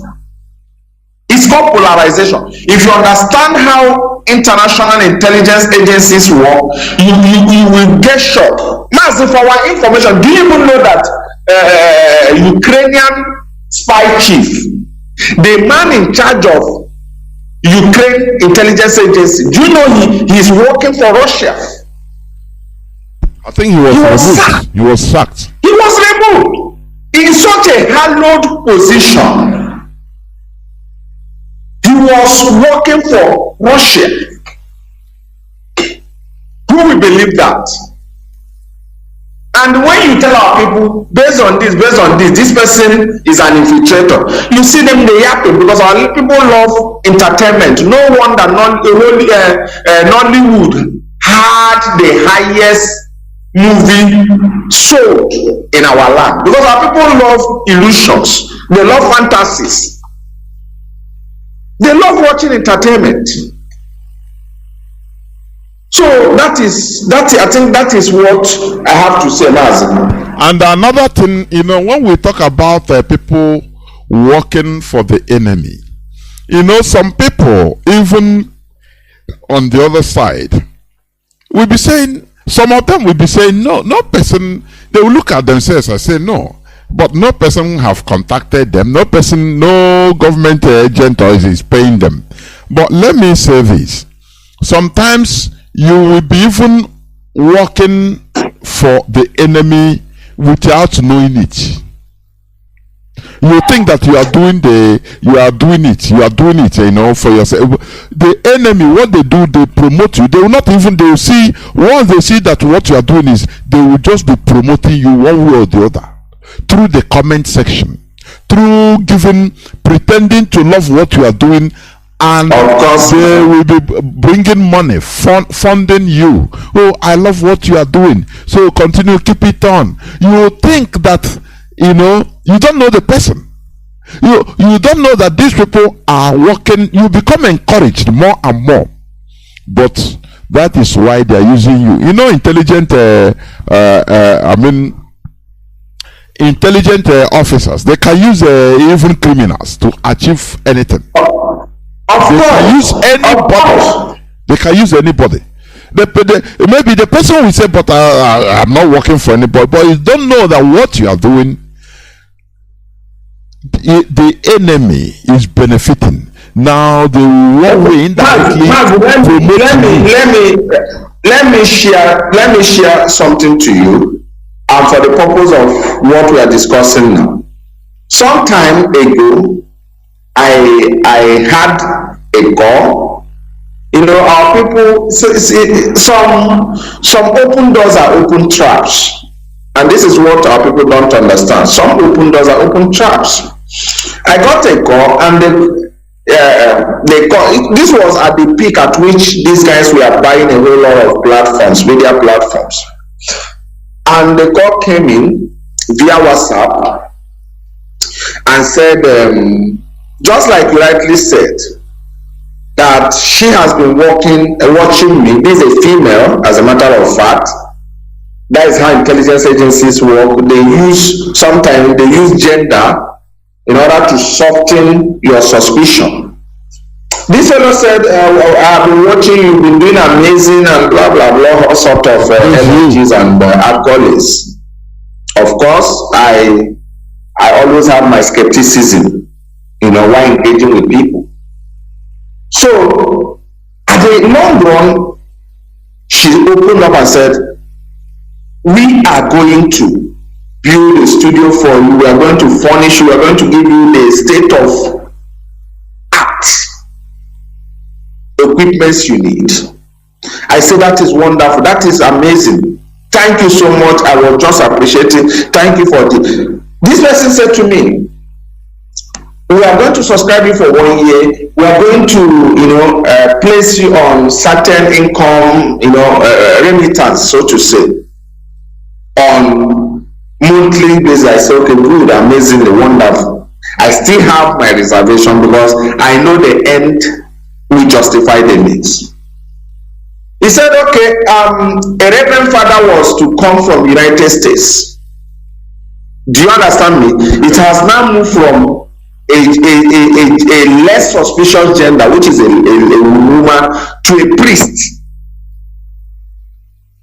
F: It's called polarization. If you understand how international intelligence agencies work, you will get shocked. Mazi, for our information, do you even know that Ukrainian spy chief, the man in charge of Ukraine intelligence agency, do you know he is working for Russia?
D: I think he was removed. He was sacked.
F: He was removed in such a hallowed position. He was working for Russia. Who will believe that? And when you tell our people, based on this, this person is an infiltrator, you see them, they happen, because our people love entertainment. No wonder Nollywood had the highest movie sold in our land, because our people love illusions, they love fantasies, they love watching entertainment. So I think that is what I have to say, Mazi.
D: And another thing, when we talk about people working for the enemy, some people, even on the other side, will be saying, some of them will be saying, no person, they will look at themselves and say, no, but no person have contacted them, no government agent is paying them. But let me say this, sometimes you will be even working for the enemy without knowing it. You think that you are doing it, for yourself. The enemy, what they do, they promote you. They will not even, they will see, once they see that what you are doing is, they will just be promoting you one way or the other. Through the comment section. Through pretending to love what you are doing, and
F: of course,
D: they will be bringing money, funding you. Oh, I love what you are doing, so continue, keep it on. You think that, you don't know the person. You don't know that these people are working. You become encouraged more and more, but that is why they are using you. Intelligent intelligent officers, they can use even criminals to achieve anything. They can use anybody. They can use anybody. Maybe the person will say, but I'm not working for anybody. But you don't know that what you are doing, the enemy is benefiting. Now the one way indirectly
F: let me share something to you, and for the purpose of what we are discussing now. Some time ago, I had a call. Our people, some open doors are open traps, and this is what our people don't understand. Some open doors are open traps. I got a call, and they call. This was at the peak at which these guys were buying a whole lot of platforms, media platforms, and the call came in via WhatsApp and said, just like you rightly said, that she has been watching me. This is a female, as a matter of fact. That is how intelligence agencies work. Sometimes they use gender in order to soften your suspicion. This fellow said, I have been watching you, you've been doing amazing and blah blah blah, all sort of emojis and accolades. Of course, I always have my skepticism, while engaging with people. So, at the long run, she opened up and said, we are going to build a studio for you, we are going to furnish you, we are going to give you the state of art equipments you need. I say that is wonderful, that is amazing. Thank you so much. I was just appreciating. Thank you for this person said to me, we are going to subscribe you for 1 year. We are going to, place you on certain income, remittance, so to say, on monthly basis. I said, okay, good, amazingly wonderful. I still have my reservation because I know the end will justify the means. He said, okay, a reverend father was to come from United States. Do you understand me? It has now moved from a less suspicious gender, which is a woman, to a priest.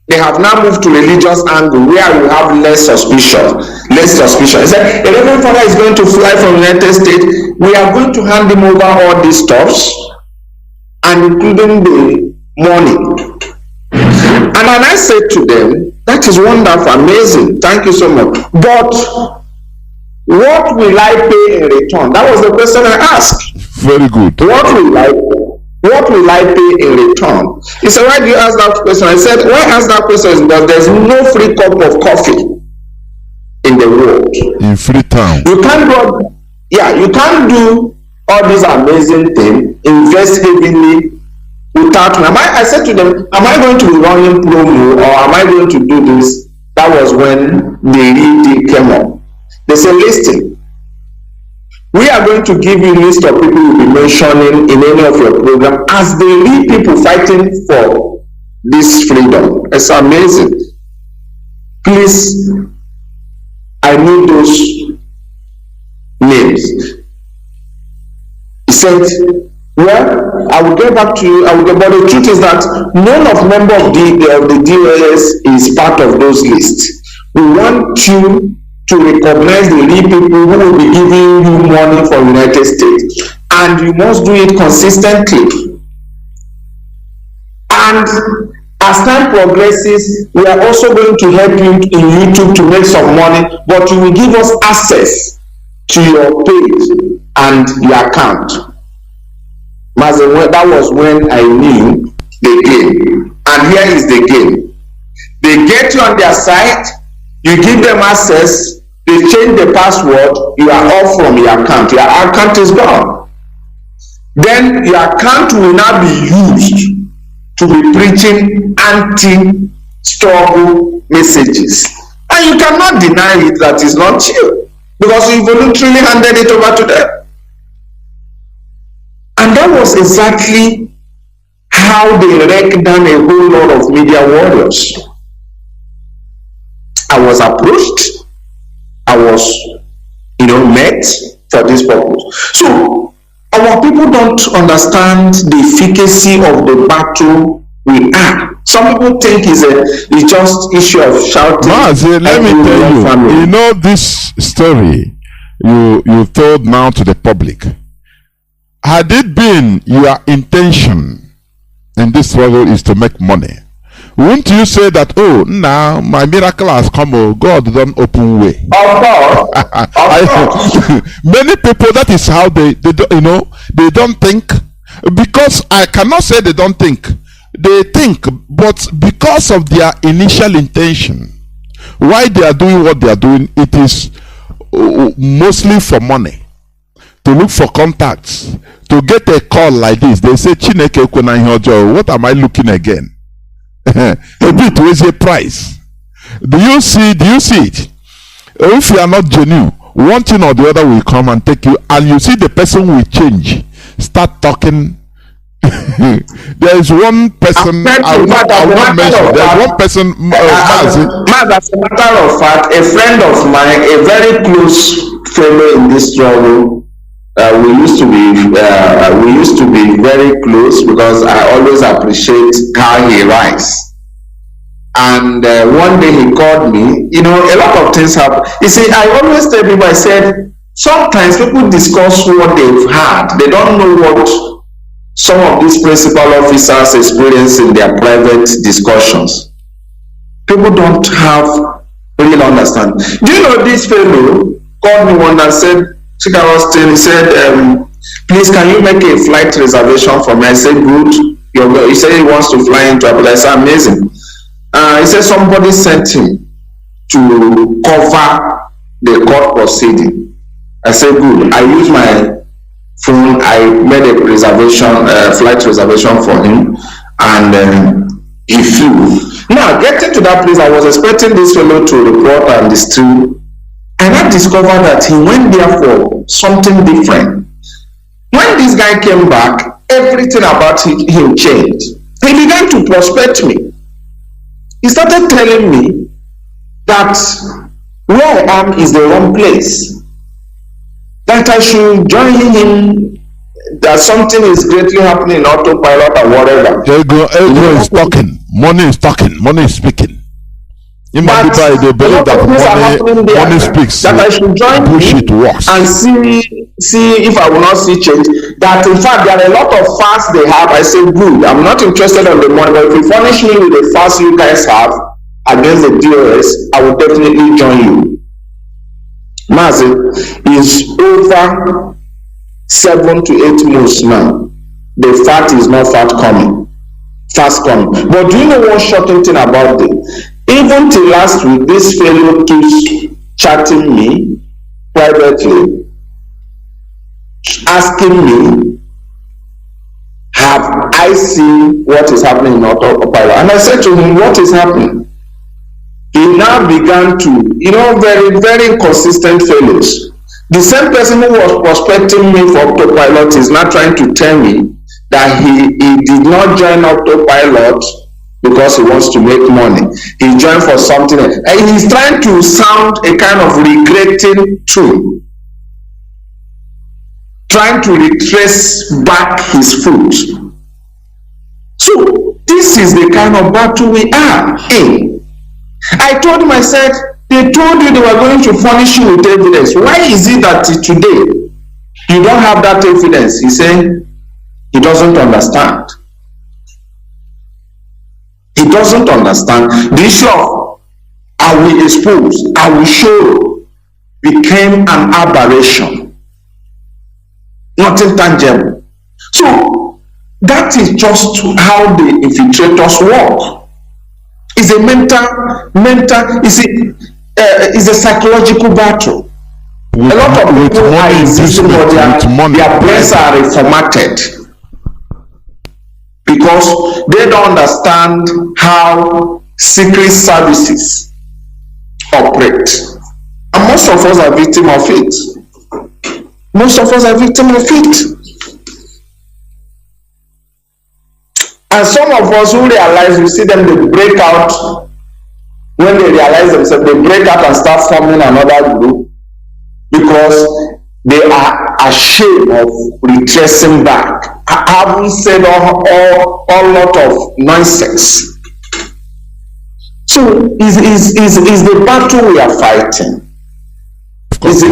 F: They have now moved to religious angle where you have less suspicion. He said, a reverend father is going to fly from United States. We are going to hand him over all these stuffs, and including the money. And then I said to them, that is wonderful, amazing, thank you so much. But what will I pay in return? That was the question I asked.
D: Very good.
F: What will I pay in return? He said, why do you ask that question? I said, why ask that question? Because there's no free cup of coffee in the world.
D: In Freetown.
F: You can't do all these amazing things, invest heavily without me. I said to them, am I going to be running promo, or am I going to do this? That was when the real deal came up. They said, listen, we are going to give you a list of people you'll be mentioning in any of your program as the real people fighting for this freedom. It's amazing. Please, I need those names. He said, well, I will get back to you. But the truth is that none of member of the DOS is part of those lists. We want you to recognize the real people who will be giving you money from the United States, and you must do it consistently. And as time progresses, we are also going to help you in YouTube to make some money, but you will give us access to your page and your account. Mazi, that was when I knew the game. And here is the game. They get you on their site, you give them access, they change the password, you are off from your account. Your account is gone. then your account will now be used to be preaching anti-struggle messages. And you cannot deny it that is not you, because you voluntarily handed it over to them. And that was exactly how they wrecked down a whole lot of media warriors. I was approached, I was, met for this purpose. So, our people don't understand the efficacy of the battle we are. Some people think it's just issue of shouting.
D: Mazi, let me tell you, family. This story you told now to the public. Had it been your intention in this struggle is to make money, wouldn't you say that, oh, now my miracle has come, oh, God don't open way?
F: Of course.
D: Many people, that is how they don't, they don't think, because I cannot say they don't think. They think, but because of their initial intention, why they are doing what they are doing, it is mostly for money, to look for contacts, to get a call like this. They say, Chineke kwena ihe ọjọọ, what am I looking again? A bit with a price. Do you see it? If you are not genuine, one thing or the other will come and take you, and you see the person will change, start talking. There is one person I will not mention. There is one person,
F: Mazi, as a matter of fact, a friend of mine, a very close fellow in this struggle, we used to be very close, because I always appreciate how he writes. And one day he called me. A lot of things happen. You see, I always tell people, I said, sometimes people discuss what they've had. They don't know what some of these principal officers experience in their private discussions. People don't really understand. Do you know this fellow called me one and said, Chika Austin, he said, please, can you make a flight reservation for me? I said, good. He said he wants to fly into Abuja. I said, amazing. He said somebody sent him to cover the court proceeding. I said, good. I used my phone. I made a flight reservation for him, and he flew. Now, getting to that place, I was expecting this fellow to report on this too. And I discovered that he went there for something different. When this guy came back, everything about him changed. He began to prospect me. He started telling me that where I am is the wrong place, that I should join him, that something is greatly happening in autopilot or whatever.
D: Ego is talking, money is talking, money is speaking. In my people, they believe that money speaks.
F: That I should join
D: bullshit works
F: and see if I will not see change. That in fact there are a lot of fasts they have. I say, good. I'm not interested on the money, but if you furnish me with the fast you guys have against the DOS, I will definitely join you. Mazi is over 7 to 8 months now. The fat is not fast coming. But do you know one shocking thing about it? Even till last week, this fellow keeps chatting me privately, asking me, have I seen what is happening in autopilot? And I said to him, what is happening? He now began to, very, very inconsistent fellows. The same person who was prospecting me for autopilot is now trying to tell me that he did not join autopilot because he wants to make money. He joined for something else. And he's trying to sound a kind of regretting tune, trying to retrace back his foot. So this is the kind of battle we are in. I told him, I said, they told you they were going to furnish you with evidence. Why is it that today you don't have that evidence? He said he doesn't understand. He doesn't understand. The issue of I will expose, I will show, became an aberration. Nothing tangible. So that is just how the infiltrators work. It's a mental, it's a psychological battle. A lot of people are insisting on their brains are reformatted because they don't understand how secret services operate. And most of us are victims of it. Most of us are victims of it. And some of us who realize, you see them, they break out. When they realize themselves, they break out and start forming another group because they are ashamed of retracing back, having said all lot of nonsense. So is the battle we are fighting. Is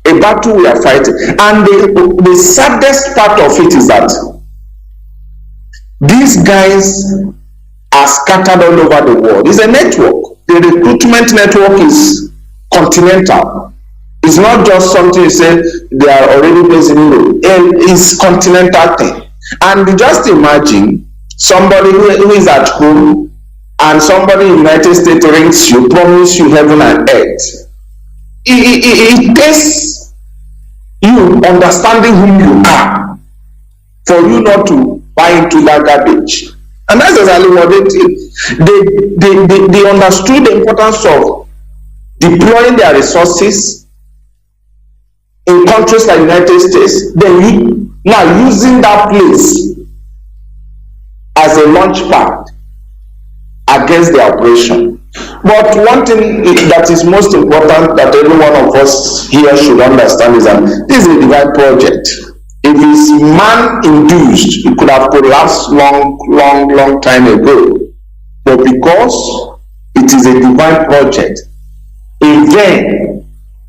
F: a battle we are fighting. And the saddest part of it is that these guys are scattered all over the world. It's a network. The recruitment network is continental. It's not just something you say they are already based in Europe. It's continental thing. And just imagine somebody who is at home and somebody in the United States rings you, promise you heaven and earth. It takes you understanding who you are for you not to buy into that garbage. And that's exactly what they did. They understood the importance of deploying their resources in countries like the United States, then now using that place as a launch pad against the operation. But one thing that is most important that every one of us here should understand is that this is a divine project. If it's man-induced, it could have collapsed long time ago. But because it is a divine project, in vain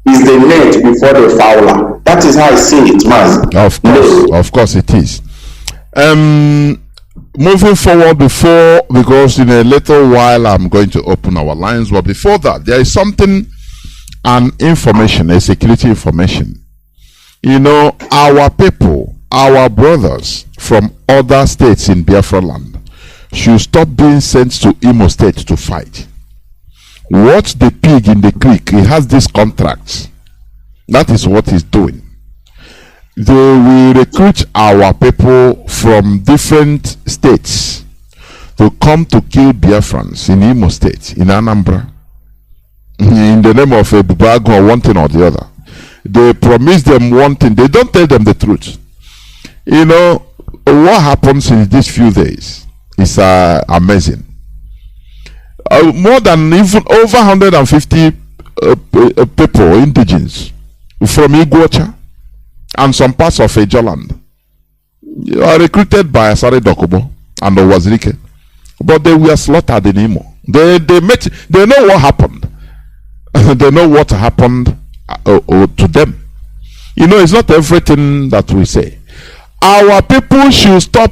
F: is the net before the fowler. That is how I see it, Mazi.
D: Of course it is. Moving forward, because in a little while I'm going to open our lines, but before that, there is something, an information, a security information. You know, our people, our brothers from other states in Biafra land should stop being sent to Imo State to fight. Watch the pig in the creek. He has this contract. That is what he's doing. They will recruit our people from different states to come to kill Biafrans in Imo State, in Anambra, in the name of a Bubago or one thing or the other. They promise them one thing. They don't tell them the truth. You know, what happens in these few days is amazing. More than even over 150 people, indigenous, from Iguacha and some parts of Ejoland are recruited by Asare Dokubo and Owazirike. But they were slaughtered in Imo. They know what happened. They know what happened to them. You know, it's not everything that we say. Our people should stop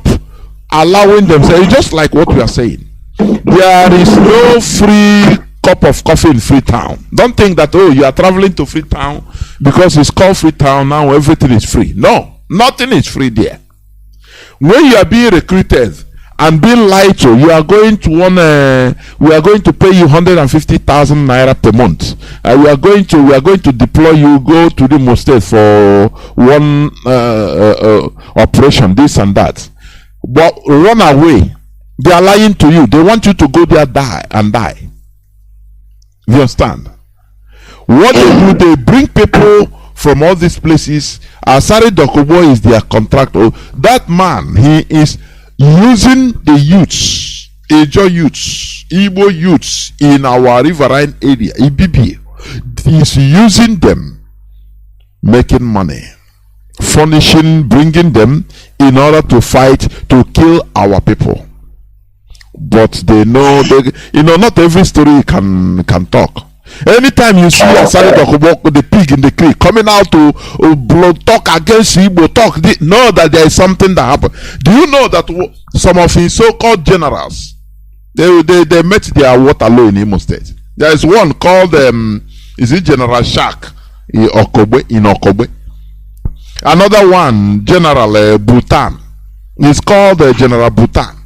D: allowing themselves, just like what we are saying. There is no free cup of coffee in Freetown. Don't think that, oh, you are traveling to Freetown because it's called Freetown, now everything is free. No, nothing is free there. When you are being recruited and being lied to, you are going to we are going to pay you 150,000 naira per month. We are going to deploy you, go to the Imo State for one operation, this and that. But run away. They are lying to you. They want you to go there, die. You understand? What they do, they bring people from all these places. Asare Dokubo is their contractor. That man, he is using the youths, Ejo youths, Igbo youths in our riverine area, Ibibi. He is using them, making money, furnishing, bringing them in order to fight, to kill our people. But they know, not every story can talk. Anytime you see Asare Dokubo, the pig in the creek, coming out to talk against Igbo, know that there is something that happened. Do you know that some of his so-called generals, they met their Waterloo in Imo State? There is one called, is it General Shark in Okobe? Another one, General Bhutan, is called General Bhutan.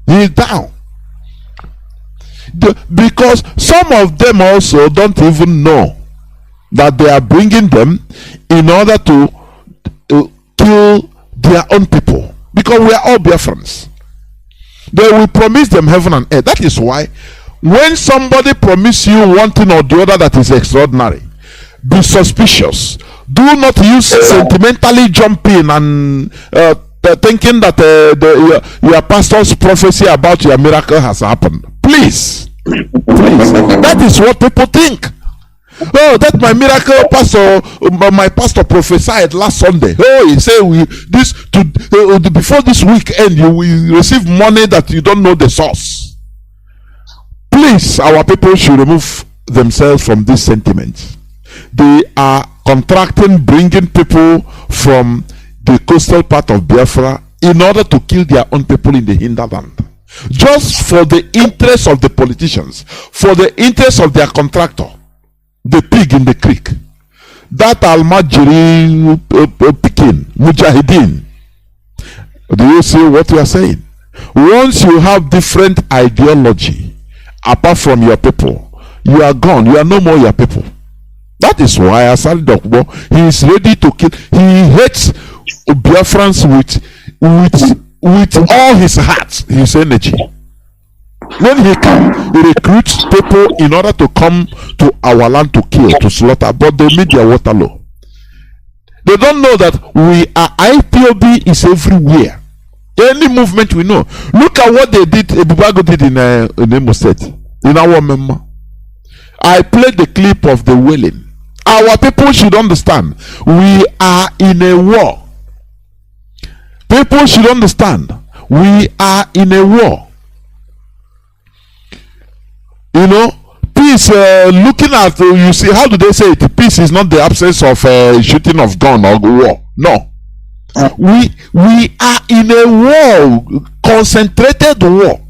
D: He is down. Because some of them also don't even know that they are bringing them in order to kill their own people, because we are all Biafrans. They will promise them heaven and earth. That is why when somebody promises you one thing or the other that is extraordinary, be suspicious. Do not use sentimentally jump in and thinking that your pastor's prophecy about your miracle has happened. Please, that is what people think. Oh, that my miracle my pastor prophesied last Sunday. Oh, he said before this weekend you will receive money that you don't know the source. Please, our people should remove themselves from this sentiment. They are contracting, bringing people from the coastal part of Biafra in order to kill their own people in the hinterland, just for the interest of the politicians, for the interest of their contractor, the pig in the creek, that Almajiri Pikin Mujahideen. Do you see what we are saying? Once you have different ideology apart from your people, you are gone. You are no more your people. That is why Asari Dokbo, he is ready to kill. He hates Biafrans with all his heart, his energy. When he can, he recruits people in order to come to our land to kill, to slaughter, but they meet their water low. They don't know that IPOB is everywhere. Any movement we know. Look at what they did, Ebubago did in Imo State, in our member. I played the clip of the wailing. Our people should understand, we are in a war. People should understand, we are in a war. You know, peace, looking at, you see, how do they say it? Peace is not the absence of shooting of gun or war. No. We are in a war, concentrated war.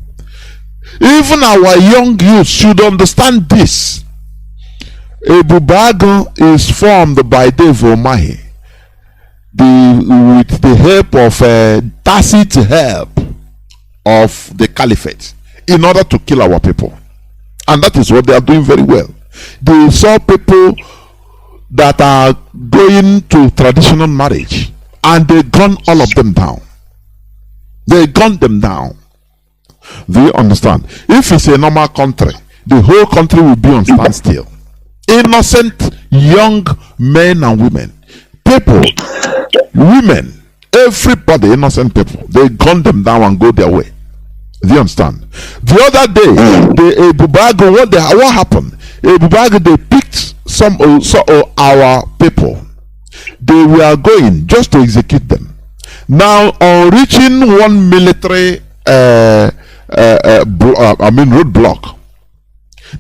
D: Even our young youth should understand this. Ebubago is formed by Dave Omahi with the help of tacit help of the caliphate in order to kill our people. And that is what they are doing very well. They saw people that are going to traditional marriage and they gunned all of them down. They gunned them down. Do you understand? If it's a normal country, the whole country will be on standstill. Innocent young men and women, people, women, everybody, innocent people, they gun them down and go their way. Do you understand? The other day, the Ebubago, what happened? Ebubago, they picked some our people. They were going just to execute them. Now, on reaching one military roadblock,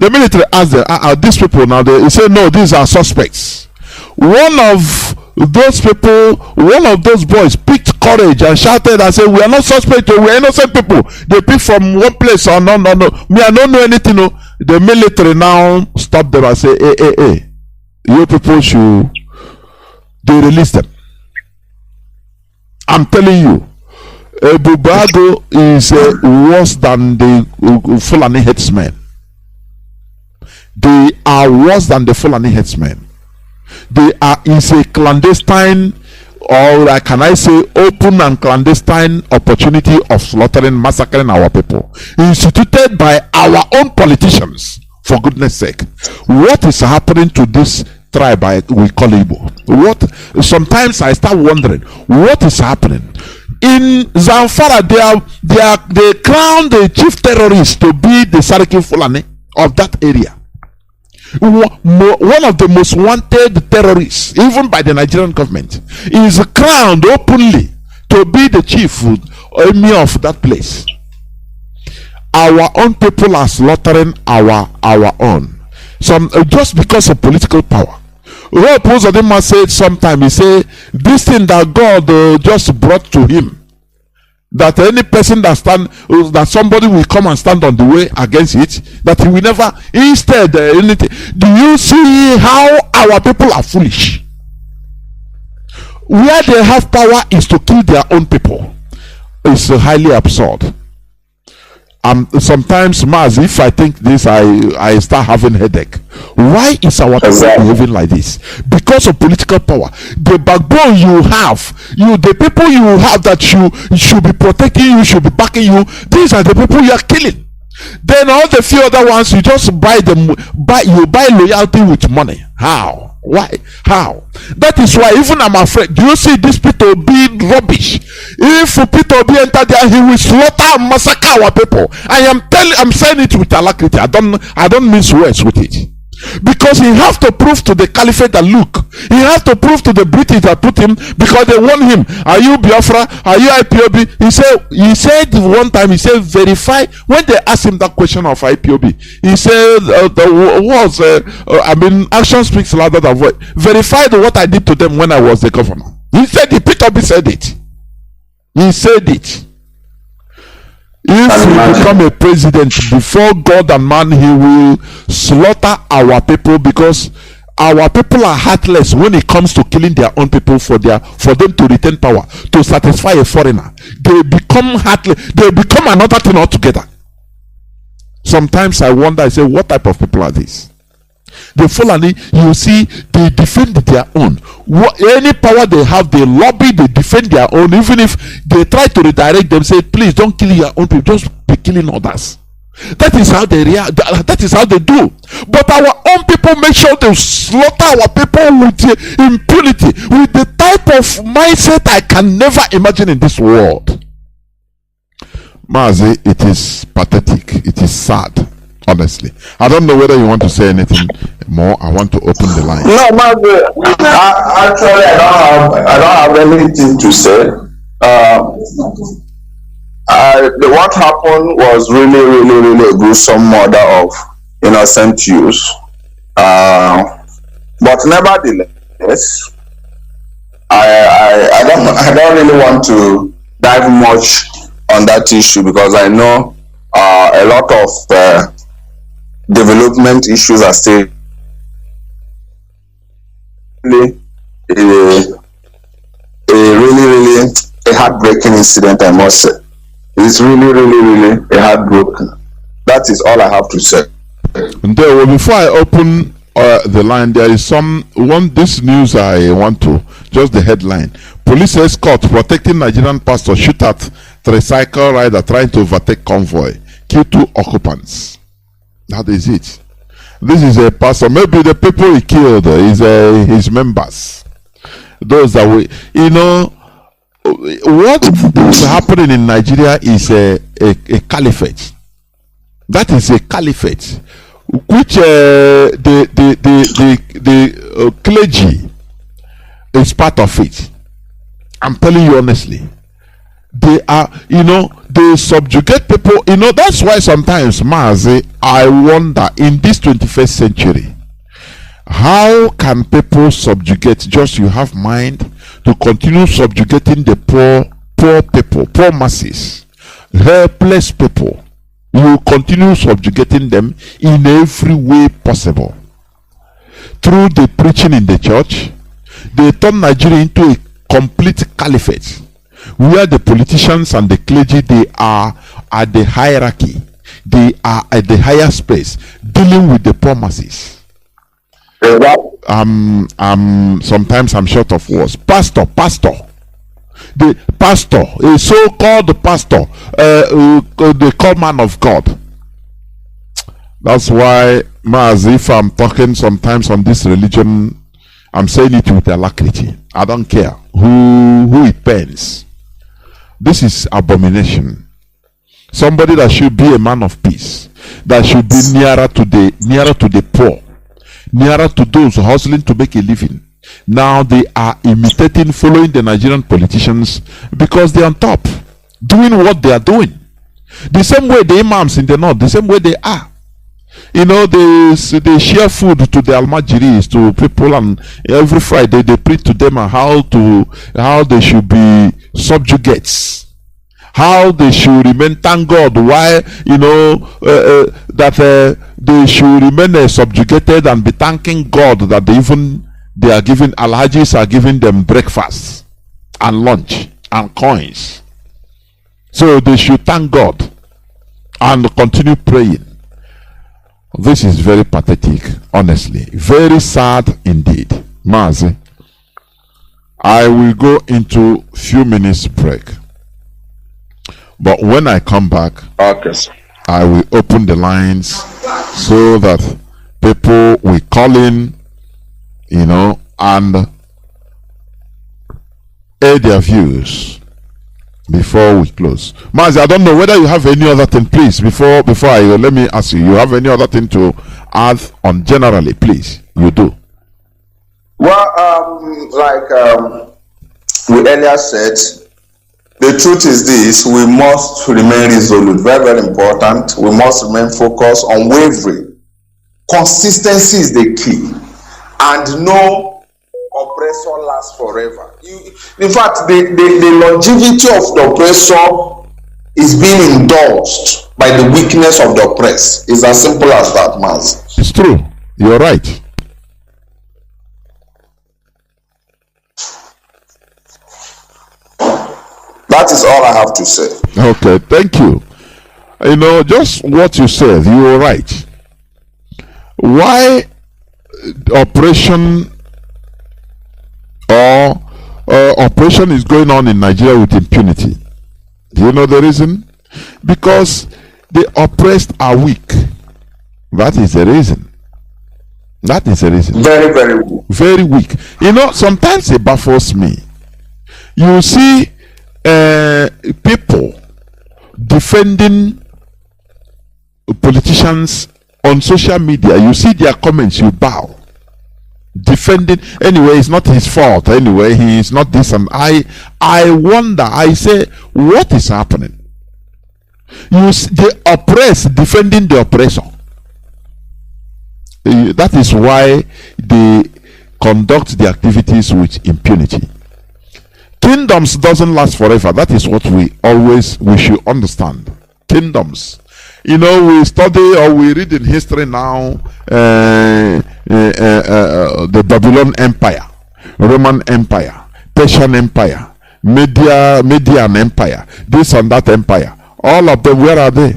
D: the military asked them, these people now, they say, no, these are suspects. One of those people, one of those boys picked courage and shouted and said, we are not suspects, we are innocent people. They pick from one place or no. Me, I don't know anything. No. The military now stop them and say, hey, you people should, they release them. I'm telling you, Ebubago is worse than the Fulani headsmen. They are worse than the Fulani headsmen. They are is a clandestine, or can I say open and clandestine opportunity of slaughtering, massacring our people, instituted by our own politicians. For goodness sake, what is happening to this tribe we call Igbo? What? Sometimes I start wondering what is happening. In Zamfara, they crowned the chief terrorist to be the Sariki Fulani of that area. One of the most wanted terrorists, even by the Nigerian government, is crowned openly to be the chief emir of that place. Our own people are slaughtering our own. Some just because of political power. Rob Uzodinma said sometime, he said, this thing that God just brought to him, that any person that somebody will come and stand on the way against it, that he will never, instead, anything. Do you see how our people are foolish? Where they have power is to kill their own people. It's highly absurd. sometimes, Mazi, if I think this, I start having headache. Why is our people behaving like this? Because of political power. The backbone you have, the people you have that should be protecting you, should be backing you, these are the people you are killing. Then all the few other ones, you just buy loyalty with money. How? Why? How? That is why even I'm afraid. Do you see this Peter be rubbish? If Peter be enter there, he will slaughter and massacre our people. I'm saying it with alacrity. I don't mince words with it. Because he have to prove to the caliphate that look, he has to prove to the British that put him, because they want him. Are you Biafra? Are you Ipob? He said one time, he said verify. When they asked him that question of Ipob, he said action speaks louder than voice. Verify what I did to them when I was the governor. He said Peter said it. He said it. If he become a president, before God and man, he will slaughter our people, because our people are heartless when it comes to killing their own people for them to retain power, to satisfy a foreigner. They become heartless. They become another thing altogether. Sometimes I wonder, I say, what type of people are these? The Fulani, you see, they defend their own. Any power they have, they lobby, they defend their own. Even if they try to redirect them, say, please don't kill your own people, just be killing others. That is how they react. That is how they do. But our own people make sure they slaughter our people with impunity, with the type of mindset I can never imagine in this world. Mazi, it is pathetic. It is sad. Honestly, I don't know whether you want to say anything more. I want to open the line.
F: No, Mazi, actually, I don't have anything to say. What happened was really a gruesome murder of innocent youth. But nevertheless, I don't really want to dive much on that issue, because I know a lot of development issues are still really a heartbreaking incident, I must say. It's really a heartbreaking. That is all I have to say.
D: And there, before I open the line, there is this news I want to, just the headline. Police escort protecting Nigerian pastor shoot at tricycle rider trying to overtake convoy, kill 2 occupants. That is it. This is a pastor. Maybe the people he killed is his members. Those that what is happening in Nigeria is a caliphate. That is a caliphate, which the clergy is part of it. I'm telling you honestly. They are, they subjugate people. That's why sometimes, Mazi, I wonder, in this 21st century, how can people subjugate? Just you have mind to continue subjugating the poor people, poor masses, helpless people. You continue subjugating them in every way possible. Through the preaching in the church, they turn Nigeria into a complete caliphate, where the politicians and the clergy, they are at the hierarchy, they are at the higher space, dealing with the poor masses. Sometimes I'm short of words. Pastor, the pastor, a so-called pastor, the called man of God. That's why, Mazi, if I'm talking sometimes on this religion, I'm saying it with alacrity. I don't care who it pains. This is abomination. Somebody that should be a man of peace, that should be nearer to the poor, nearer to those hustling to make a living. Now they are imitating, following the Nigerian politicians, because they're on top, doing what they are doing. The same way the imams in the north, the same way they are. They share food to the Almajiris, to people, and every Friday they preach to them how they should be subjugates, how they should remain, thank God, why that they should remain subjugated and be thanking God that they are giving Alhajis are giving them breakfast and lunch and coins, so they should thank God and continue praying. This is very pathetic, honestly. Very sad indeed. Mazi, I will go into few minutes break. But when I come back,
F: Okay, sir.
D: I will open the lines so that people will call in, and air their views before we close. Mazi, I don't know whether you have any other thing, please, before I let me ask you have any other thing to add on generally, please? You do.
F: Well, we earlier said, the truth is this: we must remain resolute. Very, very important. We must remain focused, unwavering. Consistency is the key, and no oppressor lasts forever. In fact, the longevity of the oppressor is being indulged by the weakness of the oppressed. It's as simple as that, Mazi.
D: It's true. You're right.
F: That is all I have to say.
D: Okay, thank you. Just what you said, you were right. Why operation is going on in Nigeria with impunity? Do you know the reason? Because the oppressed are weak. That is the reason. That is the reason.
F: Very, very weak.
D: Very weak. Sometimes it baffles me. You see people defending politicians on social media. You see their comments, you bow. Defending, anyway, it's not his fault. Anyway, he is not this. And I wonder, I say, what is happening? The oppressed defending the oppressor. That is why they conduct the activities with impunity. Kingdoms doesn't last forever. That is what we should understand. Kingdoms. We study or we read in history now the Babylon Empire, Roman Empire, Persian Empire, Median Empire, this and that empire. All of them, where are they?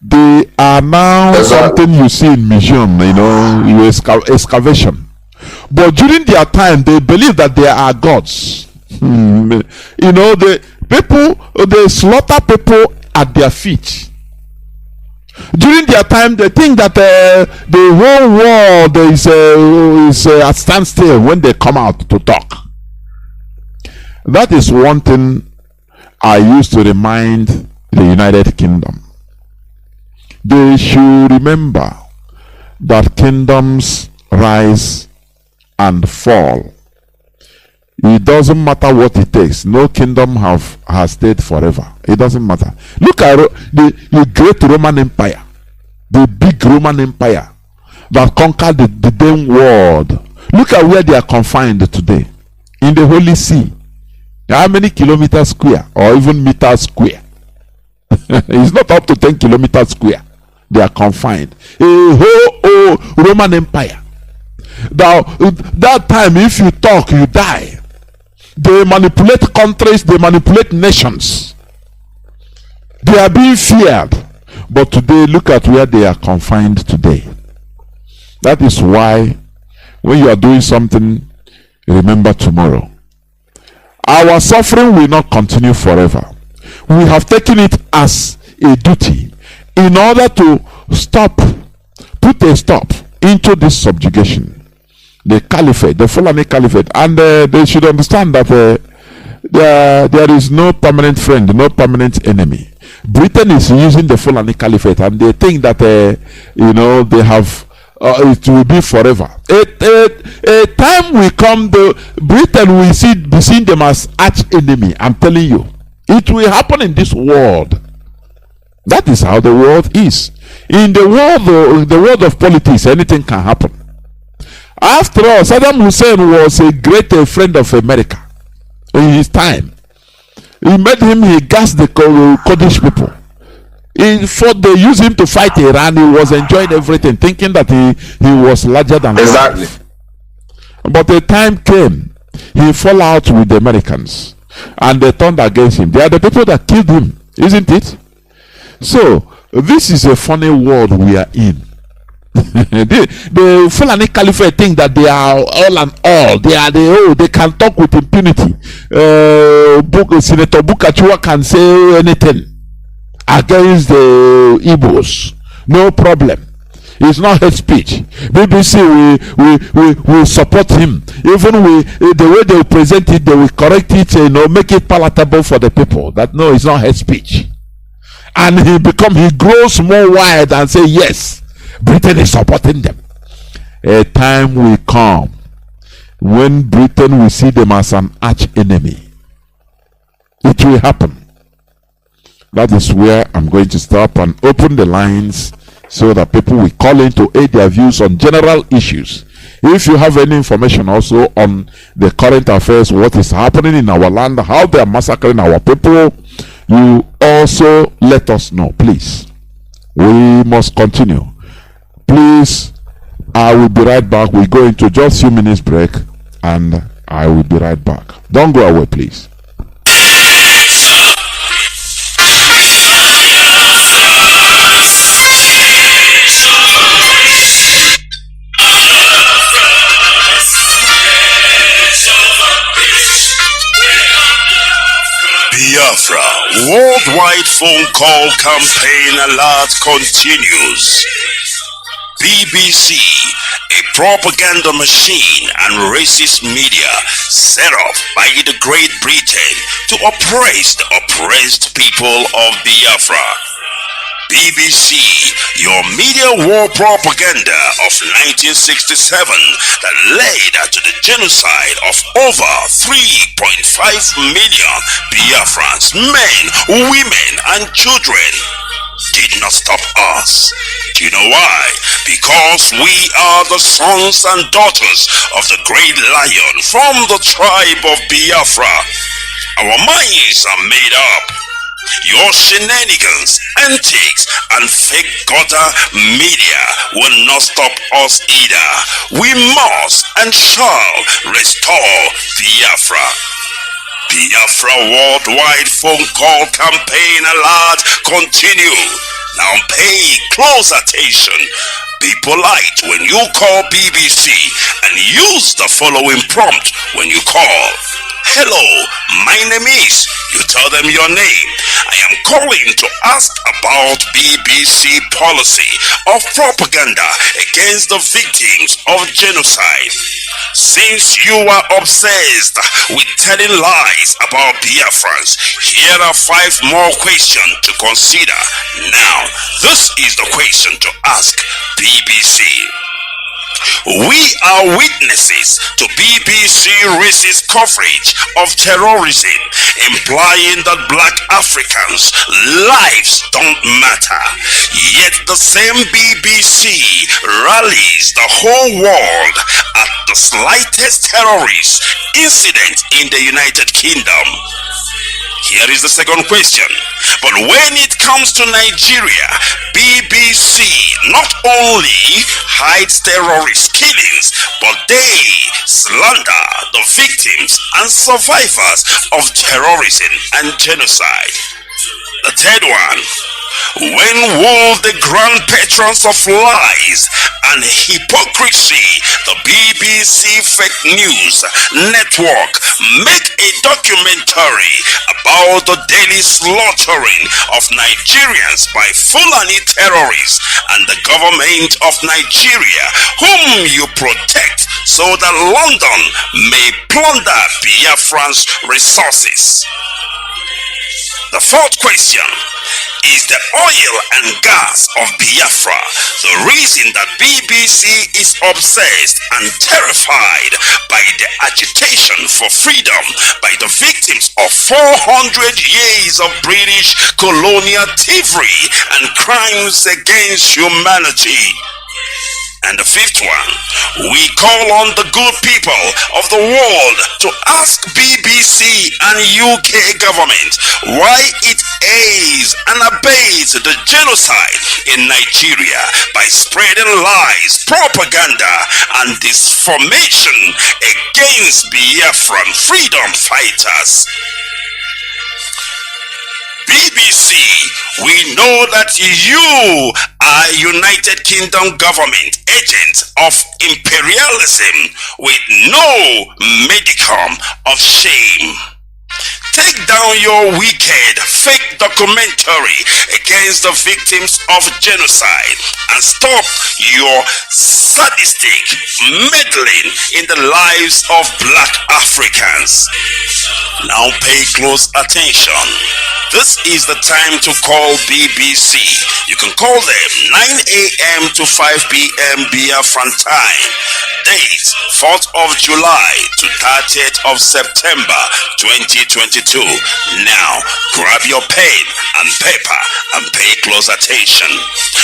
D: They are now something you see in museum, excavation. But during their time, they believe that they are gods. The people, they slaughter people at their feet. During their time, they think that the whole world is at standstill when they come out to talk. That is one thing I used to remind the United Kingdom. They should remember that kingdoms rise and fall. It doesn't matter what it takes. No kingdom has stayed forever. It doesn't matter. Look at the great Roman Empire, the big Roman Empire that conquered the then world. Look at where they are confined today, in the Holy See. How many kilometers square or even meters square? It's not up to 10 kilometers square. They are confined. A whole Roman Empire. Now, that time, if you talk, you die. They manipulate countries, they manipulate nations. They are being feared. But today, look at where they are confined today. That is why, when you are doing something, remember tomorrow. Our suffering will not continue forever. We have taken it as a duty in order to put a stop into this subjugation. The caliphate, the Fulani caliphate, and they should understand that there is no permanent friend, no permanent enemy. Britain is using the Fulani caliphate, and they think that they have it will be forever. A time will come, Britain will be seen them as arch enemy. I'm telling you, it will happen in this world. That is how the world is. In the world of politics, anything can happen. After all, Saddam Hussein was a great friend of America in his time. He gassed the Kurdish people. They used him to fight Iran. He was enjoying everything, thinking that he was larger than life. But the time came, he fell out with the Americans, and they turned against him. They are the people that killed him, isn't it? So, This is a funny world we are in. the Fulani Caliphate think that they are all and all. They can talk with impunity. Senator Bukachua can say anything against the Igbos. No problem. It's not hate speech. BBC we support him. Even the way they present it, they will correct it, make it palatable for the people. That no, it's not hate speech. And he grows more wide and say yes, Britain is supporting them. A time will come when Britain will see them as an arch enemy. It will happen. That is where I'm going to stop and open the lines so that people will call in to aid their views on general issues. If you have any information also on the current affairs, what is happening in our land, how they are massacring our people, you also let us know, please. We must continue. Please, I will be right back. We go into just a few minutes break and I will be right back. Don't go away, please.
G: Biafra worldwide phone call campaign alert continues. BBC, a propaganda machine and racist media set up by the Great Britain to oppress the oppressed people of Biafra. BBC, your media war propaganda of 1967 that led to the genocide of over 3.5 million Biafrans, men, women, and children, did not stop us. Do you know why? Because we are the sons and daughters of the great lion from the tribe of Biafra. Our minds are made up. Your shenanigans, antics, and fake gutter media will not stop us either. We must and shall restore Biafra. Biafra worldwide phone call campaign alert continue. Now pay close attention. Be polite when you call BBC and use the following prompt when you call. Hello, my name is. You tell them your name. I am calling to ask about BBC policy of propaganda against the victims of genocide. Since you are obsessed with telling lies about Biafrans, here are 5 more questions to consider. Now, this is the question to ask BBC. We are witnesses to BBC racist coverage of terrorism, implying that black Africans' lives don't matter. Yet the same BBC rallies the whole world at the slightest terrorist incident in the United Kingdom. Here is the second question. But when it comes to Nigeria, BBC not only hides terrorist killings, but they slander the victims and survivors of terrorism and genocide. The third one. When will the grand patrons of lies and hypocrisy, the BBC Fake News Network, make a documentary about the daily slaughtering of Nigerians by Fulani terrorists and the government of Nigeria, whom you protect, so that London may plunder Biafrans' resources? The fourth question. Is the oil and gas of Biafra the reason that BBC is obsessed and terrified by the agitation for freedom by the victims of 400 years of British colonial thievery and crimes against humanity? And the fifth one, we call on the good people of the world to ask BBC and UK government why it aids and abates the genocide in Nigeria by spreading lies, propaganda, and disinformation against Biafran freedom fighters. BBC, we know that you are United Kingdom government agents of imperialism with no modicum of shame. Take down your wicked fake documentary against the victims of genocide and stop your sadistic meddling in the lives of black Africans. Now pay close attention. This is the time to call BBC. You can call them 9 a.m. to 5 p.m. Biafran time. Date 4th of July to 30th of September 2022. Now grab your pen and paper and pay close attention.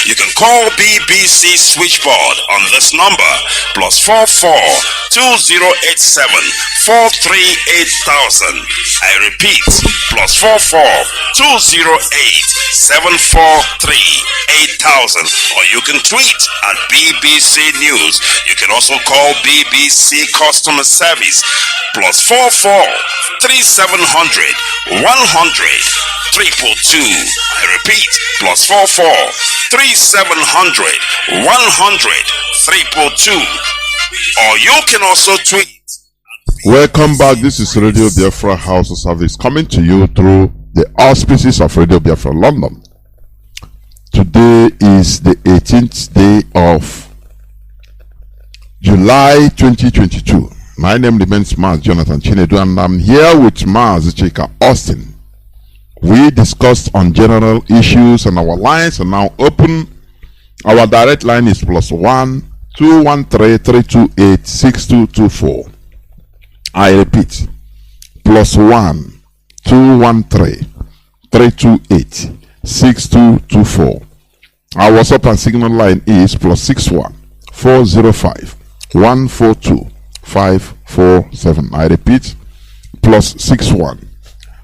G: You can call BBC switchboard on this number +44 2087 438,000. I repeat, +44 208 743 8000. Or you can tweet at BBC News. You can also call BBC Customer Service +44 3700 100 222. I repeat, +44 3700 100 322. Or you can also tweet.
D: Welcome back. This is Radio Biafra HAUSA-SERVICE coming to you through the auspices of Radio Biafra London. Today is the 18th day of July 2022. My name remains Mazi Jonathan Chinedu, and I'm here with Mazi Austin. We discussed on general issues, and our lines are now open. Our direct line is +1 213 328 6224. I repeat, +1 213 328 6224. Our WhatsApp and Signal line is +61 405 142 547. I repeat, +61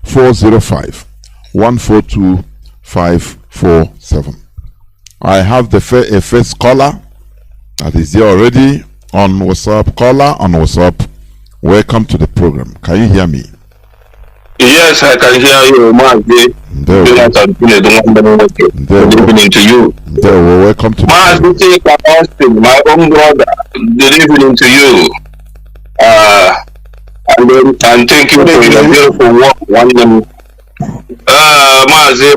D: 405 142 547. I have a first caller that is there already on WhatsApp. Caller on WhatsApp, welcome to the program. Can you hear me?
F: Yes, I can hear you, Mazi. Good evening to you.
D: Welcome to
F: Mazi Austin, my own brother. Good evening to you. And thank you for your beautiful work. Mazi,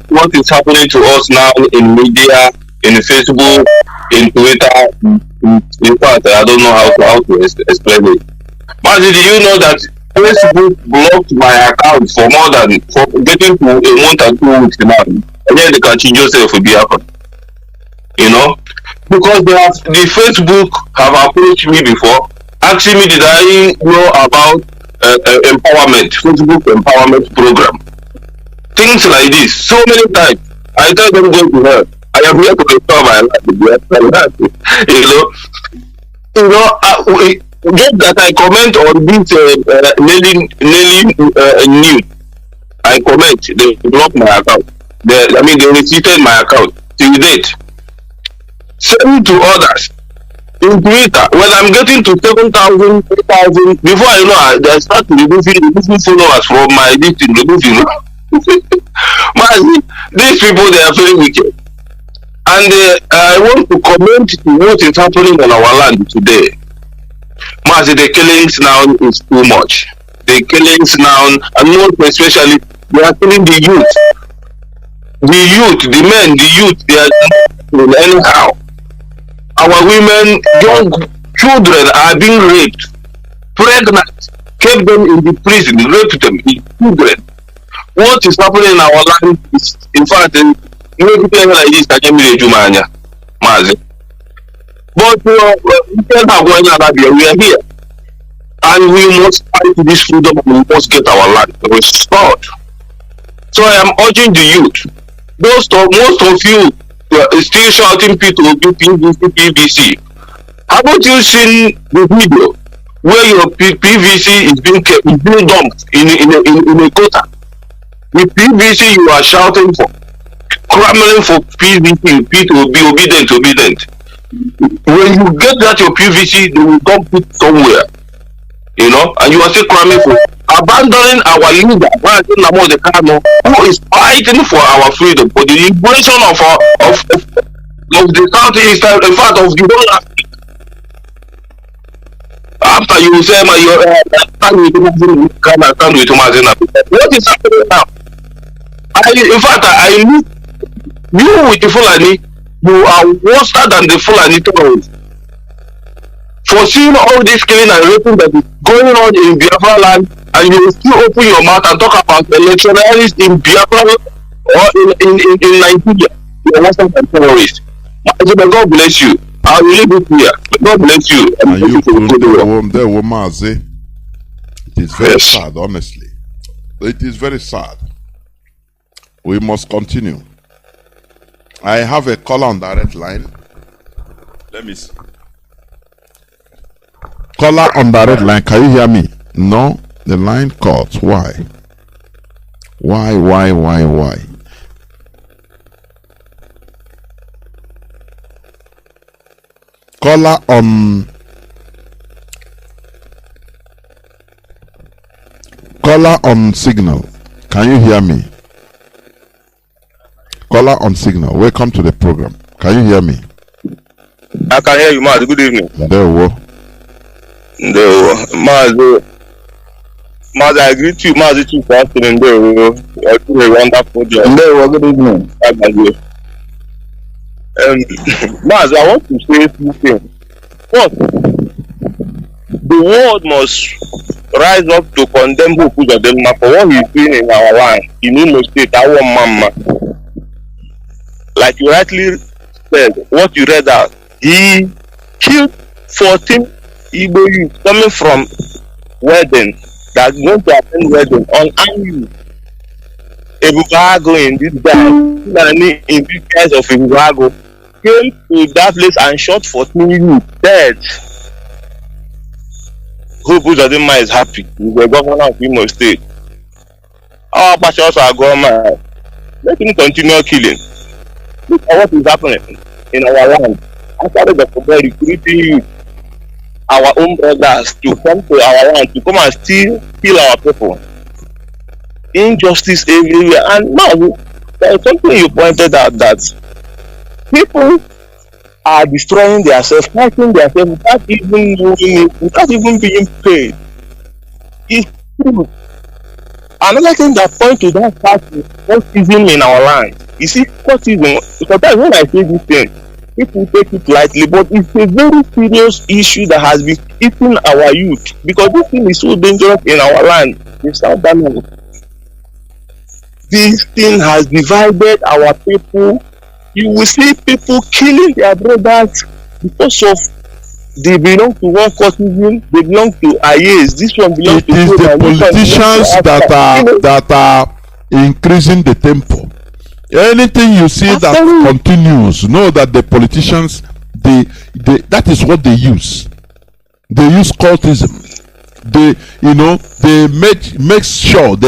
F: what is happening to us now in media, in Facebook, in Twitter? In fact, I don't know how to explain it. Mazi, do you know that Facebook blocked my account for getting to a month and 2 weeks now? And then they can change yourself for Biafra. You know? Because the Facebook have approached me before, asking me did I know about empowerment, Facebook empowerment program. Things like this, so many times. I tell them go to her. I am here to restore my life. Just that I comment on this news. I comment, they blocked my account. They restricted my account till date. Send to others. In Twitter, when I'm getting to 7,000, 8,000, before I know, I start removing followers from my listing, removing. These people, they are very wicked. And I want to comment to what is happening on our land today. The killings now is too much. The killings now, and more especially, they are killing the youth. The men, the youth, they are killing anyhow. Our women, young children are being raped, pregnant, kept them in the prison, raped them, children. What is happening in our land is, in fact, like this, Mazi. But we are here, and we must fight this freedom, and we must get our land restored. So I am urging the youth, most of you still shouting people to PVC. Haven't you seen the video where your PVC is being dumped in a quota? The PVC you are shouting for, clamoring for PVC, people will be obedient. When you get that your PVC, they will dump it somewhere, and you are still clamoring for abandoning our leader, Nnamdi Kanu, who is fighting for our freedom, for the liberation of the southeast, in fact, of the whole Africa. After you say, stand with Nnamdi, what is happening now? In fact, I knew you with the Fulani, you are worse than the Fulani terrorists. For seeing all this killing and raping that is going on in Biafra land, and you will still open your mouth and talk about electionaries in Biafra or in Nigeria, you are worse than terrorists. May God bless you. I will leave it here. May God bless you.
D: And you there were Mazi. It is very sad, honestly. It is very sad. We must continue. I have a caller on direct line. Let me see. Caller on direct line. Can you hear me? No, the line cut. Why? Why? Caller on signal. Can you hear me? Caller on signal. Welcome to the program. Can you hear me?
F: I can hear you, Mazi. Good evening.
D: There we go.
F: Mazi, I greet you, Mazi, Chief for asking. You're doing a wonderful job. Good evening. Mazi, I want to say a few things. First, the world must rise up to condemn who put Delma for what he's doing in our land, in Imo State, our mama. Like you rightly said, what you read out, he killed 14 Igbo youth coming from wedding that going to attend wedding on Anu. Ebugago in this guy, in these guys of Ebugago, came to that place and shot 14 youth dead. Hope Uzodinma is happy. He's the governor of Imo State. Our pastors are government. Let him continue killing. Look at what is happening in our land. After the government recruiting youth, our own brothers, to come to our land, to come and still kill our people. Injustice everywhere. And now, there is something you pointed out, that people are destroying themselves, fighting themselves without even knowing it, without even being paid. It's true. Another thing that points to that fact is cultism in our land. You see, cultism, sometimes when I say this thing, people take it lightly, but it's a very serious issue that has been eating our youth, because this thing is so dangerous in our land, in South America. This thing has divided our people. You will see people killing their brothers because of they belong to one cultism, they belong to IAs. This one belongs to. It is the politicians
D: that are increasing the tempo. Anything you see that continues, know that the politicians, that is what they use. They use cultism. They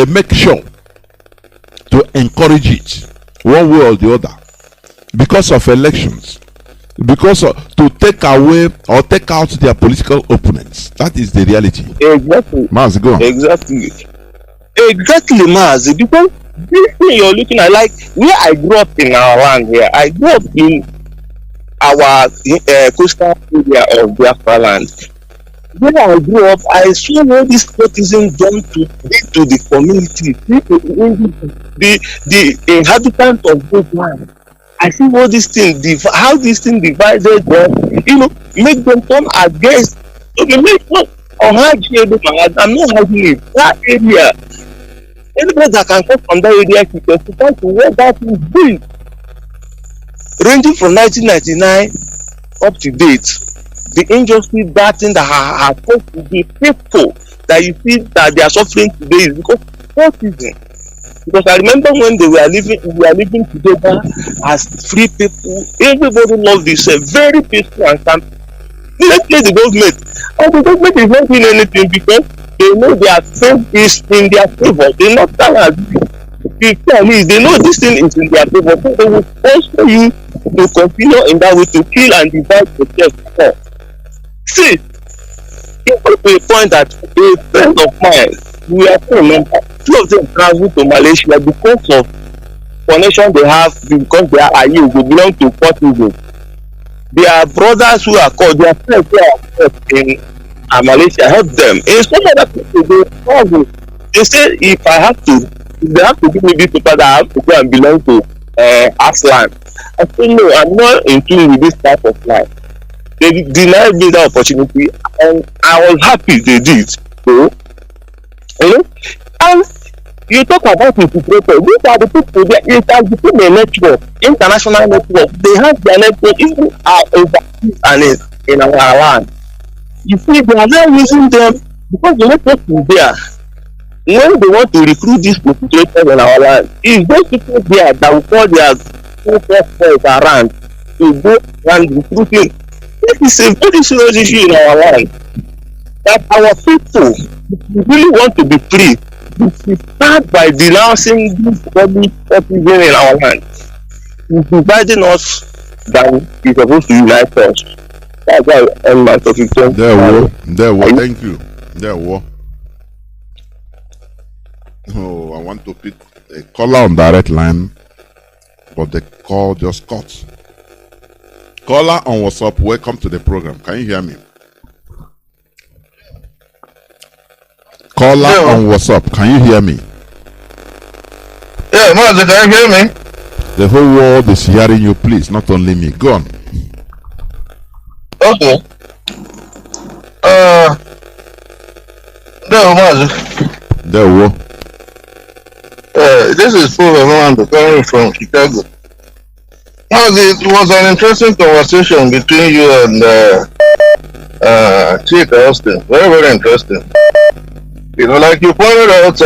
D: make sure to encourage it one way or the other, because of elections, to take away or take out their political opponents. That is the reality.
F: Exactly.
D: Mazi, go on.
F: Exactly, Mazi. Because this thing you're looking at, like where I grew up in our land here, I grew up in our coastal area of Biafra land. When I grew up, I saw all this cultism done to the community, the inhabitants of those lands. I see all these things, how this thing divided them, make them come against. Okay, make one I'm not hiding it. That area, anybody that can come from that area can testify to what that is doing. Ranging from 1999 up to date, the injustice, that thing that has caused to the people that you see that they are suffering today is because of cultism. Because I remember when we were living together as free people, everybody loved this, very peaceful and calm. Let's play the government. And the government is not doing anything because they know their faith is in their favor. They not stand as the Chinese. They know this thing is in their favor. So they will also you to continue in that way to kill and divide the church. See, it was a point that a friend of mine
H: we have to remember, two of them traveled to Malaysia because of connection they have, because they are Ayu, they belong to Portugal. They are brothers who are called, their friends who are called in Malaysia, help them. In some other people, they say if I have to, they have to give me this paper that I have to go and belong to Aslan. I say no, I'm not in tune with this type of life. They denied me that opportunity, and I was happy they did. So, you know, and you talk about infiltrators. These are the people that it has become a network, international network. They have their network even overseas and in our land. You see, they are not using them because the network is there. When they want to recruit these infiltrators in our land, it's those people there that will call their friends around to go and recruiting. This is a very serious issue in our land. That our people, if we really want to be free, we should start by denouncing this public opinion in our land. It's dividing us than it's supposed to unite us. That's why I end my topic.
D: There were. Thank you. There were. Oh, I want to pick a caller on direct line, but the call just cut. Caller on WhatsApp, welcome to the program. Can you hear me? Caller on WhatsApp, can you hear me?
I: Yeah, Mazi, can you hear me?
D: The whole world is hearing you, please, not only me. Go on.
I: Okay. No, Mazi.
D: There were.
I: This is Paul Nnamdi coming from Chicago. Mazi, it was an interesting conversation between you and Chika Austin. Very, very interesting. You know, like you pointed out,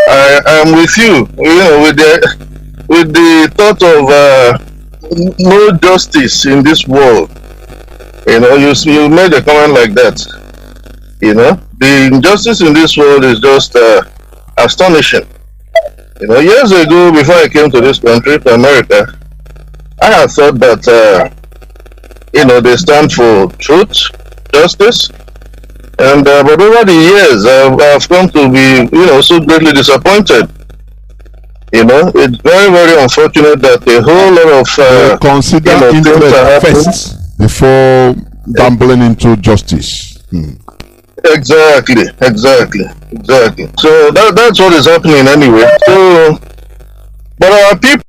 I: I am with you. You know, with the thought of no justice in this world. You know, you made a comment like that. You know, the injustice in this world is just astonishing. You know, years ago, before I came to this country, to America, I had thought that you know, they stand for truth, justice. And but over the years, I've come to be, you know, so greatly disappointed. You know, it's very, very unfortunate that a whole lot of
D: consider interest first before gambling into justice.
I: Exactly. So that's what is happening anyway. So, but our people.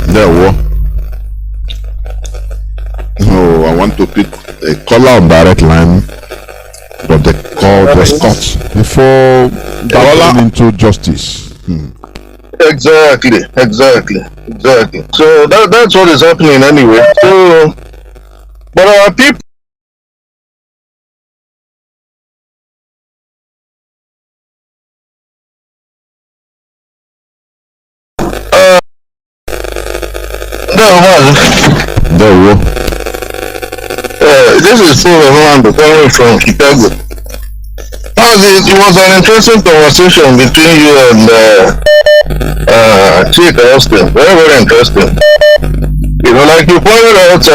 D: There were. No, I want to pick a caller on direct line, but the call just cut before gambling into justice.
I: Exactly. So that's what is happening anyway. So, but our people.
D: There were.
I: This is Paul Nnamdi coming from Chicago. It was an interesting conversation between you and Chika Austin. Very, very interesting. You know, like you pointed out,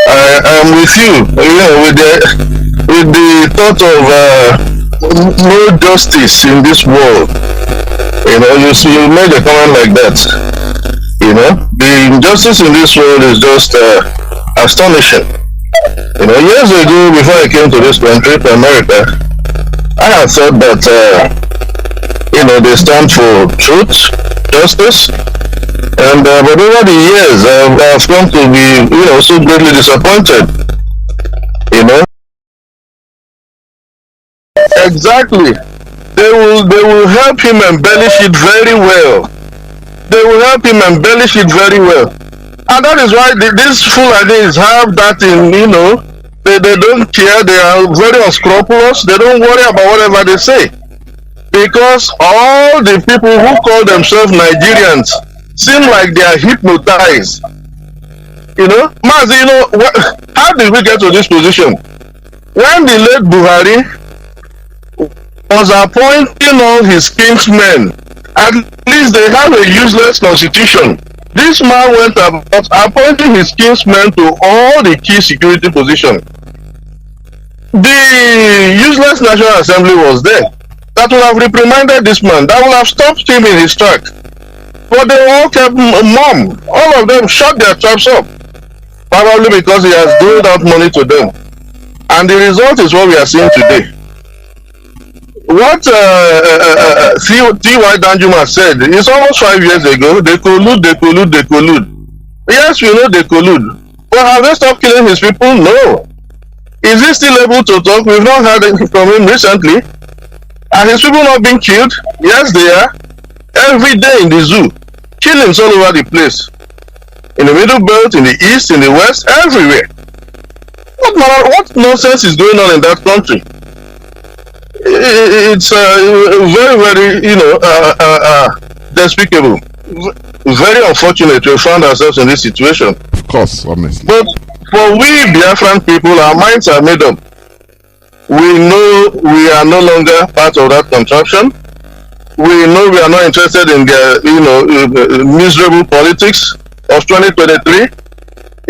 I: I am with you. You know, with the thought of no justice in this world. You know, you made a comment like that. You know, the injustice in this world is just astonishing. You know, years ago, before I came to this country, to America, I had thought that, you know, they stand for truth, justice, and but over the years, I've come to be, you know, so greatly disappointed. You know, exactly. They will help him embellish it very well. And that is why these Fulanis have that in, you know, they don't care, they are very unscrupulous, they don't worry about whatever they say. Because all the people who call themselves Nigerians seem like they are hypnotized. You know, Mazi, you know, how did we get to this position? when the late Buhari was appointing all his kinsmen, at least they have a useless constitution. This man went about appointing his kinsmen to all the key security positions. The useless National Assembly was there. That would have reprimanded this man. That would have stopped him in his track. But they all kept mum. All of them shut their traps up. Probably because he has doled out money to them. And the result is what we are seeing today. What T.Y. Danjuma said is almost 5 years ago. They collude. Yes, we know they collude. But have they stopped killing his people? No. Is he still able to talk? We've not heard anything from him recently. Are his people not being killed? Yes, they are. Every day in the zoo. Killings all over the place. In the Middle Belt, in the East, in the West, everywhere. What nonsense is going on in that country? It's very, very, despicable. Very unfortunate to find ourselves in this situation.
D: Of course, honestly.
I: But for we Biafran people, our minds are made up. We know we are no longer part of that contraption. We know we are not interested in the miserable politics of 2023.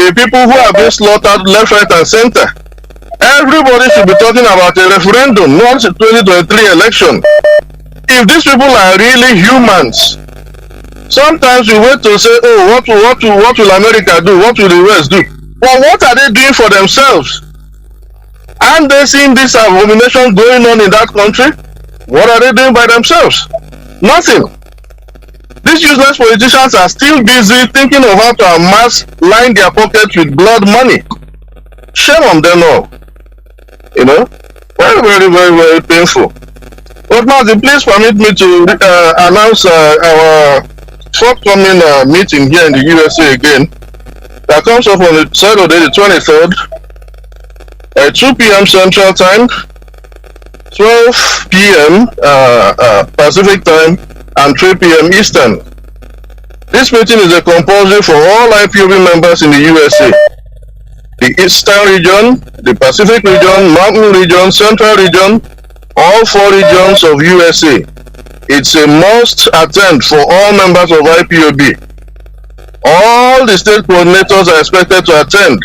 I: A people who have been slaughtered left, right, and center. Everybody should be talking about a referendum, not a 2023 election. If these people are really humans, sometimes we wait to say, oh, what will America do? What will the West do? Well, what are they doing for themselves? Aren't they seeing this abomination going on in that country? What are they doing by themselves? Nothing. These useless politicians are still busy thinking of how to amass, line their pockets with blood money. Shame on them all. Very, very, very, very painful. But Mazi, please permit me to announce our forthcoming meeting here in the USA again. That comes up on Saturday the 23rd at 2 p.m. Central Time, 12 p.m. Pacific Time, and 3 p.m. Eastern. This meeting is a compulsory for all IPOB members in the USA. The Eastern region, the Pacific region, Mountain region, Central region, all 4 regions of USA. It's a must attend for all members of IPOB. All the state coordinators are expected to attend.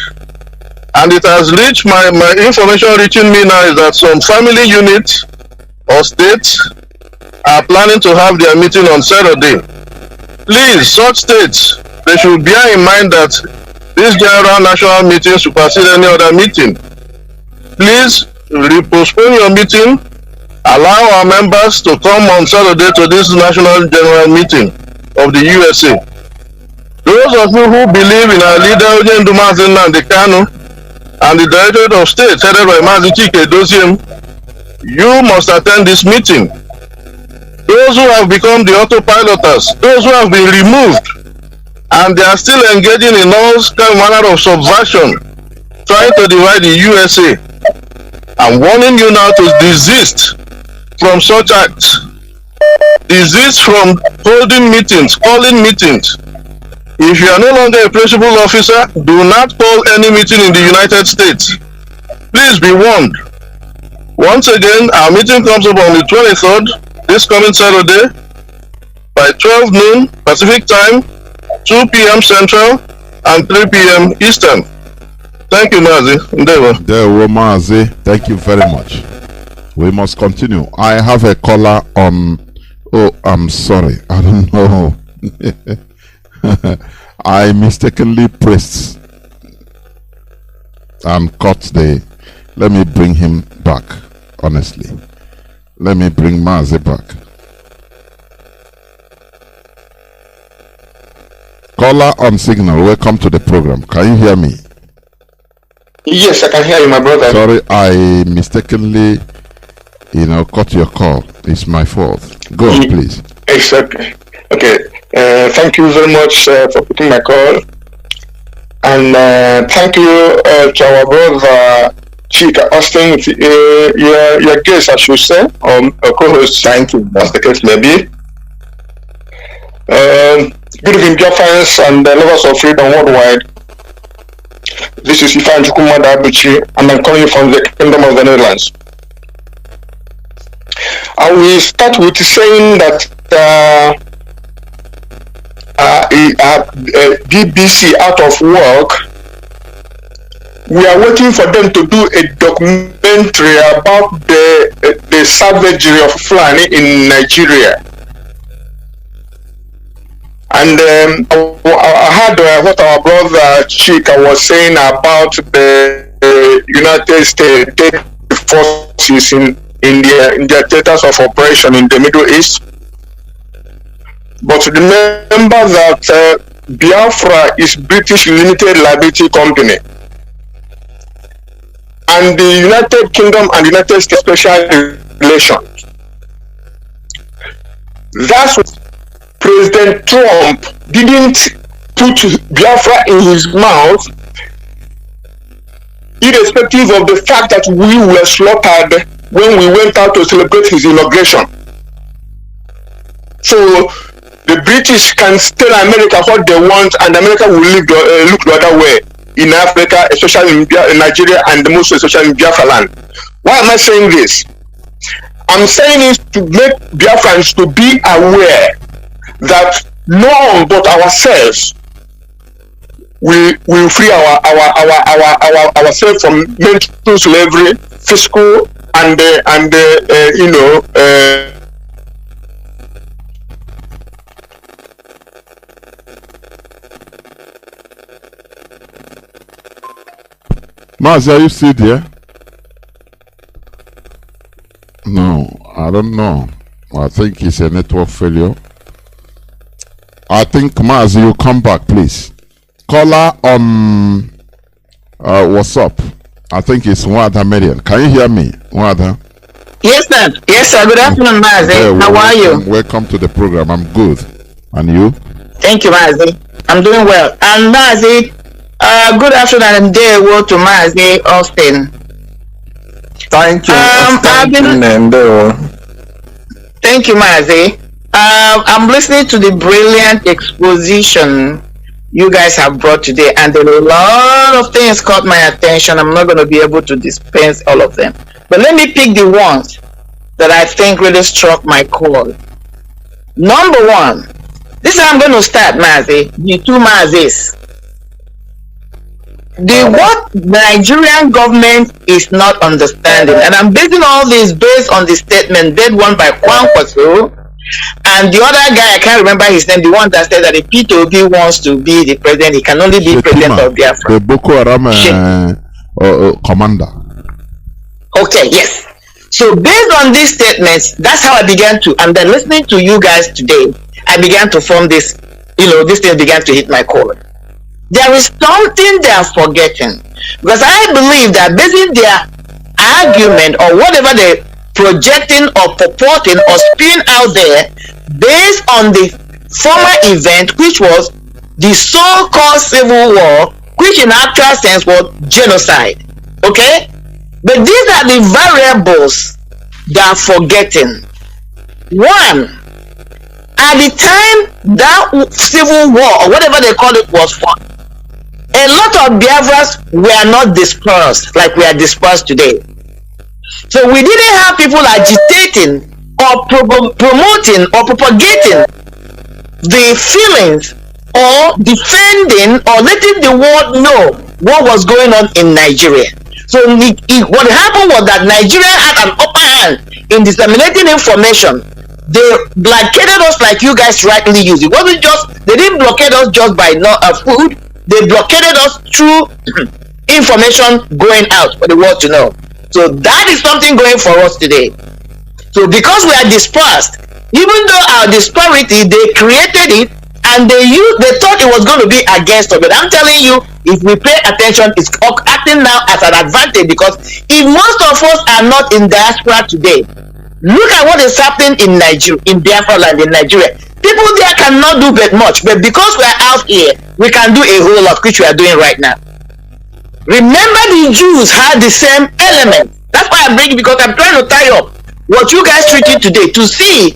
I: And it has reached my information reaching me now is that some family units or states are planning to have their meeting on Saturday. Please, such states, they should bear in mind that this general national meeting supersedes any other meeting. Please postpone your meeting. Allow our members to come on Saturday to this national general meeting of the USA. Those of you who believe in our leader Nnamdi Kanu and the Directorate of State headed by Mazi you must attend this meeting. Those who have become the autopiloters, those who have been removed, and they are still engaging in all manner of subversion, trying to divide the USA. I'm warning you now to desist from such acts. Desist from holding meetings, calling meetings. If you are no longer a principal officer, do not call any meeting in the United States. Please be warned. Once again, our meeting comes up on the 23rd, this coming Saturday, by 12 noon Pacific Time, 2 p.m. Central, and 3 p.m. Eastern. Thank you, Mazi.
D: Mazi, thank you very much. We must continue. I have a caller on. Oh, I'm sorry. I don't know. I mistakenly pressed and cut the. Let me bring him back. Honestly, let me bring Mazi back. Caller on signal. Welcome to the program. Can you hear me?
J: Yes, I can hear you, my brother.
D: Sorry, I mistakenly, cut your call. It's my fault. Go on, please.
J: Exactly. Okay. Thank you very much for picking my call. And thank you to our brother Chika Austin with your guest, I should say, or co-host. Thank you. As the case may be. Good evening, Biafrans and lovers of freedom worldwide. This is Ifan Chukwumada Abuchi, and I'm calling you from the Kingdom of the Netherlands. I will start with saying that BBC out of work. We are waiting for them to do a documentary about the savagery of Fulani in Nigeria. And I heard what our brother Chika was saying about the United States forces in their theaters of operation in the Middle East. But remember that Biafra is British Limited Liability Company. And the United Kingdom and United States special relations. That's what President Trump didn't put Biafra in his mouth, irrespective of the fact that we were slaughtered when we went out to celebrate his inauguration. So the British can tell America what they want, and America will look the other way. In Africa, especially in Nigeria, and most especially in Biafra land. Why am I saying this? I'm saying it to make Biafrans to be aware that no one but ourselves will free ourselves from mental slavery, physical and
D: Mazi, are you still there? No, I don't know. I think it's a network failure. I think, Mazi, you come back, please. Caller on WhatsApp. I think it's Wada Marian. Can you hear me, Wada?
K: Yes, sir. Yes, sir. Good afternoon, Mazi. How are you?
D: Welcome to the program. I'm good. And you?
K: Thank you, Mazi. I'm doing well. And Mazi, good afternoon and day well to Mazi Austin.
J: Thank you.
K: Thank you, Mazi. I'm listening to the brilliant exposition you guys have brought today, and a lot of things caught my attention. I'm not going to be able to dispense all of them, but let me pick the ones that I think really struck my chord. Number one, this is how I'm going to start, Mazi. The two Mazis. What the Nigerian government is not understanding, and I'm basing all this based on the statement made one by Kwankwaso and the other guy, I can't remember his name, the one that said that if P2B wants to be the president, he can only be president of Biafra.
D: The Boko Haram commander. Okay,
K: yes. So based on these statements, that's how I began to, and then listening to you guys today, I began to form this, this thing began to hit my core. There is something they are forgetting, because I believe that basing their argument or whatever they projecting or purporting or spewing out there based on the former event, which was the so-called civil war, which in actual sense was genocide. Okay? But these are the variables they are forgetting. One, at the time that civil war or whatever they call it was fought, a lot of Biafras were not dispersed like we are dispersed today. So we didn't have people agitating or promoting or propagating the feelings or defending or letting the world know what was going on in Nigeria. So what happened was that Nigeria had an upper hand in disseminating information. They blockaded us like you guys rightly use. It wasn't just, they didn't blockade us just by food. They blockaded us through information going out for the world to know. So that is something going for us today. So because we are dispersed, even though our disparity, they created it and they thought it was going to be against us. But I'm telling you, if we pay attention, it's acting now as an advantage, because if most of us are not in diaspora today, look at what is happening in Nigeria, in Biafra land, in Nigeria. People there cannot do that much, but because we are out here, we can do a whole lot, which we are doing right now. Remember, the Jews had the same element. That's why I'm bringing, because I'm trying to tie up what you guys treated today to see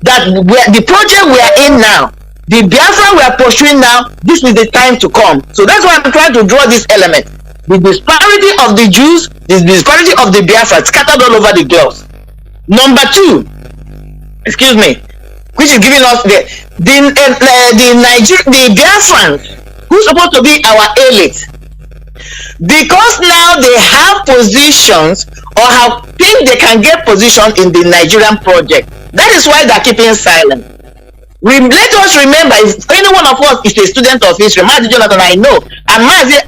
K: that the project we are in now The Biafra we are pursuing now, this is the time to come. So that's why I'm trying to draw this element. The disparity of the Jews, the disparity of the Biafra scattered all over the globe. Number two, excuse me, which is giving us the Biafrans, who's supposed to be our elite, because now they have positions or have think they can get position in the Nigerian project. That is why they're keeping silent. Let us remember, if any one of us is a student of history, Mazi Jonathan, I know, and Mazi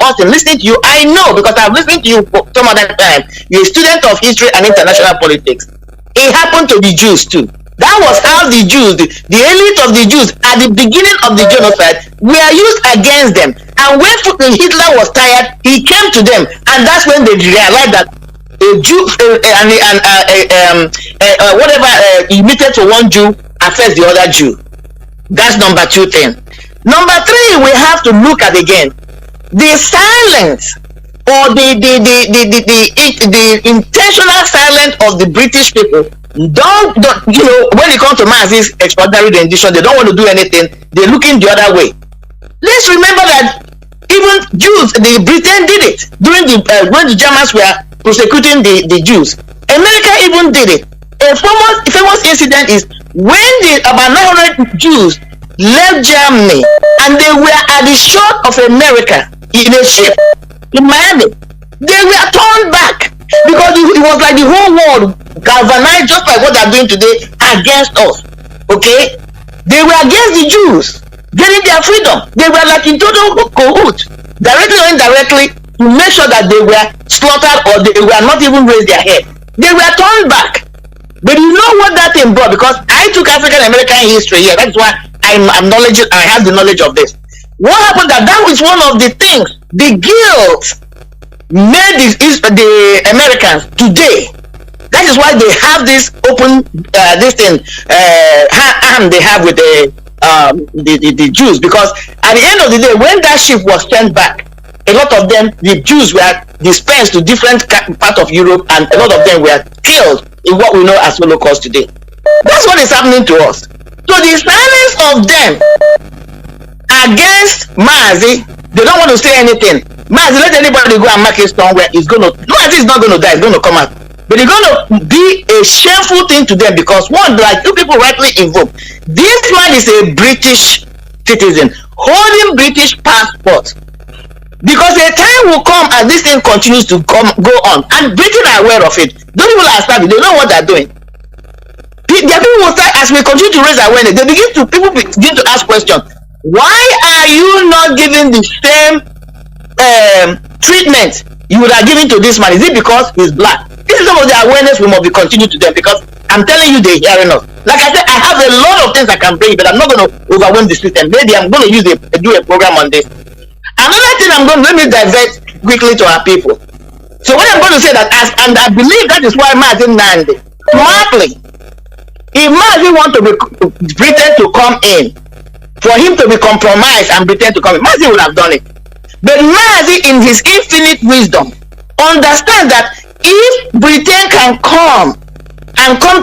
K: Austin, listening to you, I know, because I've listened to you for some other time. You're a student of history and international politics. It happened to the Jews too. That was how the Jews, the elite of the Jews at the beginning of the genocide, were used against them. And when Hitler was tired, he came to them, and that's when they realized that a Jew whatever emitted to one Jew affects the other Jew. That's number two thing. Number three, we have to look at again the silence or the intentional silence of the British people. Don't you know, when it comes to Mazi's extraordinary rendition, they don't want to do anything. They're looking the other way. Let's remember that even Jews, the Britain did it during the when the Germans were prosecuting the Jews. America even did it. A famous incident is when about 900 Jews left Germany and they were at the shore of America in a ship in Miami. They were turned back because it was like the whole world galvanized, just like what they're doing today, against us. Okay, they were against the Jews getting their freedom. They were like in total cahoots, directly or indirectly, to make sure that they were slaughtered or they were not even raised their head. They were turned back. But you know what that thing brought? Because I took African American history here. That's why I have the knowledge of this. What happened? That was one of the things. The guilt made the Americans today. That is why they have this open this thing arm they have with the Jews. Because at the end of the day, when that ship was sent back, a lot of them, the Jews, were dispersed to different parts of Europe, and a lot of them were killed in what we know as Holocaust today. That's what is happening to us. So the silence of them against Mazi, they don't want to say anything. Mazi, let anybody go and mark it somewhere. Mazi is not going to die. It's going to come out. But it's going to be a shameful thing to them because one, like two people rightly invoked, this man is a British citizen holding British passport. Because a time will come as this thing continues to go on, and Britain are aware of it. Those people are starving, they know what they're doing. Their people will start, as we continue to raise awareness, people begin to ask questions. Why are you not giving the same treatment you would have given to this man? Is it because he's black? This is some of the awareness we must be continuing to them, because I'm telling you, they're hearing us. Like I said, I have a lot of things I can bring, but I'm not going to overwhelm the system. Maybe I'm going to do a program on this. Another thing let me divert quickly to our people. So what I'm going to say that, and I believe that is why Mazi Nnamdi, smartly, if Mazi want to be Britain to come in, for him to be compromised and Britain to come in, Mazi would have done it. But Mazi, in his infinite wisdom, understand that if Britain can come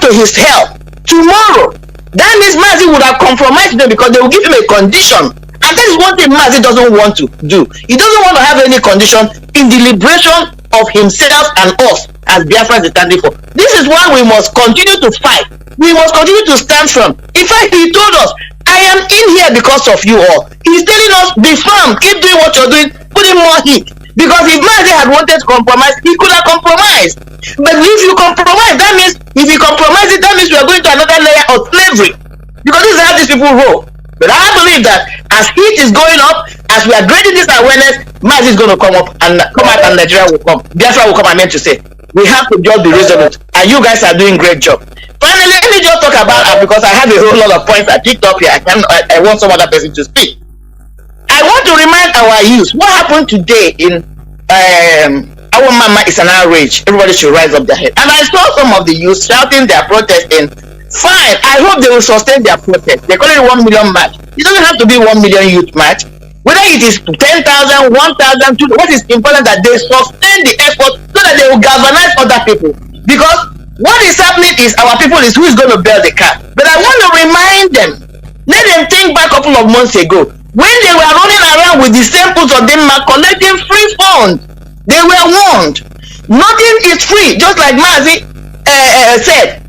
K: to his help tomorrow, that means Mazi would have compromised them because they will give him a condition. And that is one thing Mazi doesn't want to do. He doesn't want to have any condition in the liberation of himself and us as Biafrans standing for. This is why we must continue to fight. We must continue to stand firm. In fact, he told us, I am in here because of you all. He's telling us, be firm, keep doing what you're doing, put in more heat. Because if Mazi had wanted to compromise, he could have compromised. But if you compromise, that means, if you compromise it, that means we are going to another layer of slavery. Because this is how these people roll. But I believe that as heat is going up, as we are creating this awareness, Mazi is going to come out and Nigeria will come. Biafra will come, I meant to say. We have to just be resolute. And you guys are doing a great job. Finally, let me just talk about it because I have a whole lot of points I picked up here. I want some other person to speak. I want to remind our youth what happened today in our mama is an outrage. Everybody should rise up their head. And I saw some of the youth shouting their protest in. Fine, I hope they will sustain their protest. They call it 1 million march. It doesn't have to be 1 million youth march. Whether it is 10,000, 1,000, 2,000, what is important that they sustain the effort so that they will galvanize other people. Because what is happening is our people is who is going to build the car. But I want to remind them Let them think back a couple of months ago when they were running around with the samples of them collecting free funds. They were warned. Nothing is free, just like Mazi said.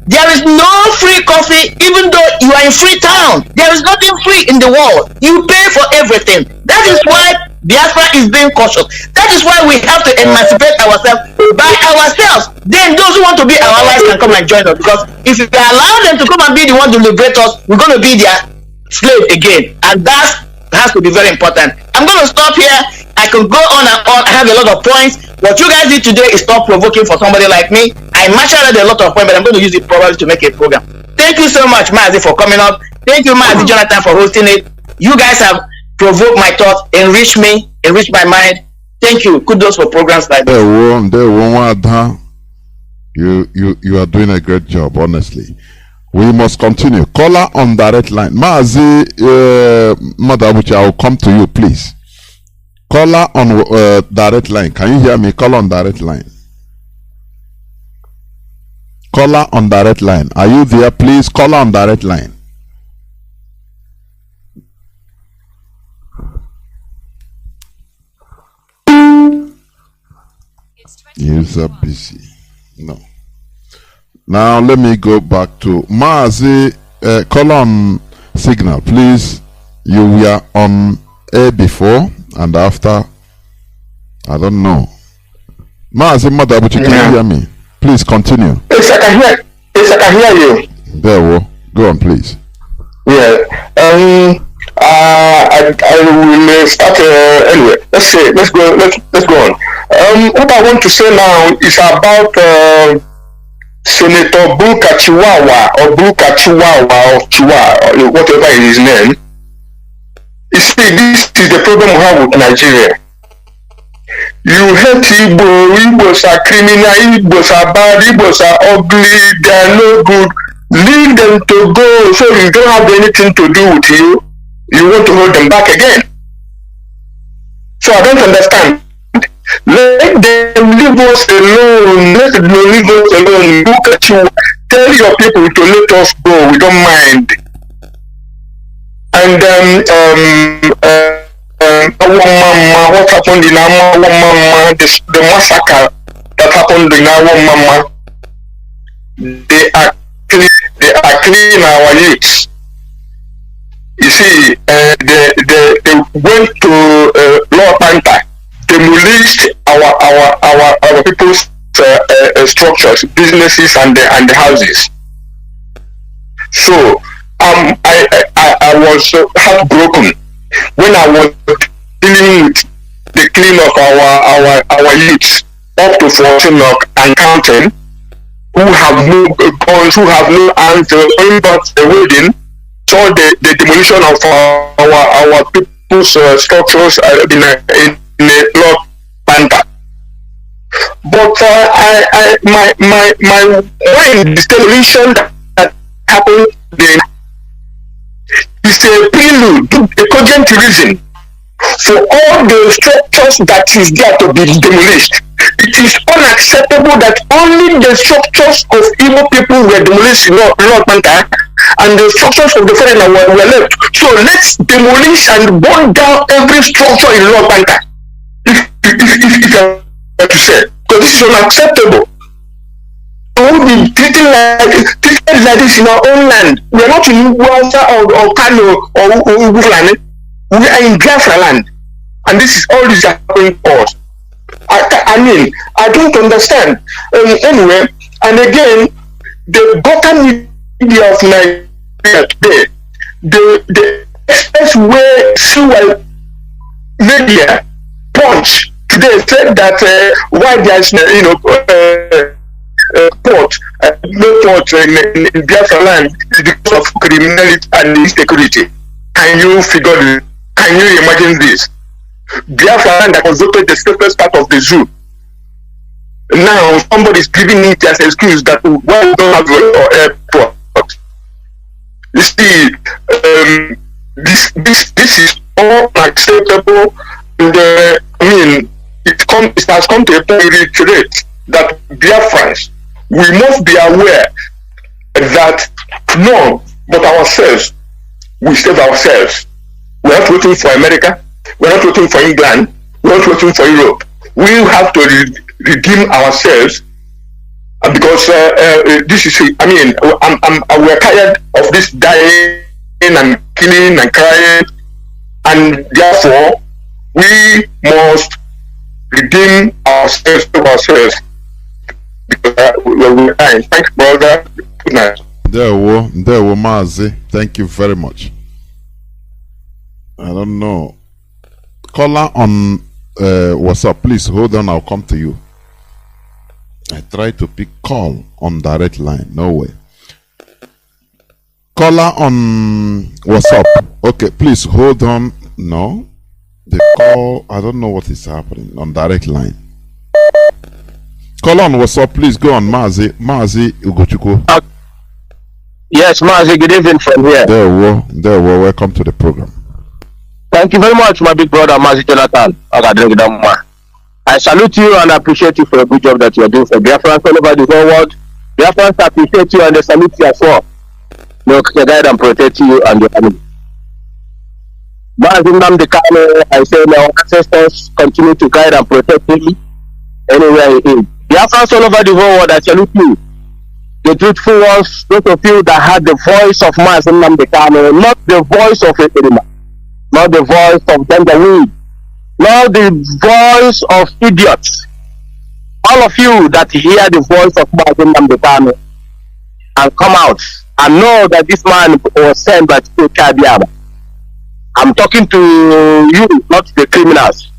K: There is no free coffee, even though you are in Freetown. There is nothing free in the world. You pay for everything. That is why Biafra is being cautious. That is why we have to emancipate ourselves by ourselves. Then those who want to be our allies can come and join us. Because if we allow them to come and be the one to liberate us, we're going to be their slave again. And that has to be very important. I'm going to stop here. I can go on and on. I have a lot of points. What you guys did today is stop provoking for somebody like me. I marshaled a lot of points, but I'm going to use it probably to make a program. Thank you so much, Mazi, for coming up. Thank you, Mazi Jonathan, for hosting it. You guys have provoked my thoughts, enriched me, enriched my mind. Thank you. Kudos for programs like this.
D: You are doing a great job, honestly. We must continue. Caller on direct line. Mazi Madabuchi, I will come to you, please. Caller on direct line. Can you hear me? Caller on direct line. Caller on direct line. Are you there, please? Caller on direct line. User busy. No. Now let me go back to Mazi. Call on signal, please. You were on air before and after. I don't know. Mazi Madabuchi, can you hear me? Please continue.
J: Yes, I can hear. Yes, I can hear you.
D: There we go on, please.
J: Yeah. I will start anyway. Let's say let's go on. What I want to say now is about Senator Buka Chiwawa or Buka Chiwawa or Chiwa or whatever is his name. You see, this is the problem we have with Nigeria. You hate Igbo. Igbos are criminal. Igbos are bad. Igbos are ugly. They are no good. Leave them to go. So you don't have anything to do with you. You want to hold them back again. So I don't understand. Let them leave us alone. Let them leave us alone. Look at you. Tell your people to let us go. We don't mind. And what happened in our mama, the massacre that happened in our mama, they are cleaning our youths. You see, they went to Lord Panther, demolished our people's structures, businesses, and the houses. So I was heartbroken when I was dealing with the clean of our youths up to 14 and counting, who have no guns, who have no arms, only but a wedding. So the demolition of our people's structures in a Lord Panther. But my mind, this demolition that happened then is a prelude, a cogent reason for all the structures that is there to be demolished. It is unacceptable that only the structures of Igbo people were demolished in Lord Panther and the structures of the foreigner were left. So let's demolish and burn down every structure in Lord Panther. If I have to say, because this is unacceptable. We will be treated like this in our own land. We are not in HAUSA or Kanu or Uguflani. We are in Biafra land. And this is all this is happening to us. I mean, I don't understand. Anyway, and again, the bottom media of Nigeria today, the expressway CY media Punch today said that why there is port, no port in Biafra land is because of criminality and insecurity. Can you figure it? Can you imagine this? Biafra land that was voted the safest part of the zoo. Now somebody is giving it as an excuse that why we don't have an airport. You see, this is unacceptable. And I mean, it has come to a point to reiterate that Biafrans, we must be aware that none but ourselves we save ourselves. We're not waiting for America. We're not waiting for England. We're not waiting for Europe. We have to redeem ourselves because this is, I mean, we're tired of this dying and killing and crying, and therefore we must redeem ourselves to ourselves because we're dying. Thanks, brother. Good night.
D: There were Mazi. Thank you very much. I don't know. Caller on WhatsApp, please hold on. I'll come to you. I try to pick call on direct line. No way. Caller on WhatsApp. Okay, please hold on. No, the call. I don't know what is happening on direct line. Caller on WhatsApp, please go on. Mazi Ugochukwu.
H: Yes, Mazi, good evening from here.
D: There were. Welcome to the program.
H: Thank you very much, my big brother, Mazi Jonathan. I salute you and appreciate you for a good job that you are doing for Biafrans all over the whole world. Biafrans appreciate you and they salute you as well. May God guide and protect you and your family. Mazi Nnamdi Kanu, I say my ancestors continue to guide and protect him anywhere he is. Biafrans all over the whole world, I salute you. The truthful ones, those of you that had the voice of Mazi Nnamdi Kanu, not the voice of a criminal, not the voice of Benjamin, not the voice of idiots. All of you that hear the voice of Mazi Nnamdi Kanu and come out and know that this man was sent by Biafra. I'm talking to you, not the criminals.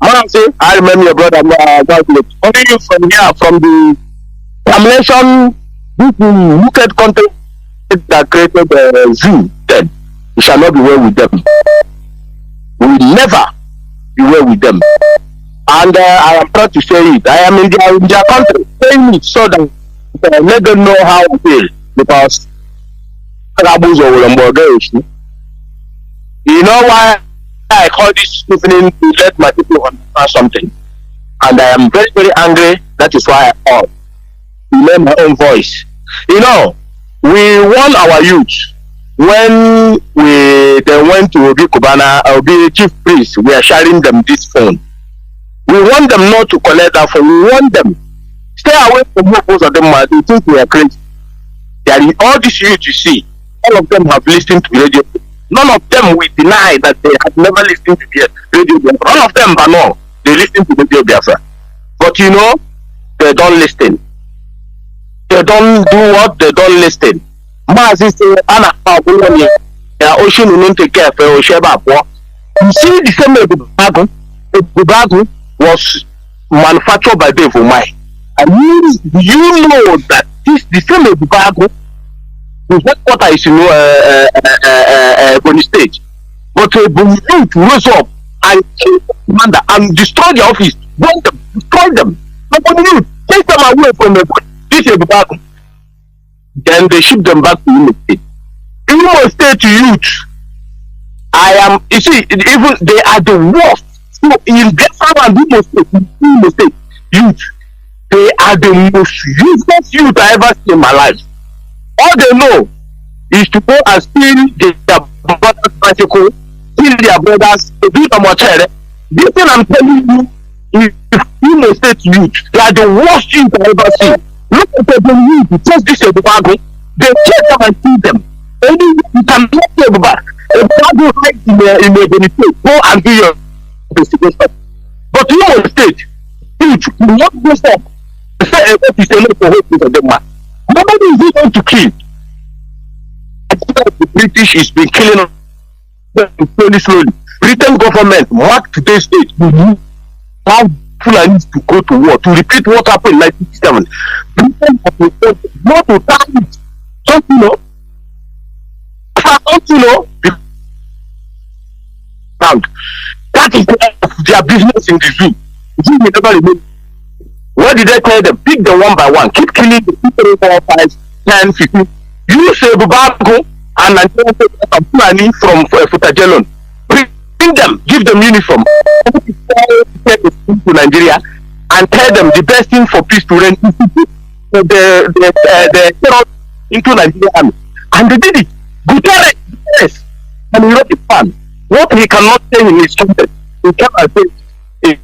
H: Mazi, I remember your brother, only you from here, from the damnation, this wicked country that created the zoo, then we shall not be well with them. We will never be well with them. And I am proud to say it. I am in their country saying it so that let them know how I feel. Because you know why I call this evening to let my people understand something. And I am very, very angry. That is why I called. To learn my own voice. You know, we won our youth when they went to Obi Kubana, Obi Chief Priest. We are sharing them this phone. We want them not to collect that phone. We want them stay away from most of them. They think we are crazy. There is all this youth you see. All of them have listened to radio. None of them will deny that they have never listened to radio Biafra. All of them, but no, they listen to radio Biafra. But you know, they don't listen. They don't do what? They don't listen. Mazi say, "Ana ocean will take care for Osheba." You see, the same Ebubagu was manufactured by Dave Umai. And you know that the same Ebubagu, the headquarters is in Bonny State. But Ebubagu rose up and kill the commander and destroy the office, burn them, destroy them. Nobody knew. Take them away from this Ebubagu. Then they ship them back to Imo State. Imo State youth, you see, even they are the worst. So in Biafra and Imo State youth, they are the most useless youth I ever seen in my life. All they know is to go and steal their brothers' bicycle, steal their brothers, to do them much. This thing I'm telling you is Imo State youth. They are the worst youth I ever seen. Look at the youth, just this Ebubagu. They take them and steal them. Only you can get Ebubagu. Ebubagu hides in the State. Go and do your investigation. But Imo State, youth, you not go stop. What is a lot for hope of them, man? Nobody is going to kill. The British is been killing them slowly. Britain government marked today's date to how Fulani to go to war, to repeat what happened in 1967. Britain has reported not to target. Don't you know? Don't you know? That is their business in the zoo. The zoo will never remain. What did they tell them? Pick them one by one. Keep killing the 2, 3, 4, 5, 10, 15. Use Ebubagu and Fulani from Futajelon. Bring them, give them uniform. To Nigeria and tell them the best thing for peace to reign is to put the terror into Nigeria army. And they did it. Guterres what he cannot say in his content, he cannot say it.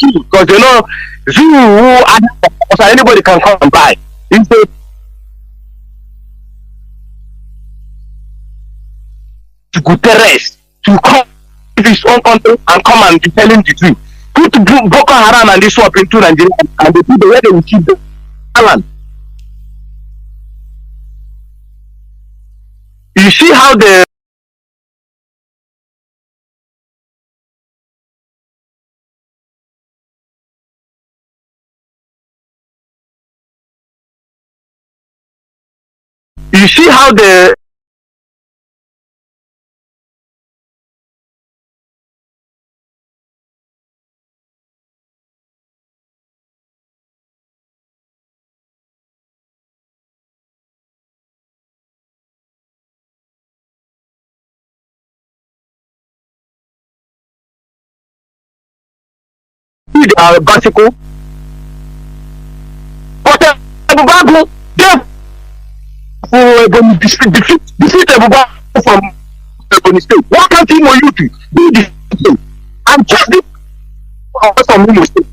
H: Because you know, anybody can come and buy. He said, to Guterres to come to his own country and come and be telling the truth. Put Boko Haram and this swap into Nigeria and they put the way they will keep the land. You see how the bicycle, but defeat from Ebony State. Why can't he know you to do this thing? And just this from Imo State.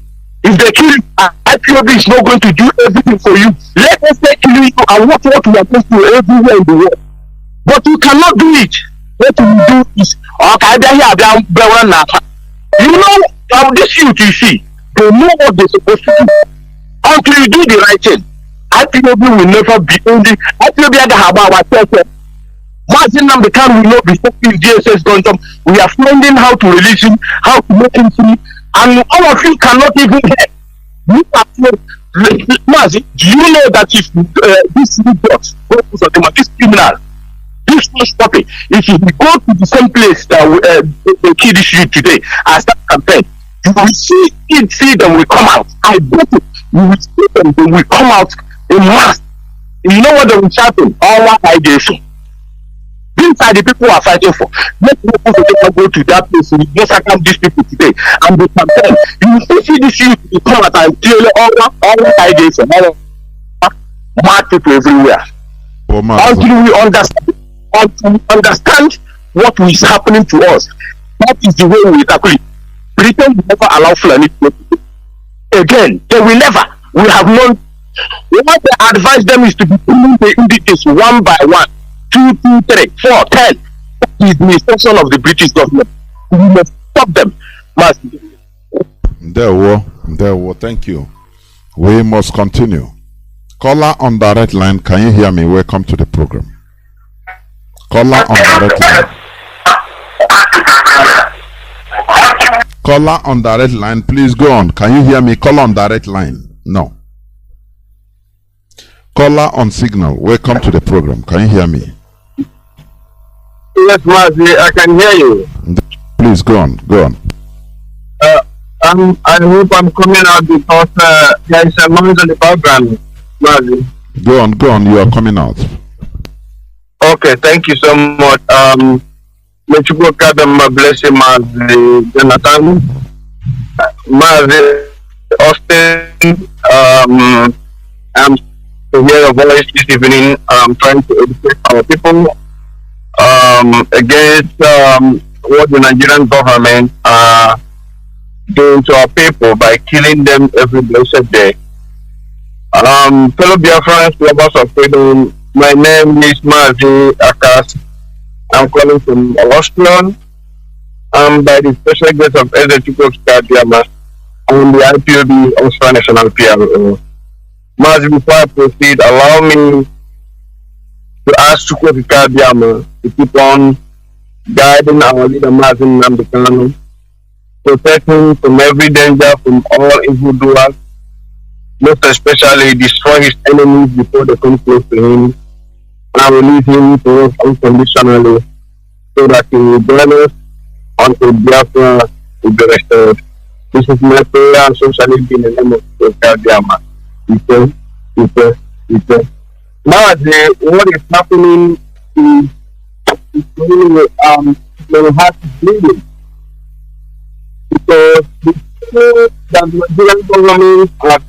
H: If they kill you, IPOB is not going to do everything for you. Let us say kill you and what we are going to do everywhere in the world. But you cannot do it. What you do is, you know, this youth you see, they know what they're supposed to do. Until you do the right thing, IPOB will never be only IPOB Nnamdi Kanu will not be stopping DSS gun. We are finding how to release him, how to make him free, and all of you cannot even help. Mazi, do you know that if this this criminal, this not stopping, if you go to the same place that they kill this youth today as that campaign, you will see them will come out. I bet it. You will see them, they will come out in mass. You know what they will shout in? Our ideation. These are the people who are fighting for. Let people go to that place. We must account these people today. And they campaign. You will see this youth will come out and clearly all ideation. Mad people everywhere. Until we understand what is happening to us. That is the way we tackle it. Britain will never allow Fulani to again. They will never. We have known. What they advise them is to be pulling the indices one by one, 2, 2, 3, 4, 10. That is the instruction of the British government. We must stop them.
D: There were. Thank you. We must continue. Caller on direct line, can you hear me? Welcome to the program. Caller on direct line. Caller on direct line, please go on. Can you hear me? Caller on direct line. No. Caller on signal, welcome to the program. Can you hear me?
H: Yes, Mazi, I can hear you.
D: Please go on.
H: I hope I'm coming out because there is a noise on the background, Mazi.
D: Go on, you are coming out.
H: Okay, thank you so much. May you go bless you, Mazi Jonathan, Mazi Austin. I'm to hear your voice this evening. I'm trying to educate our people against what the Nigerian government doing to our people by killing them every blessed day. Fellow Biafrans, lovers of freedom, my name is Mazi Akas. I'm calling from Austria. I'm by the special grace of Executive Diama on the IPOB Austria National PRO. Mazi, before I proceed, allow me to ask Chukwuka Diama to keep on guiding our leader Mazi Nnamdi Kanu, protecting from every danger from all evildoers, most especially destroy his enemies before they come close to him, and release him to us unconditionally so that he will burn us until Biafra will be restored. This is my prayer and so shall it be in the name of Chukwuka Diama. Now, what is happening is my heart is bleeding because the that the Nigerian government has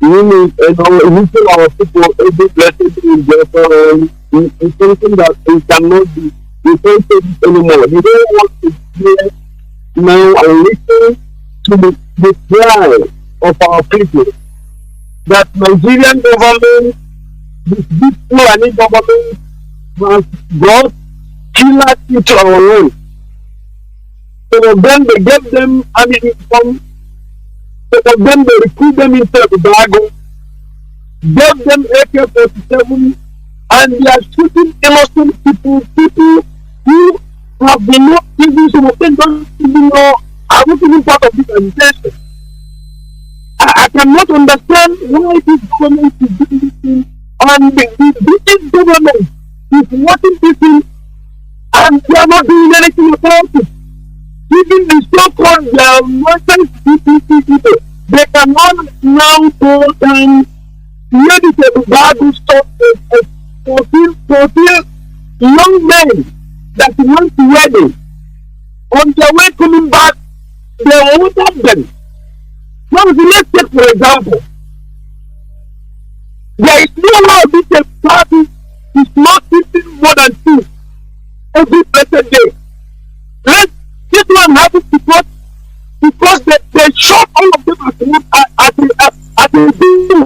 H: using our people every blessing in Biafra is something that it cannot be
J: They can't take this anymore. They don't want to hear now and listen to the cry of our people that Nigerian government, this big Fulani government, has brought killers into our own. Some of them, they gave them ammunition. Some of them, they recruit them into the Bago, gave them AK-47, and they are shooting innocent people who have been not even, some of them don't even know, are not even part of this agitation. I cannot understand why this government is doing this thing, and this government is watching this thing, and they are not doing anything about it. Even the so-called Muslim people, they cannot now go and meditate the Bible stuff fulfill young men that went to wedding. On their way coming back, they ordered them. Now, let's take for example, there is no law of this party is not eating more than 2 every blessed day. This one happens because they shot all of them at a deal.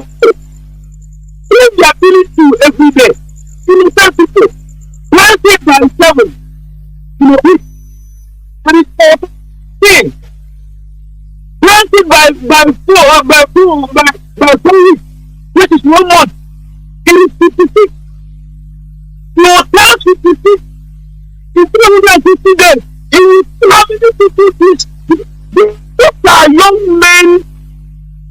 J: If they are killing 2 every day, innocent people, planted by 7, and it's 14. Planted by 4 weeks, which is 1 month. It is 56. You tell 56 in 350 days. It is 56. These are young men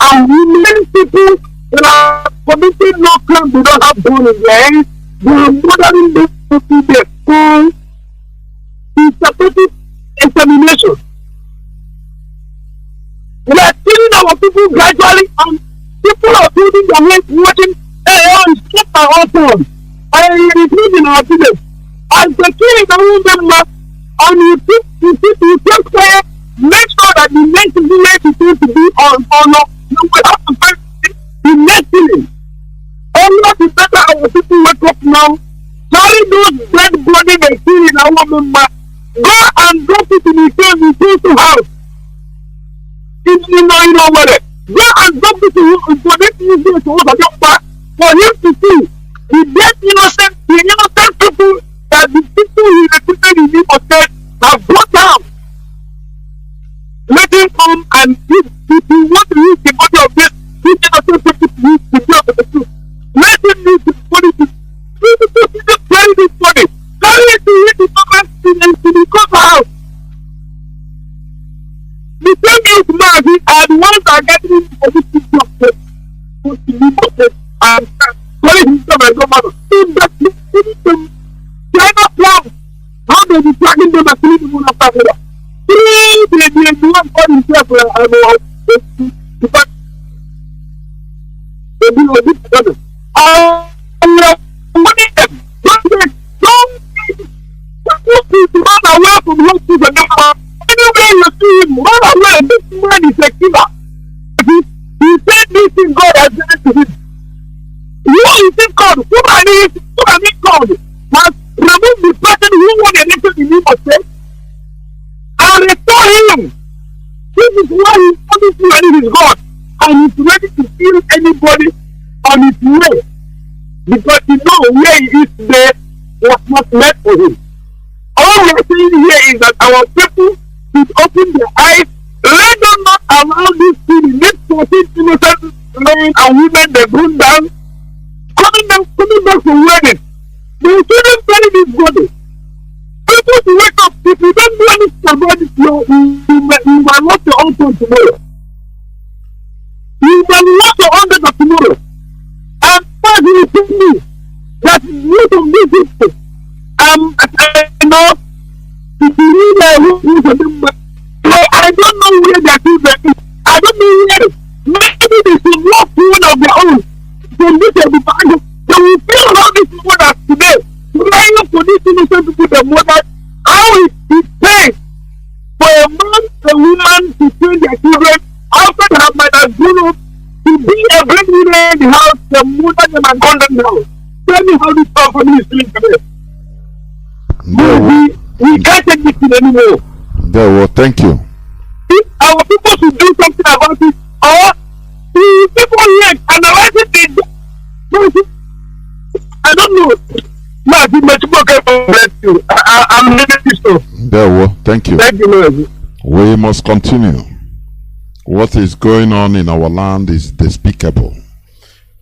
J: and women people that are committing no crime. They don't have gun in their hands. They are murdering them to their school. It's supporting extermination. We are killing our people gradually, and people are building their heads watching, hey, it's not my own turn. And it is not in our village. And the killing the woman, and you take care, make sure that the next village is going to be on honor. You will have to find the next killing. Only the better our people wake up now, carry those dead bodies they kill in our member, go and drop it in the house. You know what it. Go and drop it for this for him to see the dead innocent people that the people he recruited in the hotel have brought down. Let him come and if you want to use the body of this innocent people to use the job of the truth. Let him use the body to carry this body. Carry it to hit the government to the cover house. The same youth Mazi are the ones that are getting into positive justice and calling himself a governor. In the China plan, how they be tracking them and killing them after that. They want to call himself anywhere you see him, run away. This man is a killer. He said this thing God has given to him. You is it God? Who are they called? Must remove the person who won the nation in Imo State and restore him. This is why he promised you and he is God. And he's ready to kill anybody on his way. Because you know where he is there was not meant for him. All we are saying here is that our people should open their eyes. Let them not allow this thing. Let 14 innocent men and women they bring down, coming back from wedding. They shouldn't bury this body. People to wake up. If you don't do anything about this, you might lost your own son tomorrow. You might lost your own daughter tomorrow. And first you tell me that most of these people, you know, if you need I don't know where their children is. I don't know where. Maybe they should walk one of their own. From this everybody, they will feel how these people are today. Trying for these innocent people, their mother, how it takes for a man, a woman to train their children after they have might have grown up to be a breadwinner in the house, the mother them and condemn the house. Tell me how this family is feeling today.
D: No.
J: anymore.
D: There, well, thank you.
J: If our people should do something about it, or the people here analyze it. I don't know. I'm
D: there, well, thank you.
J: Thank you,
D: we must continue. What is going on in our land is despicable.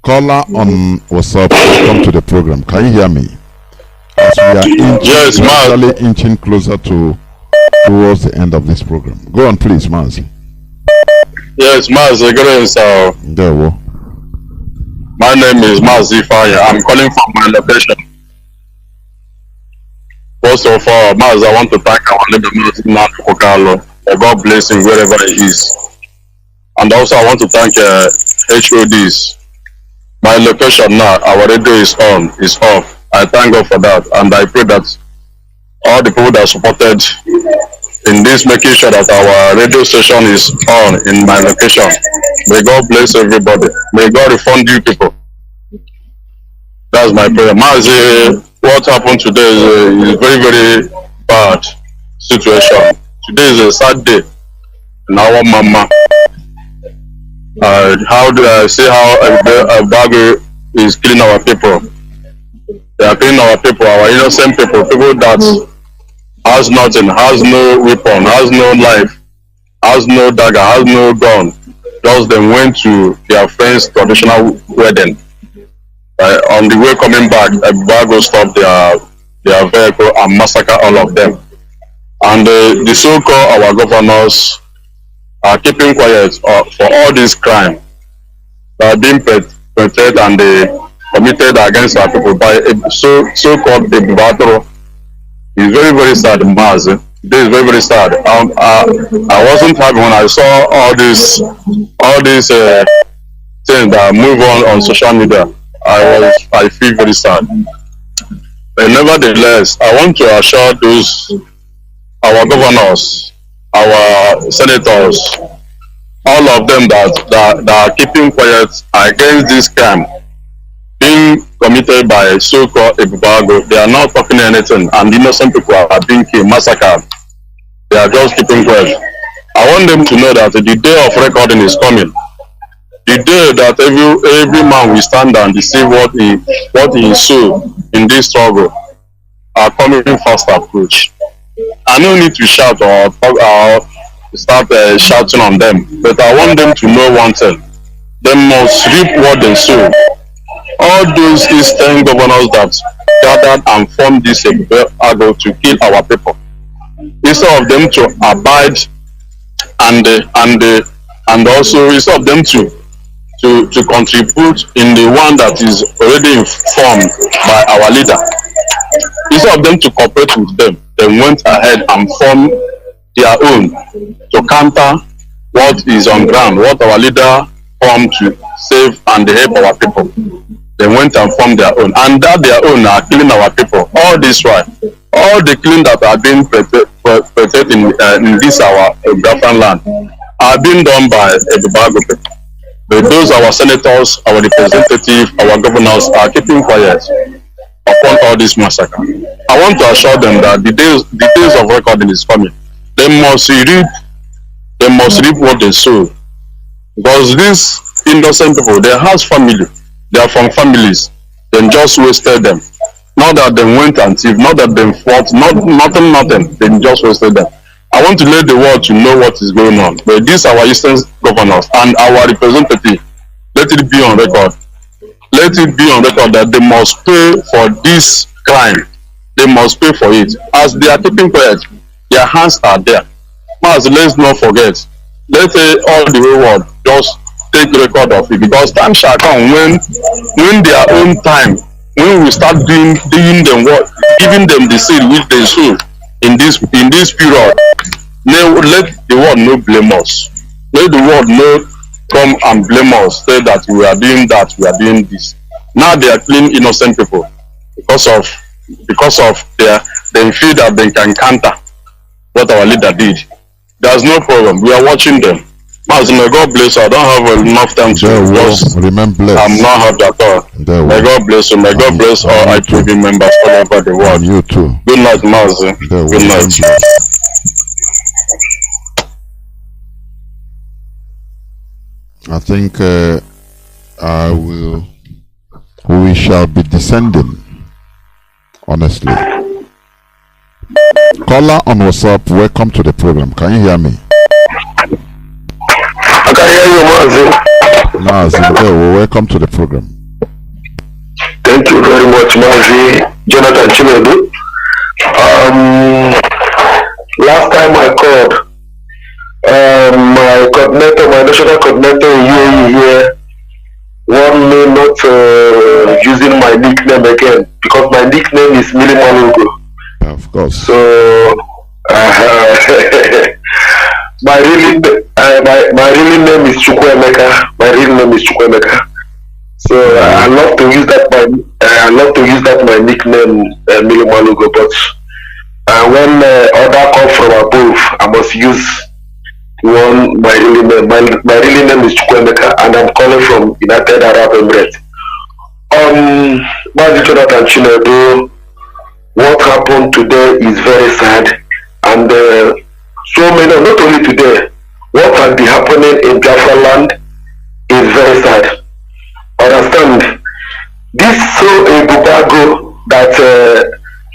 D: Caller on WhatsApp, welcome to the program. Can you hear me? As we are inching closer towards the end of this program. Go on, please, Mazi.
C: Yes, Mazi, greetings.
D: There, well.
C: My name is Mazi Fire. I'm calling from my location. First of all, Mazi, I want to thank our leader, Nnamdi. God bless him wherever he is. And also, I want to thank HODs. My location now, our radio is on, is off. I thank God for that, and I pray that all the people that supported in this, making sure that our radio station is on in my location. May God bless everybody. May God refund you people. That's my prayer. Mazi, what happened today is a very, very bad situation. Today is a sad day in our mama. How do I see how a bag is killing our people? They are killing our people, our innocent people, people that has nothing, has no weapon, has no life, has no dagger, has no gun. Just them went to their friend's traditional wedding. On the way coming back, a bag stopped their vehicle and massacre all of them. And the so-called our governors are keeping quiet for all this crime that are being perpetrated and committed against our people by a so-called Biafra. It's very, very sad, Mazi. This is very, very sad. I wasn't happy when I saw all these things that move on social media. I feel very sad. But nevertheless, I want to assure our governors, our senators, all of them that are keeping quiet against this crime being committed by so-called Ipob. They are not talking anything, and innocent people are being killed, massacred. They are just keeping quiet. I want them to know that the day of recording is coming. The day that every man will stand and see what he saw in this struggle are coming fast approach. I don't need to shout or start shouting on them, but I want them to know one thing. They must reap what they sow. All those Eastern governors that gathered and formed this Biafra to kill our people, instead of them to abide and also instead of them to contribute in the one that is already informed by our leader, instead of them to cooperate with them, they went ahead and formed their own to counter what is on ground, what our leader formed to save and help our people. They went and formed their own, and that their own are killing our people. All this while, all the killing that are being perpetrated in this our Biafran land are being done by Ipob people. But those our senators, our representatives, our governors are keeping quiet upon all this massacre. I want to assure them that the days of recording is coming. They must reap what they sow. Because these innocent people, they have family. They are from families. They just wasted them. Not that they went and thief, not that they fought, nothing. They just wasted them. I want to let the world to know what is going on. But these our Eastern governors and our representatives, let it be on record. Let it be on record that they must pay for this crime. They must pay for it. As they are keeping quiet, their hands are there. Mazi, let's not forget. Let all the whole world just take record of it, because time shall come when their own time, when we start doing them what, giving them the seed which they sow in this period. Let the world not blame us. Let the world not come and blame us, say that we are doing that, we are doing this. Now they are killing innocent people because of they feel that they can counter what our leader did. There's no problem. We are watching them. Mazi, may God bless you. I don't have enough time to just
D: remember blessed.
C: I'm not happy at all. May God bless you. May God bless all IPB members all over the world.
D: And you too.
C: Good night, Mazi. Good night.
D: I think we shall be descending, honestly. Caller on WhatsApp, welcome to the program. Can you hear me?
J: I can hear you, Mazi.
D: Mazi, welcome to the program.
J: Thank you very much, Mazi. Jonathan Chinedu. Last time I called, my coordinator, my national coordinator in UAE here, warned me not using my nickname again because my nickname is Milimalugo.
D: Of course.
J: So my real name is Chukwuemeka. My real name is Chukwuemeka. So I love to use that my nickname Milimalugo. But when order come from above, I must use my real name. My real name is Chukwuemeka, and I'm calling from United Arab Emirates. Mazi Jonathan Chinedu, what happened today is very sad, and so many, not only today, what has been happening in Biafra land is very sad. Understand, this so a bubago that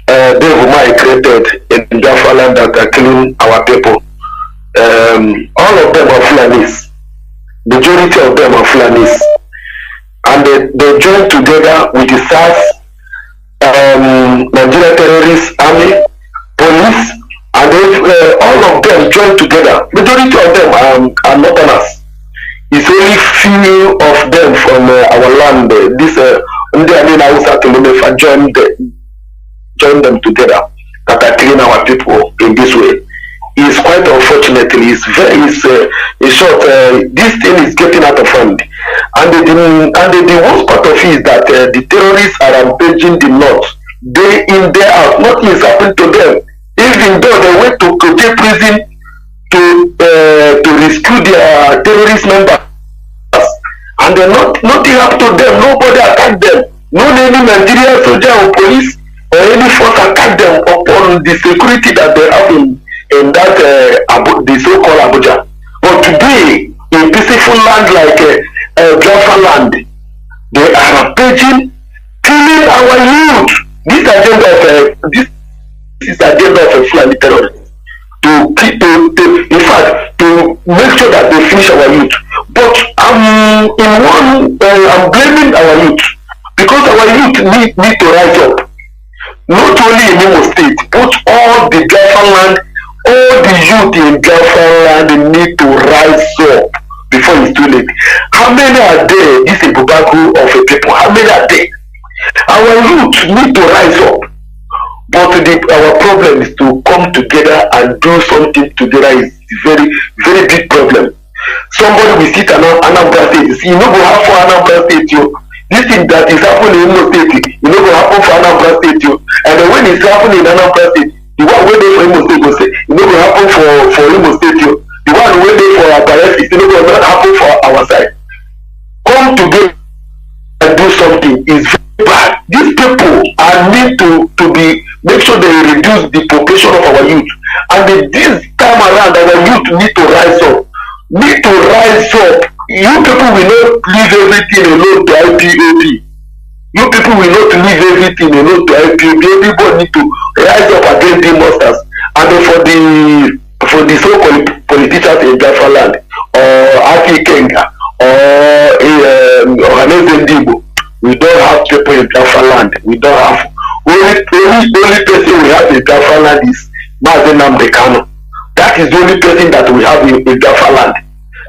J: Dave Umai created in Biafra land that are killing our people. All of them are Fulanis. Majority of them are Fulanis, and they join together with the SARS, Nigeria terrorist army, police, and all of them join together. Majority of them are northerners. It's only few of them from our land. This HAUSA-SERVICE join them together that are killing our people in this way. It's quite unfortunately. It's in short. This thing is getting out of hand, and the worst part of it is that the terrorists are rampaging the north, day in day out. Nothing is happening to them, even though they went to Kote prison to rescue their terrorist members, and nothing happened to them. Nobody attacked them. No any Nigerian soldier or police or any force attacked them upon the security that they have in that the so-called Abuja. But today, in peaceful land like Biafra land, they are rampaging, killing our youth. This is agenda of a Fulani terrorist. To make sure that they finish our youth. But I'm blaming our youth because our youth need to rise up. Not only in Imo State, but all the Biafra land. All the youth in Biafra land need to rise up before it's too late. How many are there? This is a bubago of a people. How many are there? Our youth need to rise up. But our problem is to come together and do something together is very, very big problem. Somebody will sit in Anambra State. You know what happen for Anambra State, yo. This thing that is happening in Imo State, you know what happen for Anambra State, yo. And then when it's happening in Anambra State, the one wey dey for Imo State go say, e no go happen for Imo State, yo. The one wey dey for Bayelsa, e no go not happen for our side. Come together and do something is very bad. These people need to be make sure they reduce the population of our youth. And this time around, our youth need to rise up. Need to rise up. You people will not leave everything alone to IPOB. You people will not leave everything alone to IPOB. Everybody need to rise up against the monsters. And then for the so-called politicians in Biafra land, or Aki Kenga, or Nnamdi, we don't have people in Biafra land. We don't have. Only person we have in Biafra land is Mazi Nnamdi Kanu. That is the only person that we have in Biafra land.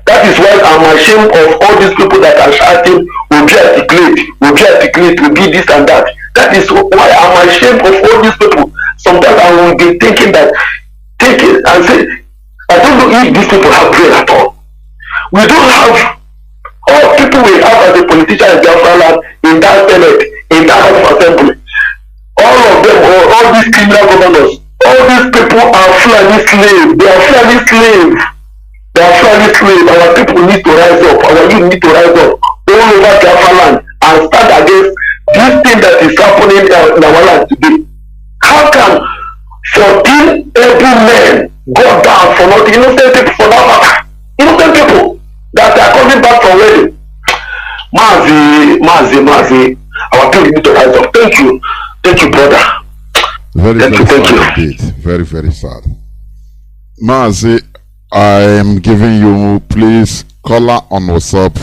J: That is why I'm ashamed of all these people that are shouting, will be articulate, will be this and that. That is why I'm ashamed of all these people. Sometimes I will be thinking and say, I don't know if these people have brain at all. We don't have all people we have as a politician in Biafra land, in that Senate, in that House of Assembly. All of them, all these criminal governors, all these people are Fulani slaves. They are Fulani slaves. They are Fulani slaves. Our people need to rise up. Our youth need to rise up all over Biafra land and stand against this thing that is happening in our land today. How can 14 able men go down for nothing? Innocent people for that matter. Innocent people that are coming back from
D: Very, very sad indeed. Very, very sad. Mazi, I am giving you, please, caller on WhatsApp.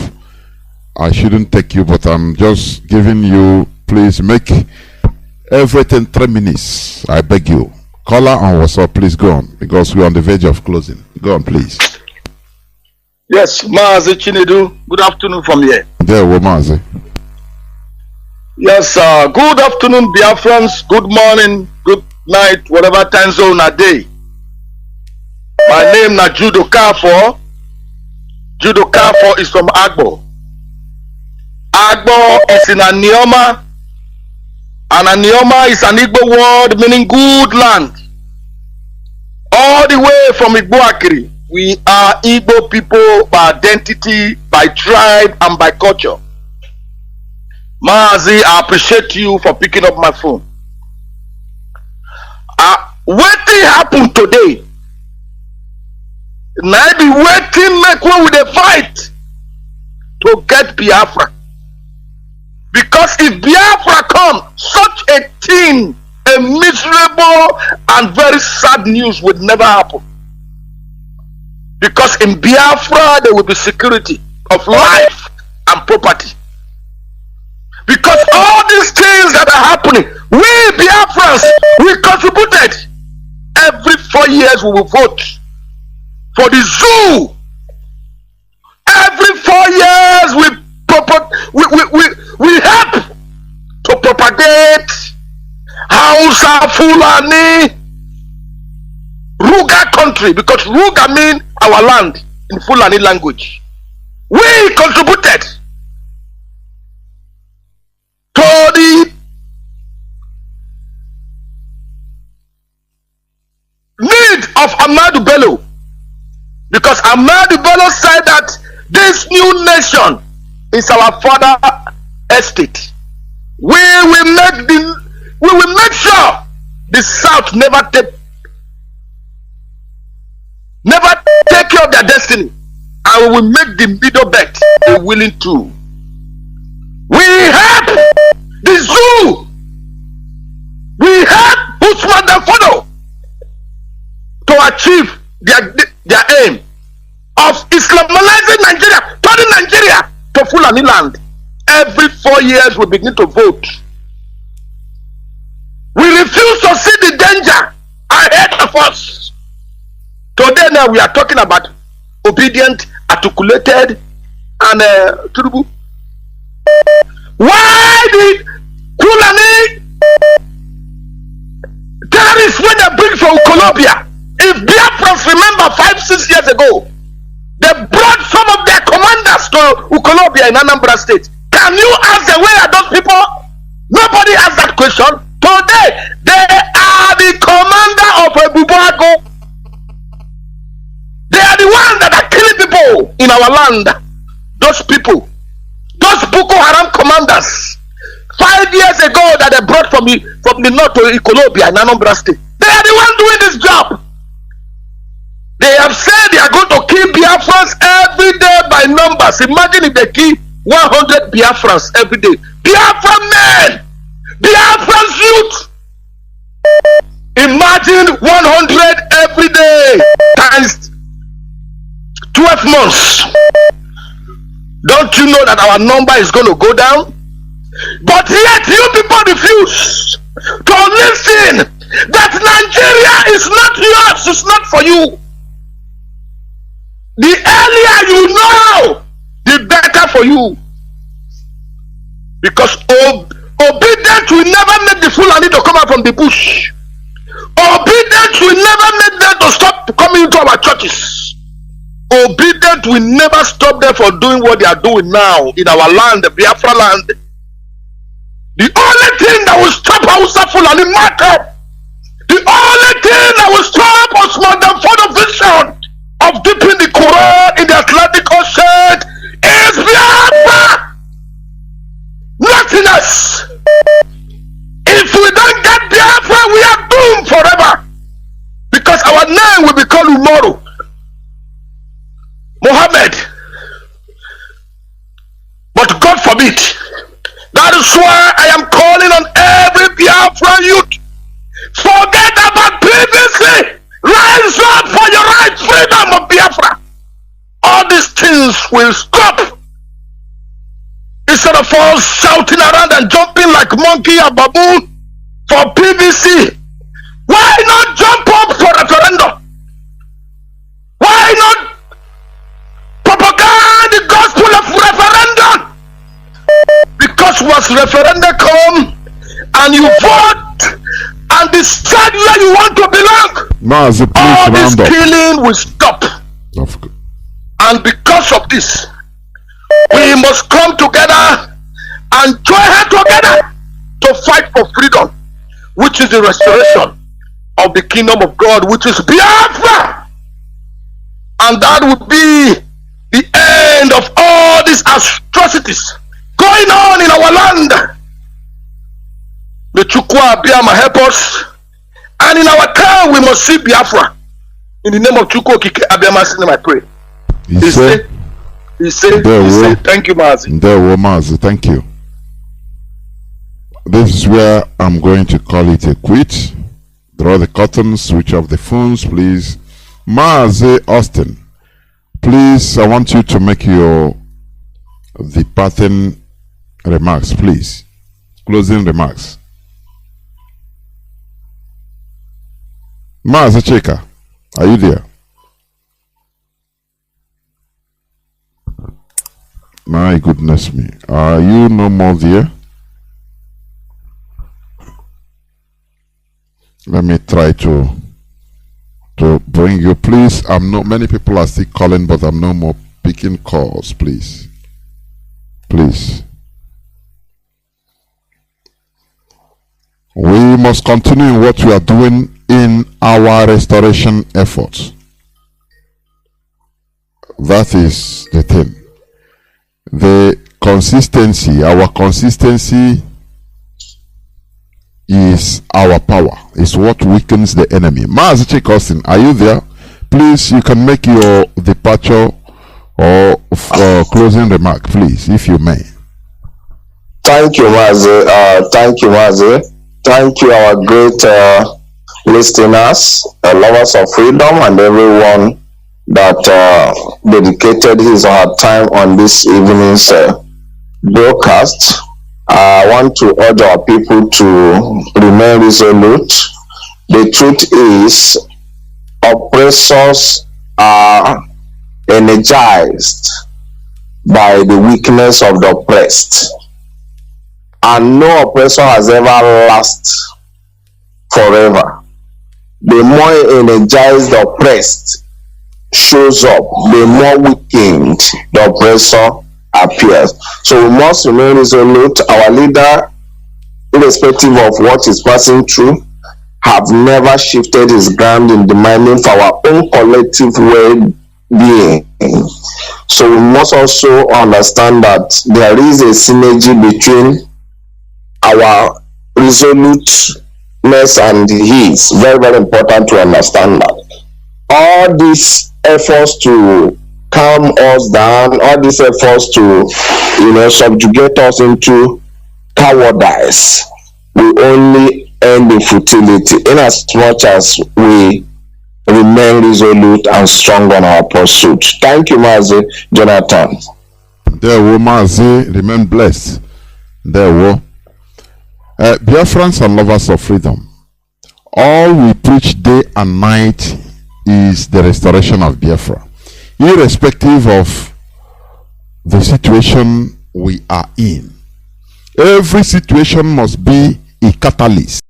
D: I shouldn't take you, but I'm just giving you, please make everything 3 minutes. I beg you. Caller on WhatsApp, please go on, because we're on the verge of closing. Go on, please.
J: Yes, Mazi Chinedu. Good afternoon from here.
D: There, Mazi.
J: Yes, good afternoon, Biafrans. Good morning, good night, whatever time zone a day. My name is Judo Kafo. Judo Kafo is from Agbo. Agbo is in Anioma. And Anioma is an Igbo word meaning good land. All the way from Igboakiri. We are Igbo people by identity, by tribe, and by culture. Mazi, I appreciate you for picking up my phone. What happened today? Now be waiting make one with a fight to get Biafra. Because if Biafra come, such a thing, a miserable and very sad news would never happen. Because in Biafra there will be security of life and property. Because all these things that are happening, we Biafrans, we contributed. Every 4 years we will vote for the zoo. Every 4 years we help to propagate Hausa, Fulani, Ruga country, because Ruga means our land in Fulani language. We contributed to the need of Ahmadu Bello, because Ahmadu Bello said that this new nation is our father estate. We will make sure the South never take care of their destiny, and we will make the middle belt willing to. We help the zoo. We help Usman Danfodo to achieve their aim of Islamizing Nigeria, turning Nigeria to Fulani land. Every 4 years we begin to vote. We refuse to see the danger ahead of us. Today now we are talking about obedient, articulated, and Turubu. Why did Fulani terrorists, when they bring from Colombia, if Biafrans remember 5-6 years ago, they brought some of their commanders to Colombia in Anambra State. Can you ask them where are those people? Nobody asked that question. Today, they are the commander of Ebubago. They are the ones that are killing people in our land. Those people, those Boko Haram commanders, 5 years ago that they brought from the north to Colombia in Anambra State. They are the ones doing this job. They have said they are going to kill Biafrans every day by numbers. Imagine if they kill 100 Biafrans every day. Biafran men, Biafran youth. Imagine 100 every day times 12 months. Don't you know that our number is going to go down? But yet you people refuse to listen that Nigeria is not yours, it's not for you. The earlier you know, the better for you. Because obedience will never make the Fulani to come out from the bush. Obedience will never make them to stop coming into our churches. Obedience will never stop them from doing what they are doing now in our land, the Biafra land. The only thing that will stop Hausa Fulani matter, the only thing that will stop Osman Danfodo vision of dipping the Quran in the Atlantic Ocean is Biafra. Nothing else. If we don't get Biafra, we are doomed forever. Because our name will be called Umaru, Muhammad. But God forbid. That is why I am calling on every Biafra youth for will stop. Instead of us shouting around and jumping like monkey and baboon for PVC, why not jump up for referendum? Why not propagate the gospel of referendum? Because once referendum come and you vote and decide where you want to belong,
D: Mazi,
J: all this
D: please
J: killing will stop. And because of this, we must come together and join hands together to fight for freedom, which is the restoration of the kingdom of God, which is Biafra. And that would be the end of all these atrocities going on in our land. The Chukwu Abiyama help us, and in our time we must see Biafra. In the name of Chukwu Abiyama's name I pray. He said, thank you, Mazi.
D: Mazi, thank you. This is where I'm going to call it a quit. Draw the curtains, switch off the phones, please. Mazi Austin, please, I want you to make the parting remarks, please. Closing remarks. Mazi Chika, are you there? My goodness me. Are you no more there? Let me try to bring you, please. Many people are still calling, but I'm no more picking calls, please. Please. We must continue what we are doing in our restoration efforts. That is the thing. The consistency, our consistency is our power, is what weakens the enemy. Mazi Chika, are you there? Please, you can make your departure or closing remark, please, if you may.
F: Thank you, Mazi. Thank you, Mazi. Thank you, our great listeners, lovers of freedom, and everyone that dedicated his or her time on this evening's broadcast. I want to urge our people to remain resolute. The truth is, oppressors are energized by the weakness of the oppressed, and no oppressor has ever lasted forever. The more energized the oppressed shows up, the more weakened the oppressor appears. So we must remain resolute. Our leader, irrespective of what is passing through, have never shifted his ground in demanding for our own collective well-being. So we must also understand that there is a synergy between our resoluteness and his. Very, very important to understand that. All these efforts to calm us down, all these efforts to, subjugate us into cowardice, will only end in futility, in as much as we remain resolute and strong on our pursuit. Thank you, Mazi. Jonathan.
D: There we Mazi, remain blessed. There we Biafrans and lovers of freedom. All we preach day and night is the restoration of Biafra, irrespective of the situation we are in. Every situation must be a catalyst.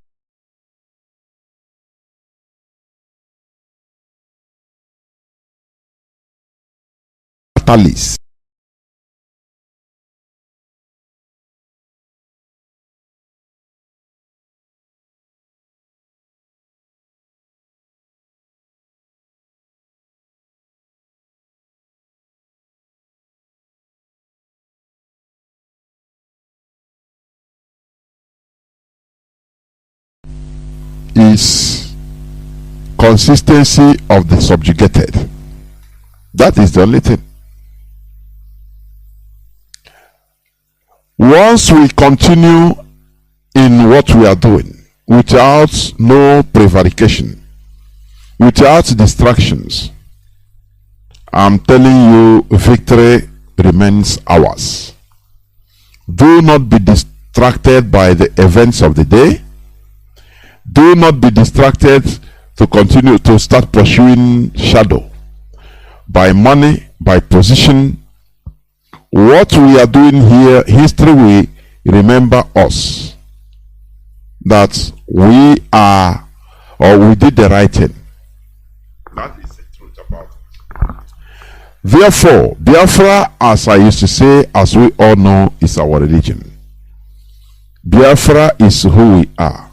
D: Is consistency of the subjugated. That is the only thing. Once we continue in what we are doing without no prevarication, without distractions, I'm telling you, victory remains ours. Do not be distracted by the events of the day. Do not be distracted to continue to start pursuing shadow by money, by position. What we are doing here, history will remember us that we are, or we did the right thing. That is the truth about it. Therefore, Biafra, as I used to say, as we all know, is our religion. Biafra is who we are.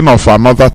D: Of another